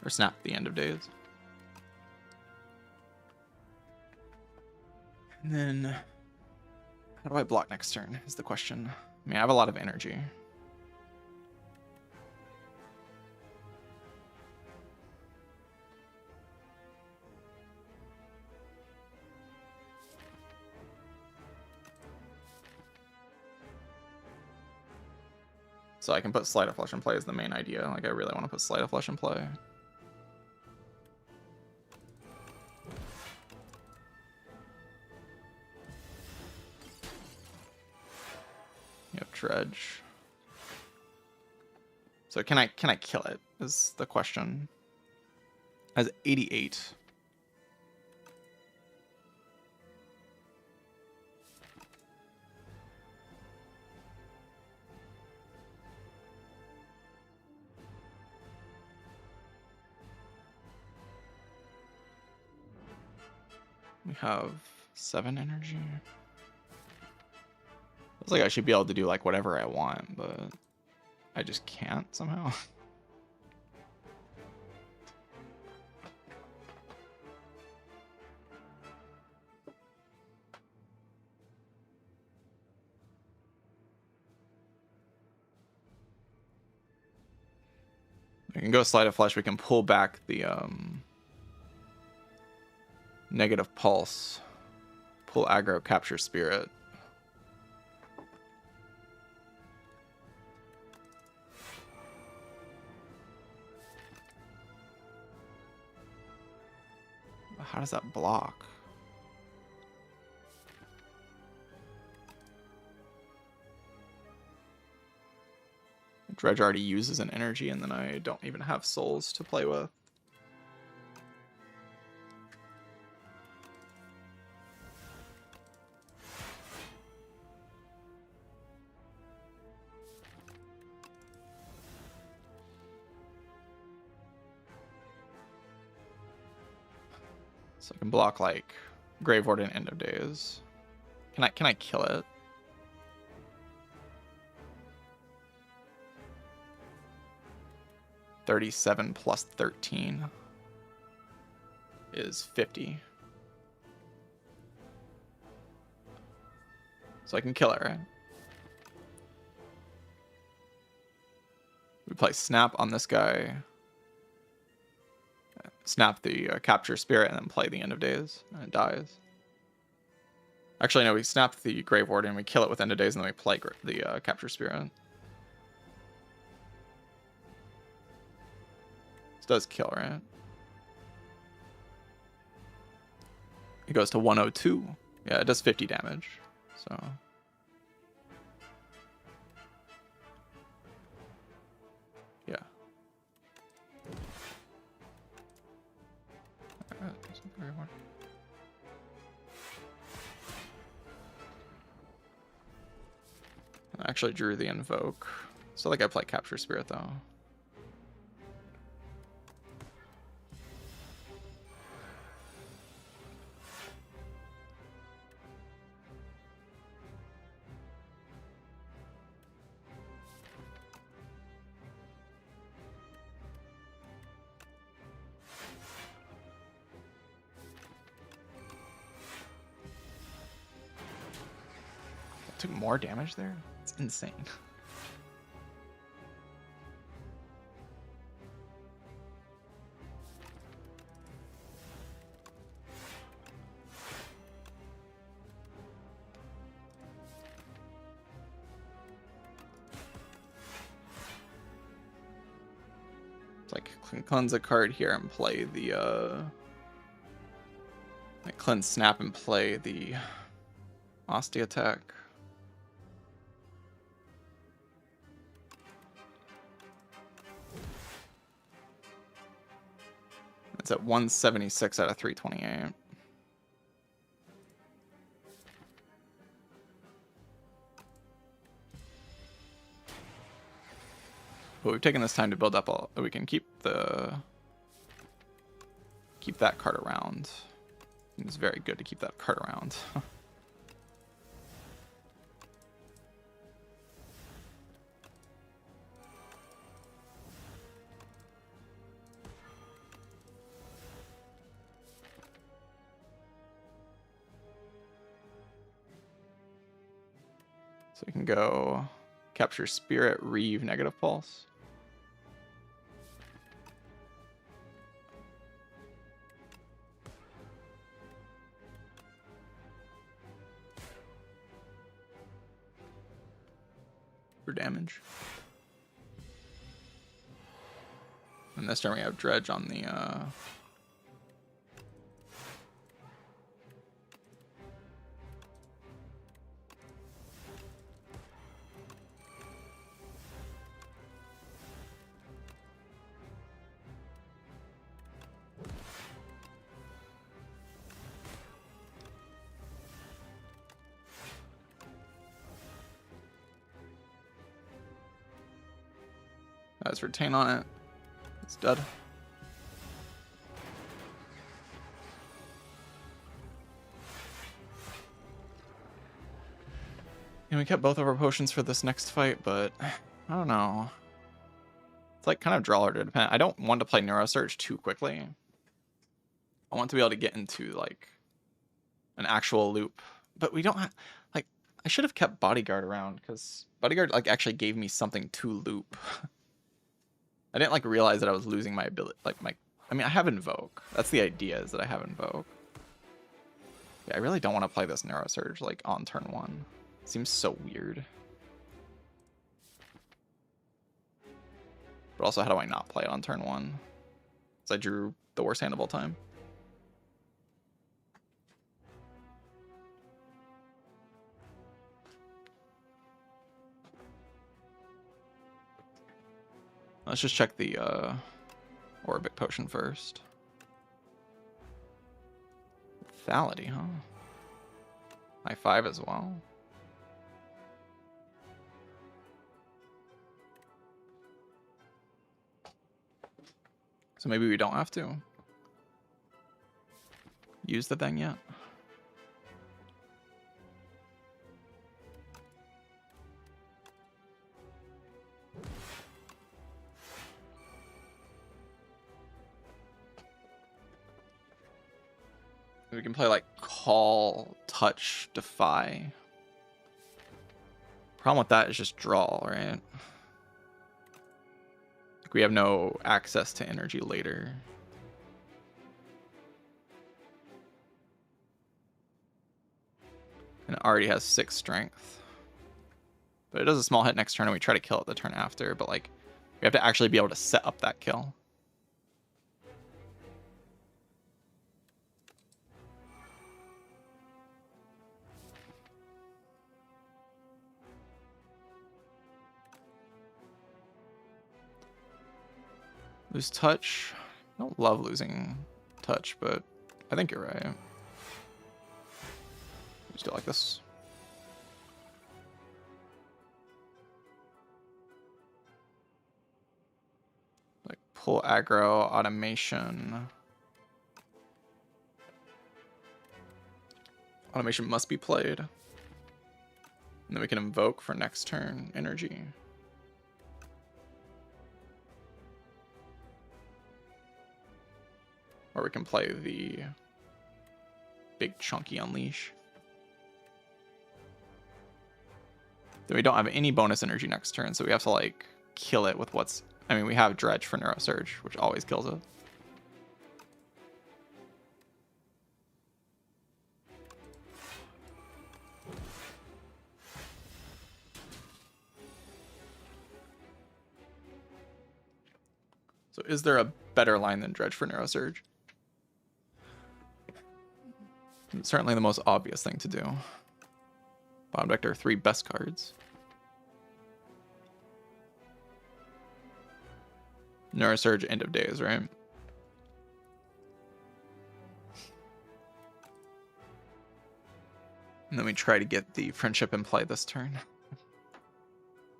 Or Snap the End of Days. And then, how do I block next turn is the question. I mean, I have a lot of energy. So I can put Sleight of Flush in play as the main idea. Like, I really want to put Sleight of Flush in play. You have Dredge. So can I kill it is the question. Has 88. We have 7 energy. Looks like I should be able to do like whatever I want, but I just can't somehow. We can go Sleight of Flush. We can pull back the Negative Pulse, pull aggro, capture Spirit. How does that block? Dredge already uses an energy, and then I don't even have souls to play with. So I can block like Grave Warden, End of Days. Can I kill it? 37 plus 13 is 50. So I can kill it, right? We play Snap on this guy. Snap the Capture Spirit and then play the End of Days, and it dies. Actually, no, we snap the Grave Warden, we kill it with End of Days, and then we play the Capture Spirit. This does kill, right? It goes to 102. Yeah, it does 50 damage. So yeah. I actually drew the Invoke. So like I play Capture Spirit though. Took more damage there? It's insane. It's like cleanse a card here and play the like cleanse Snap and play the Ostia attack. It's at 176 out of 328. But we've taken this time to build up all. We can keep that card around. It's very good to keep that card around. So we can go Capture Spirit, Reeve, Negative Pulse. For damage. And this turn we have Dredge on the has Retain on it. It's dead. And we kept both of our potions for this next fight, but I don't know. It's like kind of draw or dependent. I don't want to play Neurosurge too quickly. I want to be able to get into like an actual loop, but we don't have like. I should have kept Bodyguard around because Bodyguard like actually gave me something to loop. I didn't like realize that I was losing my ability, like I mean, I have Invoke. That's the idea, is that I have Invoke. Yeah, I really don't want to play this Neurosurge like on turn 1. It seems so weird. But also, how do I not play it on turn 1? Because I drew the worst hand of all time. Let's just check the Orbic Potion first. Lethality, huh? High 5 as well. So maybe we don't have to use the thing yet. We can play like Call, Touch, Defy. Problem with that is just draw, right? Like we have no access to energy later. And it already has 6 strength. But it does a small hit next turn and we try to kill it the turn after, but like we have to actually be able to set up that kill. Lose touch. I don't love losing touch, but I think you're right. Just do it like this. Like pull aggro, automation. Automation must be played. And then we can invoke for next turn energy. Or we can play the big chunky unleash. Then we don't have any bonus energy next turn, so we have to like kill it with what's... I mean, we have Dredge for Neurosurge, which always kills it. So is there a better line than Dredge for Neurosurge? It's certainly the most obvious thing to do. Bottom deck are 3 best cards. Neurosurge, End of Days, right? And then we try to get the Friendship in play this turn.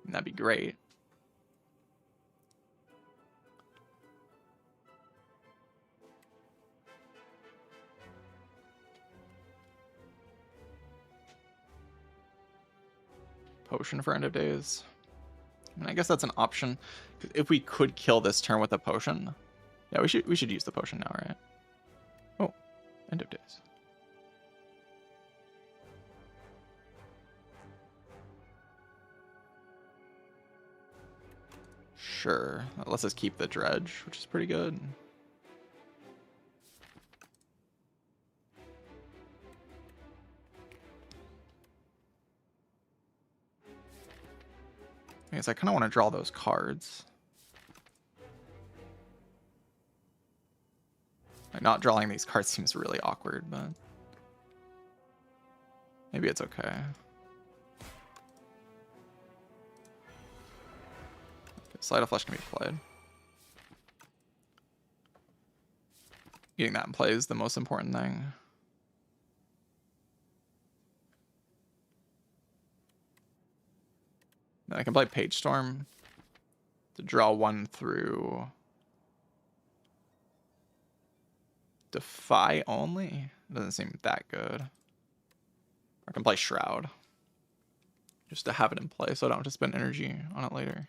That'd be great. Potion for End of Days. I mean, I guess that's an option. If we could kill this turn with a potion, yeah, we should use the potion now, right? Oh, End of Days. Sure, that lets us keep the Dredge, which is pretty good. I guess I kind of want to draw those cards. Like, not drawing these cards seems really awkward, but maybe it's okay. Sleight of Flesh can be played. Getting that in play is the most important thing. Then I can play Page Storm to draw 1 through Defy only. Doesn't seem that good. Or I can play Shroud just to have it in play so I don't have to spend energy on it later.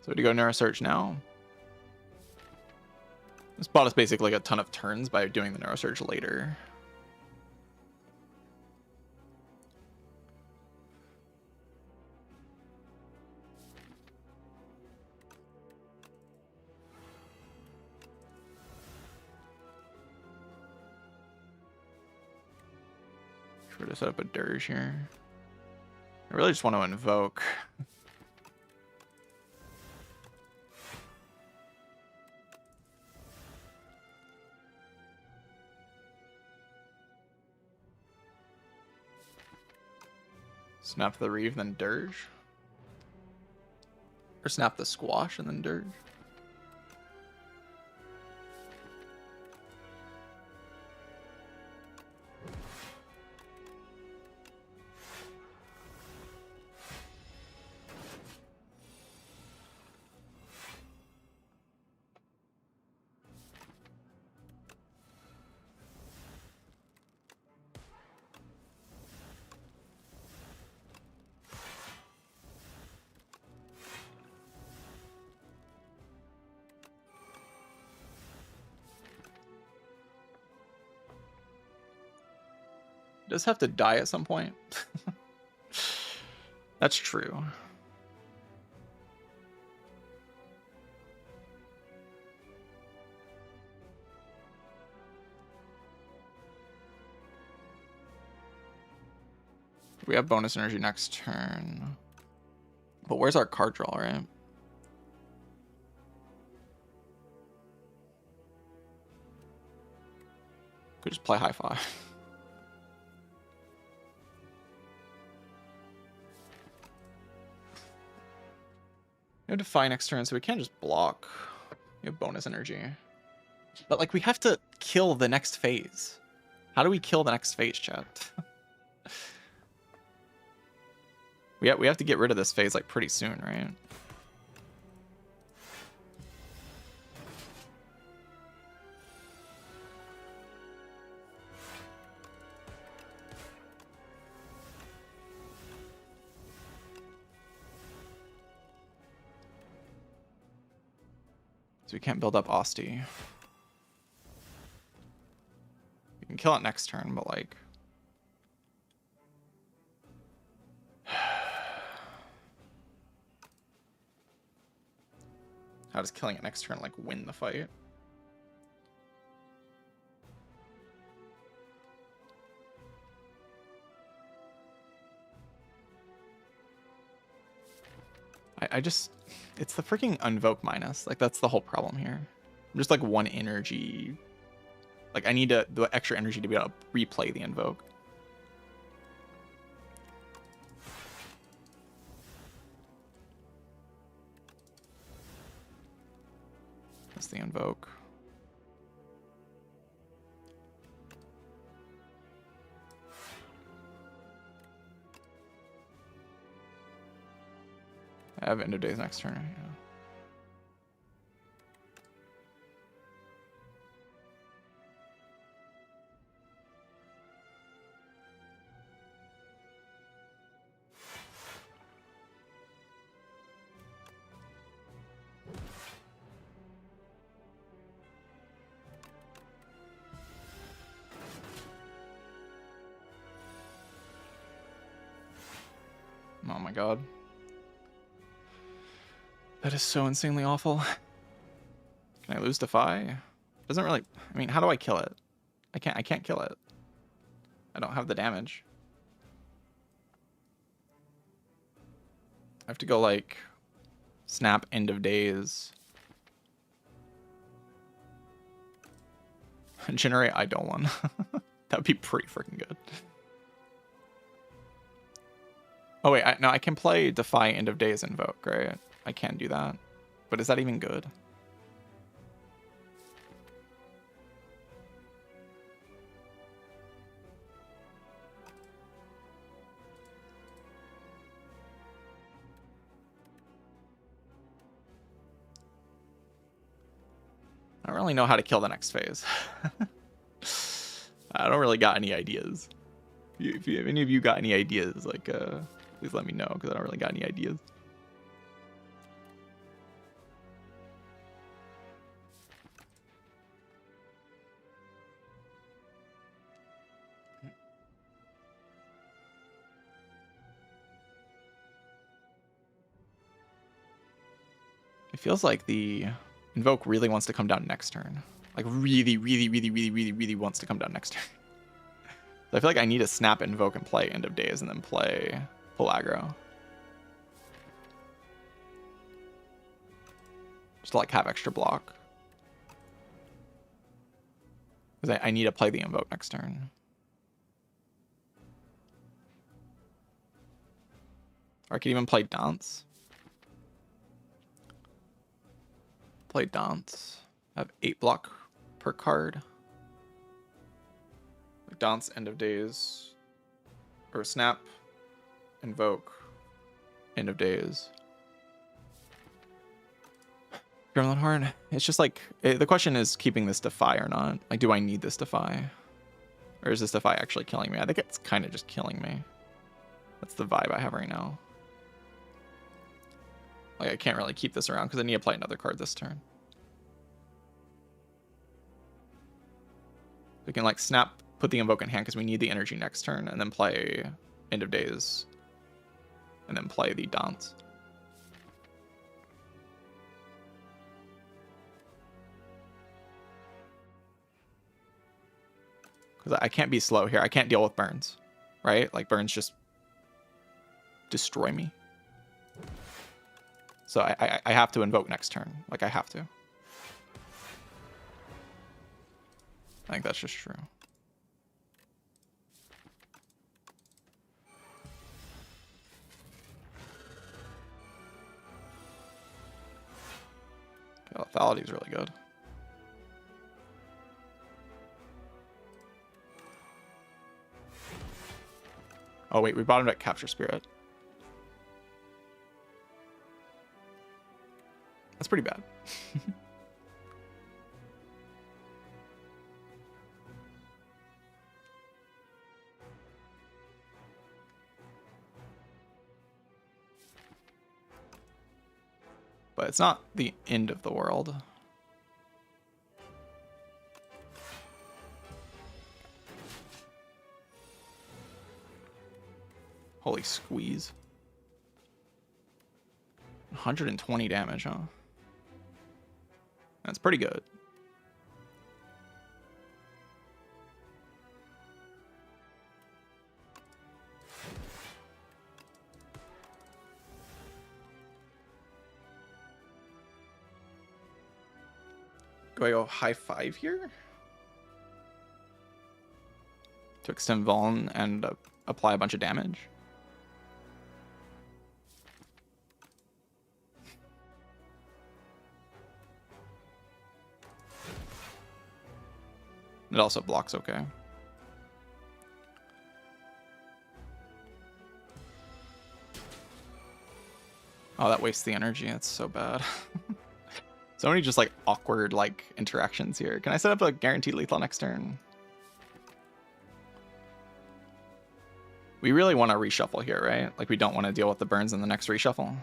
So to go Neurosurge now. This bought us basically like a ton of turns by doing the Neurosurge later. Try to set up a Dirge here. I really just want to invoke. Snap the Reeve, then Dirge. Or snap the Squash and then Dirge. does have to die at some point. That's true. We have bonus energy next turn. But where's our card draw, right? Could just play high five. We have Defy next turn, so we can't just block. We have bonus energy. But like we have to kill the next phase. How do we kill the next phase, chat? we have to get rid of this phase like pretty soon, right? So we can't build up Asti. We can kill it next turn, but like... How does killing it next turn like win the fight? I just... It's the freaking Invoke minus. Like, that's the whole problem here. I'm just like one energy. Like, I need the extra energy to be able to replay the Invoke. That's the Invoke. I have End of Days next turn. Yeah. Oh my god. That is so insanely awful. Can I lose Defy? Doesn't really... I mean, how do I kill it? I can't kill it. I don't have the damage. I have to go like... Snap End of Days. Generate Eidolon. That would be pretty freaking good. Oh wait, no, I can play Defy End of Days Invoke, right? I can do that. But is that even good? I don't really know how to kill the next phase. I don't really got any ideas. If any of you got any ideas, like, please let me know, because I don't really got any ideas. It feels like the Invoke really wants to come down next turn. Like really wants to come down next turn. So I feel like I need to snap Invoke and play End of Days and then play full aggro. Just to like have extra block. Because I need to play the Invoke next turn. Or I could even play Dance. Play Dance. I have 8 block per card. Dance, End of Days. Or Snap. Invoke. End of Days. Gremlin Horn. It's just like... the question is keeping this Defy or not. Like, do I need this Defy? Or is this Defy actually killing me? I think it's kind of just killing me. That's the vibe I have right now. Like, I can't really keep this around because I need to play another card this turn. We can, like, snap put the Invoke in hand because we need the energy next turn, and then play End of Days, and then play the Dance. Because I can't be slow here. I can't deal with burns, right? Like, burns just destroy me. So I have to Invoke next turn. Like, I have to. I think that's just true. Okay, Lethality is really good. Oh wait, we bottomed at Capture Spirit. That's pretty bad. But it's not the end of the world. Holy squeeze. 120 damage, huh? That's pretty good. Do I go high 5 here? To extend Vuln and apply a bunch of damage? It also blocks okay. Oh, that wastes the energy. That's so bad. So many just like awkward like interactions here. Can I set up a guaranteed lethal next turn? We really want to reshuffle here, right? Like we don't want to deal with the burns in the next reshuffle.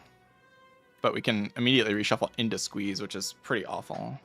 But we can immediately reshuffle into Squeeze, which is pretty awful.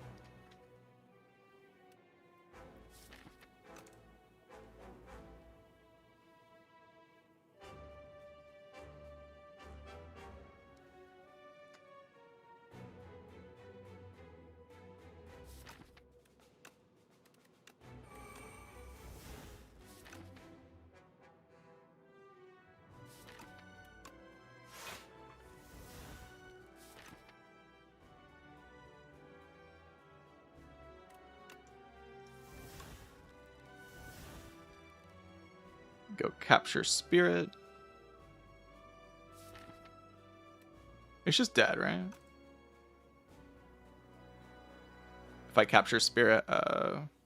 Go Capture Spirit. It's just dead, right? If I Capture Spirit,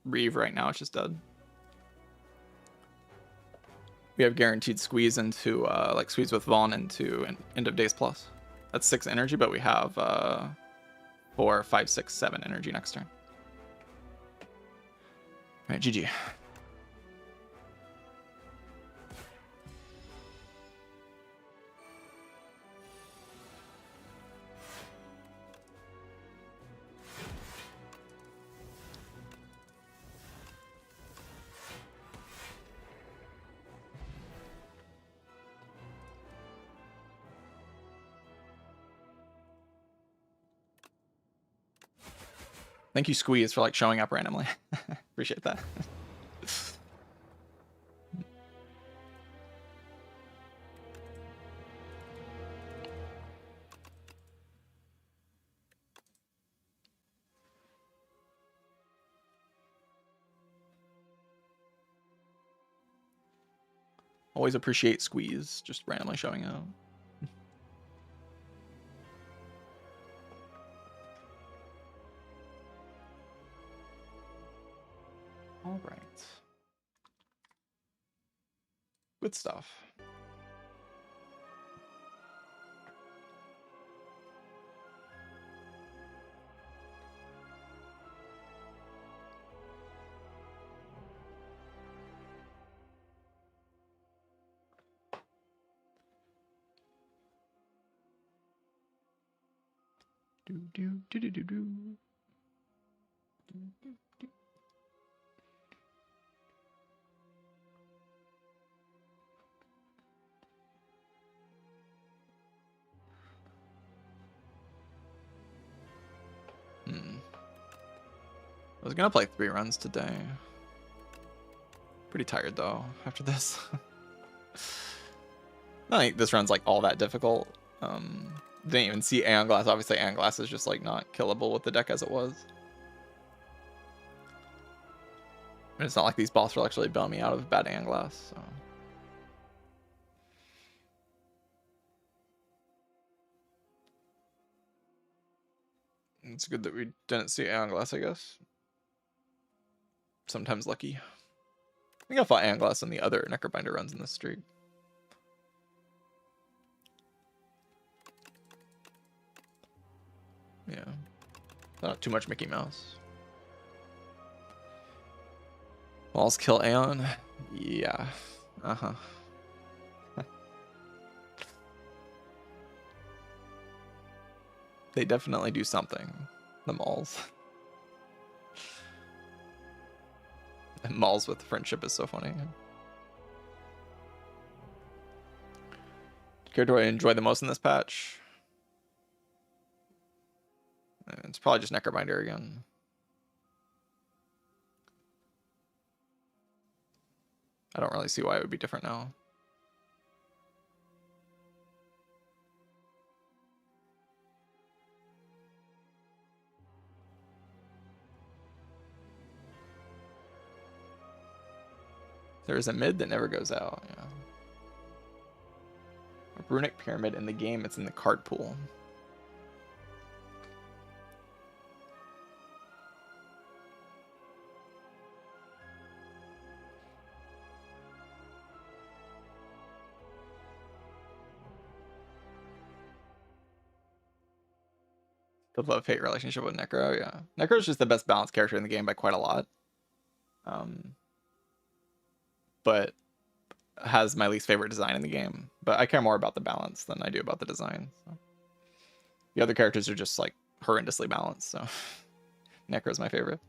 Reeve right now, it's just dead. We have guaranteed Squeeze into, like Squeeze with Vaughn into End of Days Plus. That's 6 energy, but we have 4, 5, 6, 7 energy next turn. All right, GG. Thank you, Squeeze, for like showing up randomly. Appreciate that. Always appreciate Squeeze just randomly showing up. All right. Good stuff. Do do do do do do. I was gonna play 3 runs today. Pretty tired though after this. I think this run's like all that difficult. Didn't even see Aeon Glass. Obviously Aeon Glass is just like not killable with the deck as it was. And it's not like these boss will actually bail me out of bad Aeon Glass, so. It's good that we didn't see Aeon Glass, I guess. Sometimes lucky. I think I fought Aeon Glass in the other Necrobinder runs in this streak. Yeah. Not too much Mickey Mouse. Walls kill Aeon? Yeah. Uh-huh. They definitely do something. The malls. And malls with friendship is so funny. Character do I enjoy the most in this patch? It's probably just Necrobinder again. I don't really see why it would be different now. There is a mid that never goes out. Yeah. A Runic Pyramid in the game, it's in the card pool. The love-hate relationship with Necro, yeah. Necro's just the best balanced character in the game by quite a lot. But has my least favorite design in the game. But I care more about the balance than I do about the design. So. The other characters are just like horrendously balanced, so Necro's my favorite.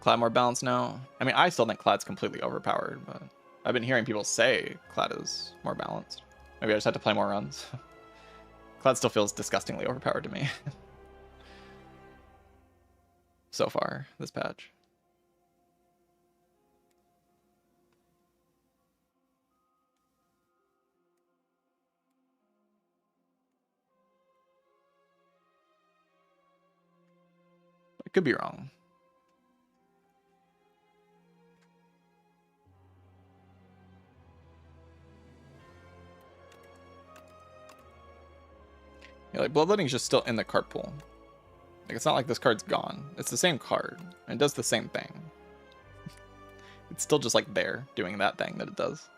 Clad more balanced now. I mean, I still think Clad's completely overpowered, but I've been hearing people say Clad is more balanced. Maybe I just had to play more runs. Clad still feels disgustingly overpowered to me. So far, this patch. I could be wrong. Yeah, like Bloodletting's just still in the card pool. Like it's not like this card's gone. It's the same card. And it does the same thing. It's still just like there, doing that thing that it does.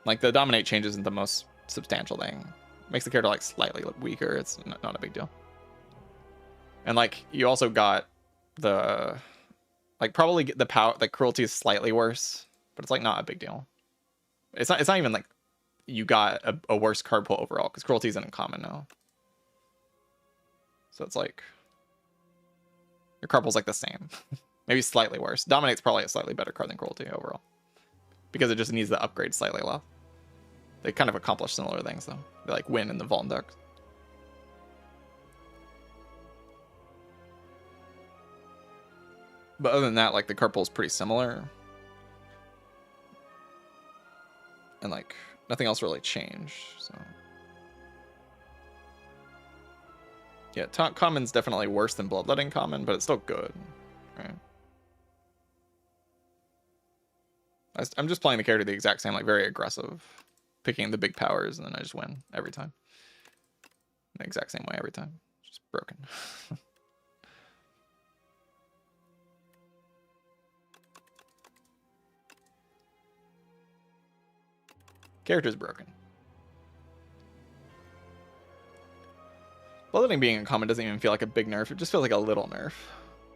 Like the Dominate change isn't the most substantial thing. Makes the character like slightly weaker. It's not a big deal. And like you also got the like probably the power, like cruelty is slightly worse, but it's like not a big deal. It's not even like you got a worse card pool overall because cruelty isn't uncommon now. So it's like your card pool's like the same, maybe slightly worse. Dominate's probably a slightly better card than cruelty overall because it just needs the upgrade slightly less. They kind of accomplish similar things though. They like win in the Vault decks. But other than that, like the card pool is pretty similar. And like nothing else really changed, so. Yeah, common's definitely worse than Bloodletting common, but it's still good, right? I'm just playing the character the exact same, like very aggressive, picking the big powers, and then I just win every time. The exact same way every time, just broken. Character's broken. Bloodletting being uncommon doesn't even feel like a big nerf. It just feels like a little nerf.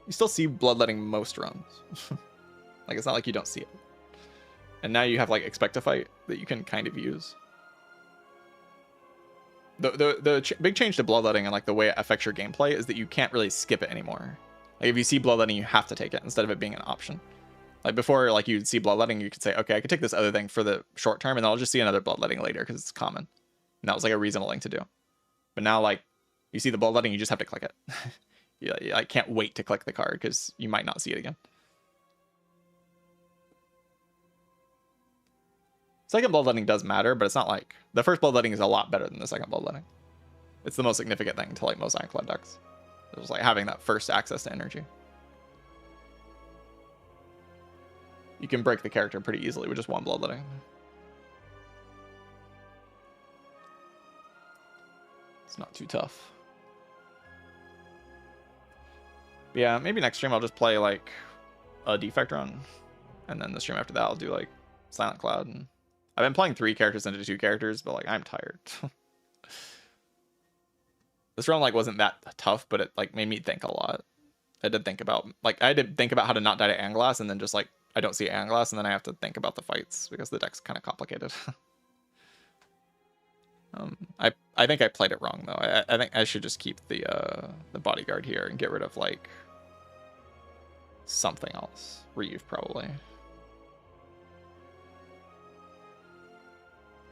You still see Bloodletting most runs. Like, it's not like you don't see it. And now you have, like, Expect to Fight that you can kind of use. The big change to Bloodletting and, like, the way it affects your gameplay is that you can't really skip it anymore. Like if you see bloodletting, you have to take it instead of it being an option. Like before, like you'd see bloodletting, you could say, okay, I could take this other thing for the short term, and then I'll just see another bloodletting later because it's common. And that was like a reasonable thing to do. But now, like, you see the bloodletting, you just have to click it. Yeah, I can't wait to click the card because you might not see it again. Second bloodletting does matter, but it's not like the first bloodletting is a lot better than the second bloodletting. It's the most significant thing to like most Ironclad decks. It was like having that first access to energy. You can break the character pretty easily with just one bloodletting. It's not too tough. But yeah, maybe next stream I'll just play like a defect run, and then the stream after that I'll do like Silent Cloud. And I've been playing 3 characters into 2 characters, but like I'm tired. This run like wasn't that tough, but it like made me think a lot. I did think about how to not die to Anglass, and then just like I don't see Anglass, and then I have to think about the fights because the deck's kind of complicated. I think I played it wrong though. I think I should just keep the bodyguard here and get rid of like something else. Reeve probably.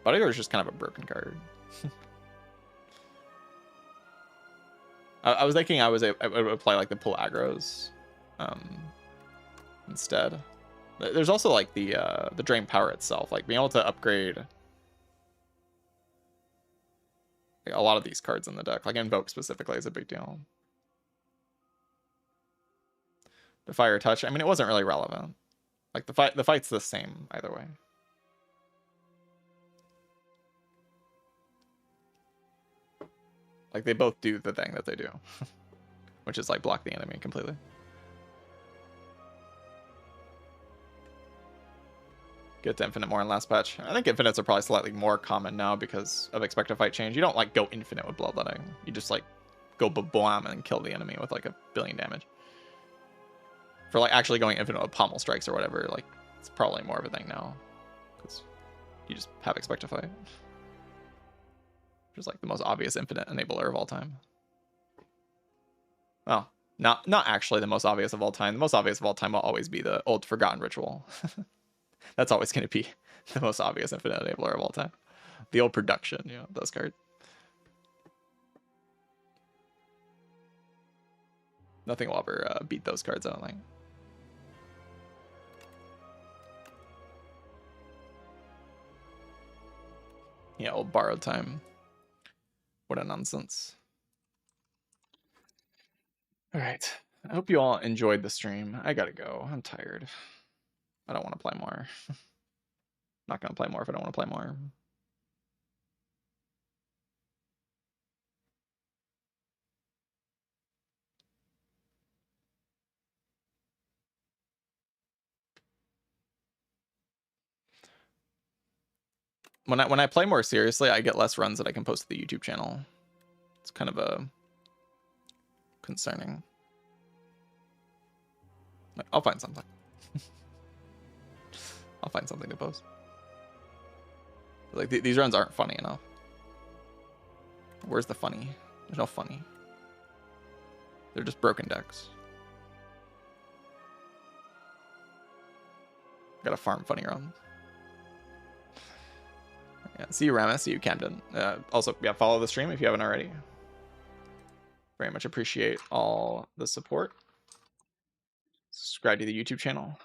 Bodyguard is just kind of a broken card. I was thinking I would play like the pull aggros instead. There's also like the drain power itself, like being able to upgrade like, a lot of these cards in the deck. Like Invoke specifically is a big deal. The Fire Touch, I mean, it wasn't really relevant. Like the fight's the same either way. Like they both do the thing that they do, which is like block the enemy completely. Get to infinite more in last patch. I think infinites are probably slightly more common now because of expected fight change. You don't like go infinite with bloodletting. You just like go blam and kill the enemy with like 1 billion damage. For like actually going infinite with pommel strikes or whatever, like it's probably more of a thing now because you just have expected fight. Which is like the most obvious infinite enabler of all time. Well, not actually the most obvious of all time. The most obvious of all time will always be the old forgotten ritual. That's always going to be the most obvious infinite enabler of all time. The old production, you know, those cards. Nothing will ever beat those cards, I don't think. Yeah, old borrowed time. What a nonsense. All right. I hope you all enjoyed the stream. I gotta go. I'm tired. I don't want to play more. Not gonna play more if I don't want to play more. When I play more seriously, I get less runs that I can post to the YouTube channel. It's kind of a concerning. I'll find something. I'll find something to post. Like these runs aren't funny enough. Where's the funny? There's no funny. They're just broken decks. Gotta farm funny runs. Yeah, see you, Ramus. See you, Camden. Also, yeah, follow the stream if you haven't already. Very much appreciate all the support. Subscribe to the YouTube channel.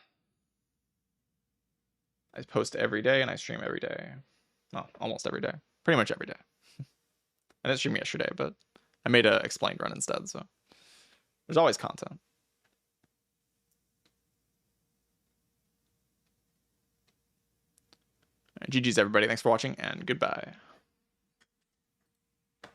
I post every day and I stream every day. Well, almost every day. Pretty much every day. I didn't stream yesterday, but I made a explained run instead, so there's always content. All right, GG's everybody. Thanks for watching and goodbye.